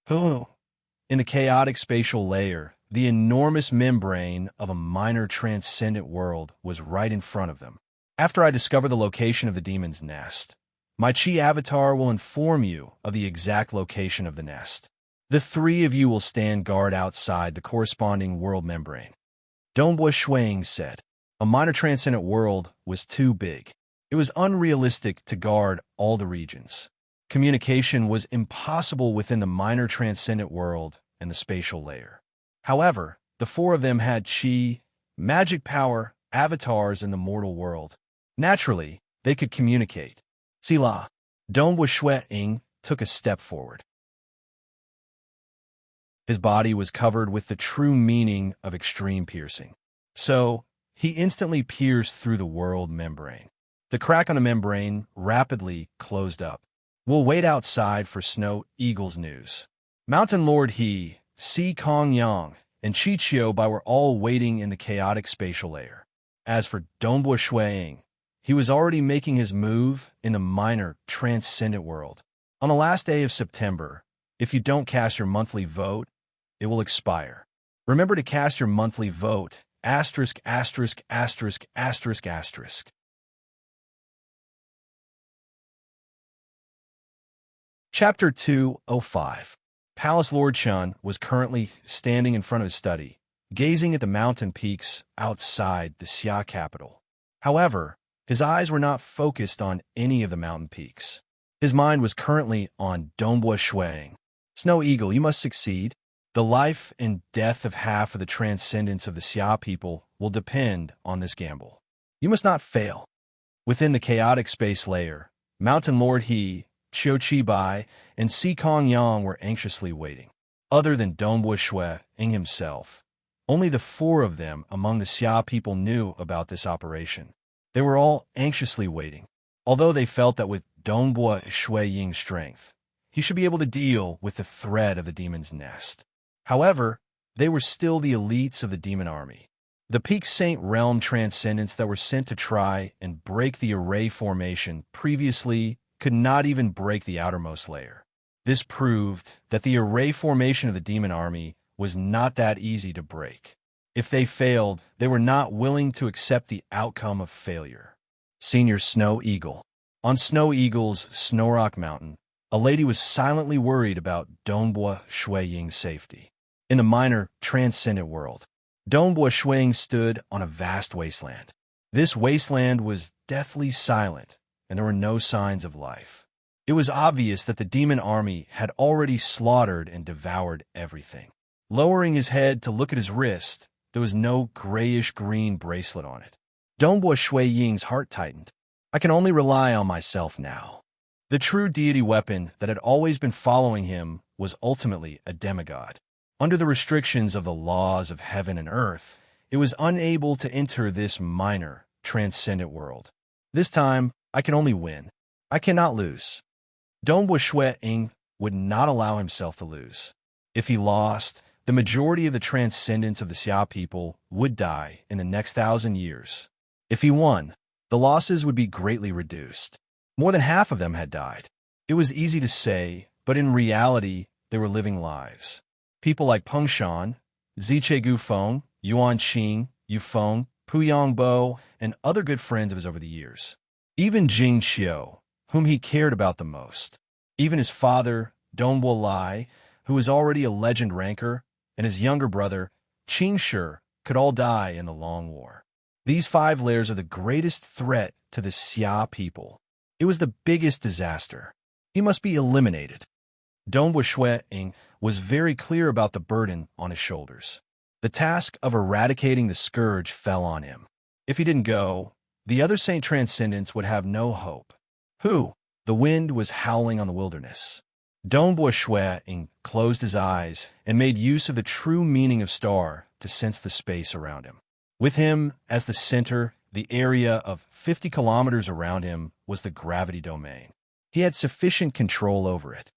In the chaotic spatial layer, the enormous membrane of a minor transcendent world was right in front of them. After I discovered the location of the demon's nest, My Chi avatar will inform you of the exact location of the nest. The three of you will stand guard outside the corresponding world membrane. Dongbua Shuang said. A minor transcendent world was too big. It was unrealistic to guard all the regions. Communication was impossible within the minor transcendent world and the spatial layer. However, the four of them had Chi, magic power, avatars in the mortal world. Naturally, they could communicate. Sila. Dongbua Shuang took a step forward. His body was covered with the true meaning of extreme piercing. So, he instantly pierced through the world membrane. The crack on the membrane rapidly closed up. We'll wait outside for Snow Eagle's news. Mountain Lord He, Si Kong Yang, and Chi Chiu Bai were all waiting in the chaotic spatial layer. As for Dongbua Shuang, he was already making his move in the minor transcendent world. On the last day of September, if you don't cast your monthly vote, it will expire. Remember to cast your monthly vote, asterisk, asterisk, asterisk, asterisk, asterisk. Chapter 205. Palace Lord Chun was currently standing in front of his study, gazing at the mountain peaks outside the Xia capital. However, his eyes were not focused on any of the mountain peaks. His mind was currently on Dongbua Shuang. Snow Eagle, you must succeed. The life and death of half of the transcendence of the Xia people will depend on this gamble. You must not fail. Within the chaotic space layer, Mountain Lord He, Chiu Chi Bai, and Si Kong Yang were anxiously waiting. Other than Dongbua Shuang himself, only the four of them among the Xia people knew about this operation. They were all anxiously waiting. Although they felt that with Dongbua Shuang's strength, he should be able to deal with the threat of the demon's nest. However, they were still the elites of the demon army. The Peak Saint Realm transcendents that were sent to try and break the array formation previously could not even break the outermost layer. This proved that the array formation of the demon army was not that easy to break. If they failed, they were not willing to accept the outcome of failure. Senior Snow Eagle. On Snow Eagle's Snowrock Mountain, a lady was silently worried about Dongbua Shuang's safety. In the minor transcendent world, Dongbua Shuang stood on a vast wasteland. This wasteland was deathly silent, and there were no signs of life. It was obvious that the demon army had already slaughtered and devoured everything. Lowering his head to look at his wrist, there was no grayish-green bracelet on it. Dongbua Shuang's heart tightened. I can only rely on myself now. The true deity weapon that had always been following him was ultimately a demigod. Under the restrictions of the laws of heaven and earth, it was unable to enter this minor, transcendent world. This time, I can only win. I cannot lose. Dongbua Shuang would not allow himself to lose. If he lost, the majority of the transcendents of the Xia people would die in the next 1,000 years. If he won, the losses would be greatly reduced. More than half of them had died. It was easy to say, but in reality, they were living lives. People like Peng Shan, Ziche Gufeng, Yuan Qing, Yufeng, Puyang Bo, and other good friends of his over the years. Even Jing Qiu, whom he cared about the most. Even his father, Dongbua Lai, who was already a legend ranker, and his younger brother, Qing Shi, could all die in the Long War. These 5 layers are the greatest threat to the Xia people. It was the biggest disaster. He must be eliminated. Dongbua Shuang was very clear about the burden on his shoulders. The task of eradicating the scourge fell on him. If he didn't go, the other Saint Transcendents would have no hope. Who? The wind was howling on the wilderness. Dongbua Shuang closed his eyes and made use of the true meaning of star to sense the space around him. With him as the center, the area of 50 kilometers around him was the gravity domain. He had sufficient control over it.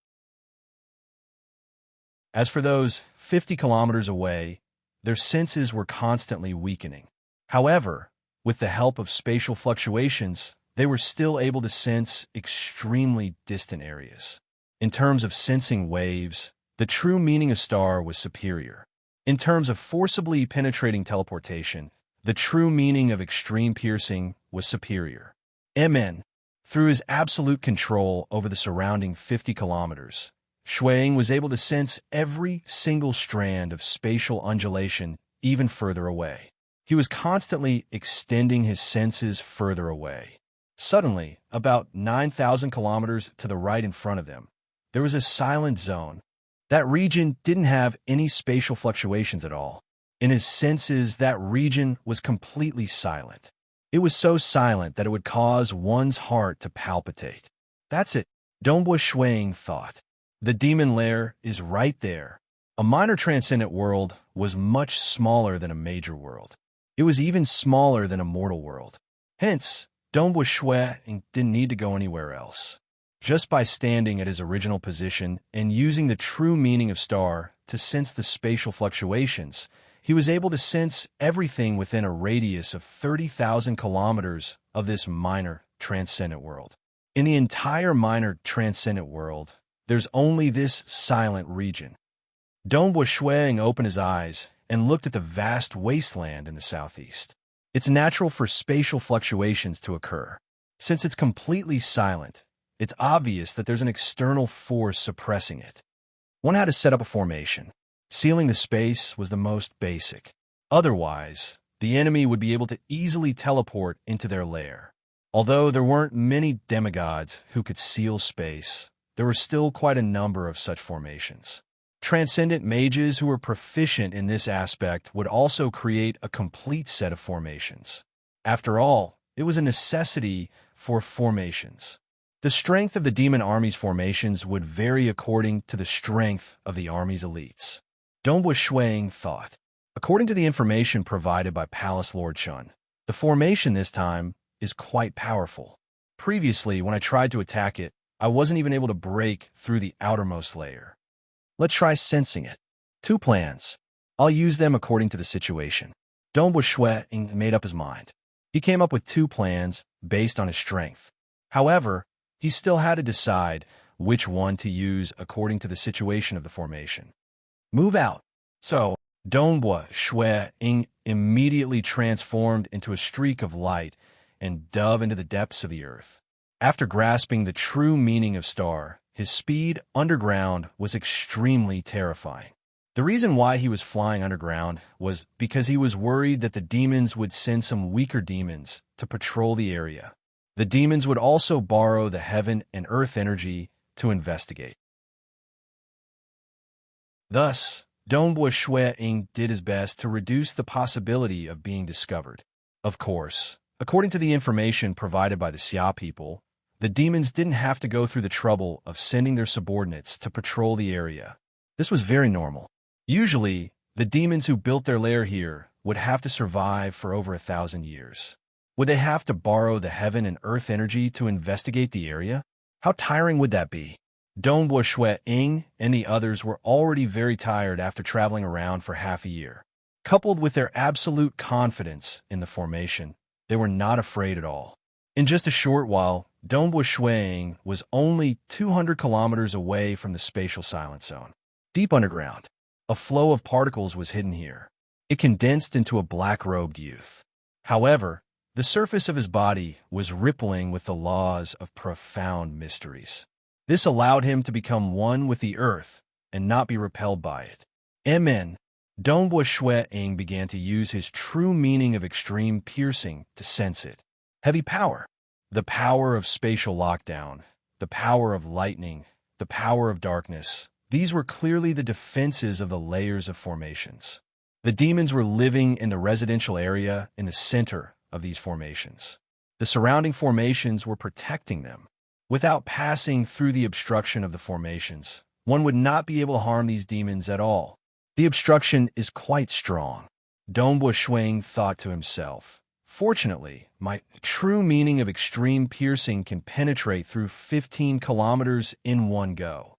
As for those 50 kilometers away, their senses were constantly weakening. However, with the help of spatial fluctuations, they were still able to sense extremely distant areas. In terms of sensing waves, the true meaning of star was superior. In terms of forcibly penetrating teleportation, the true meaning of extreme piercing was superior. MN Through his absolute control over the surrounding 50 kilometers, Ying was able to sense every single strand of spatial undulation even further away. He was constantly extending his senses further away. Suddenly, about 9,000 kilometers to the right in front of them, there was a silent zone. That region didn't have any spatial fluctuations at all. In his senses, that region was completely silent. It was so silent that it would cause one's heart to palpitate. That's it, Dongbua Shuang thought. The demon lair is right there. A minor transcendent world was much smaller than a major world. It was even smaller than a mortal world. Hence, Dongbua Shuang didn't need to go anywhere else. Just by standing at his original position and using the true meaning of star to sense the spatial fluctuations, he was able to sense everything within a radius of 30,000 kilometers of this minor transcendent world. In the entire minor transcendent world, there's only this silent region. Dongbua Shuang opened his eyes and looked at the vast wasteland in the southeast. It's natural for spatial fluctuations to occur. Since it's completely silent, it's obvious that there's an external force suppressing it. One had to set up a formation. Sealing the space was the most basic. Otherwise, the enemy would be able to easily teleport into their lair. Although there weren't many demigods who could seal space, there were still quite a number of such formations. Transcendent mages who were proficient in this aspect would also create a complete set of formations. After all, it was a necessity for formations. The strength of the demon army's formations would vary according to the strength of the army's elites. Dongbua Shuang thought. According to the information provided by Palace Lord Chun, the formation this time is quite powerful. Previously, when I tried to attack it, I wasn't even able to break through the outermost layer. Let's try sensing it. 2 plans. I'll use them according to the situation. Dongbua Shuang made up his mind. He came up with 2 plans based on his strength. However, he still had to decide which one to use according to the situation of the formation. Move out. So, Dongbua Shuang immediately transformed into a streak of light and dove into the depths of the earth. After grasping the true meaning of star, his speed underground was extremely terrifying. The reason why he was flying underground was because he was worried that the demons would send some weaker demons to patrol the area. The demons would also borrow the heaven and earth energy to investigate. Thus, Dongbua Shuang did his best to reduce the possibility of being discovered. Of course, according to the information provided by the Xia people, the demons didn't have to go through the trouble of sending their subordinates to patrol the area. This was very normal. Usually, the demons who built their lair here would have to survive for over 1,000 years. Would they have to borrow the heaven and earth energy to investigate the area? How tiring would that be? Dongbua Shuang and the others were already very tired after traveling around for half a year. Coupled with their absolute confidence in the formation, they were not afraid at all. In just a short while, Dongbua Shuang was only 200 kilometers away from the spatial silent zone. Deep underground, a flow of particles was hidden here. It condensed into a black-robed youth. However, the surface of his body was rippling with the laws of profound mysteries. This allowed him to become one with the earth and not be repelled by it. Amen. Dongbua Shuang began to use his true meaning of extreme piercing to sense it. Heavy power. The power of spatial lockdown, the power of lightning, the power of darkness. These were clearly the defenses of the layers of formations. The demons were living in the residential area in the center of these formations. The surrounding formations were protecting them. Without passing through the obstruction of the formations, one would not be able to harm these demons at all. The obstruction is quite strong. Dongbua Shuang thought to himself. Fortunately, my true meaning of extreme piercing can penetrate through 15 kilometers in one go.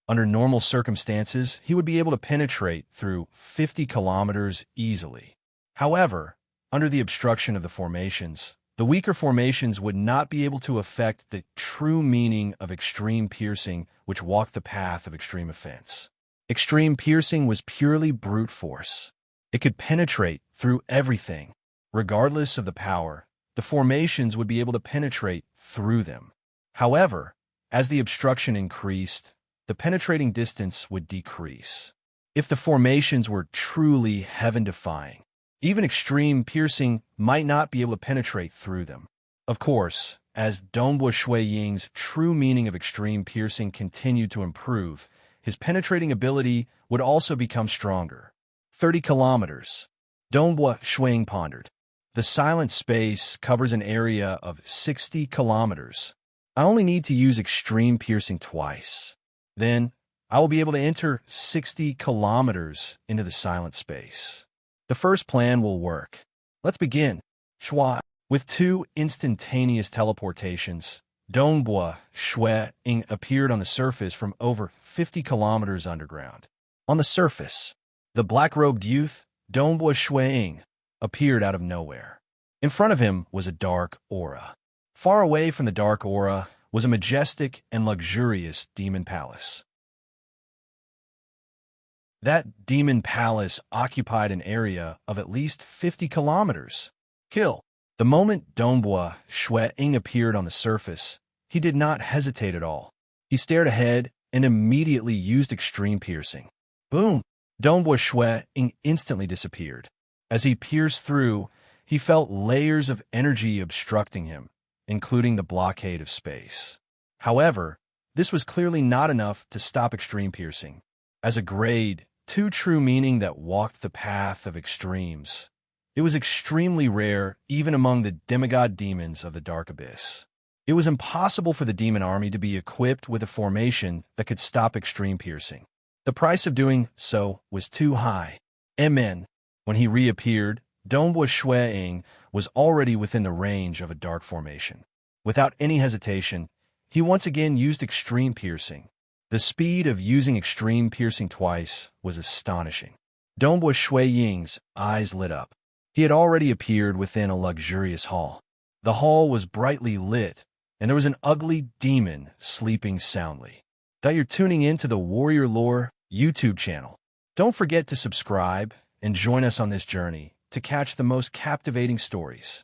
Under normal circumstances, he would be able to penetrate through 50 kilometers easily. However, under the obstruction of the formations, the weaker formations would not be able to affect the true meaning of extreme piercing, which walked the path of extreme offense. Extreme piercing was purely brute force. It could penetrate through everything. Regardless of the power, the formations would be able to penetrate through them. However, as the obstruction increased, the penetrating distance would decrease. If the formations were truly heaven-defying, even extreme piercing might not be able to penetrate through them. Of course, as Dongbua Shui Ying's true meaning of extreme piercing continued to improve, his penetrating ability would also become stronger. 30 kilometers. Dongbua Shui Ying pondered. The silent space covers an area of 60 kilometers. I only need to use extreme piercing twice. Then, I will be able to enter 60 kilometers into the silent space. The first plan will work. Let's begin. Shua. With 2 instantaneous teleportations, Dongbua Shui Ying appeared on the surface from over 50 kilometers underground. On the surface, the black-robed youth, Dongbua Shui Ying, appeared out of nowhere. In front of him was a dark aura. Far away from the dark aura was a majestic and luxurious demon palace. That demon palace occupied an area of at least 50 kilometers. Kill. The moment Dongbua Shui Ying appeared on the surface, he did not hesitate at all. He stared ahead and immediately used extreme piercing. Boom! Dongbua Shui Ying instantly disappeared. As he pierced through, he felt layers of energy obstructing him, including the blockade of space. However, this was clearly not enough to stop extreme piercing. As a grade 2 true meaning that walked the path of extremes, it was extremely rare even among the demigod demons of the Dark Abyss. It was impossible for the demon army to be equipped with a formation that could stop extreme piercing. The price of doing so was too high. When he reappeared, Dongbua Shui Ying was already within the range of a dark formation. Without any hesitation, he once again used extreme piercing. The speed of using extreme piercing twice was astonishing. Dongbua Shui Ying's eyes lit up. He had already appeared within a luxurious hall. The hall was brightly lit, and there was an ugly demon sleeping soundly. That you're tuning in to the Warrior Lore YouTube channel. Don't forget to subscribe and join us on this journey to catch the most captivating stories.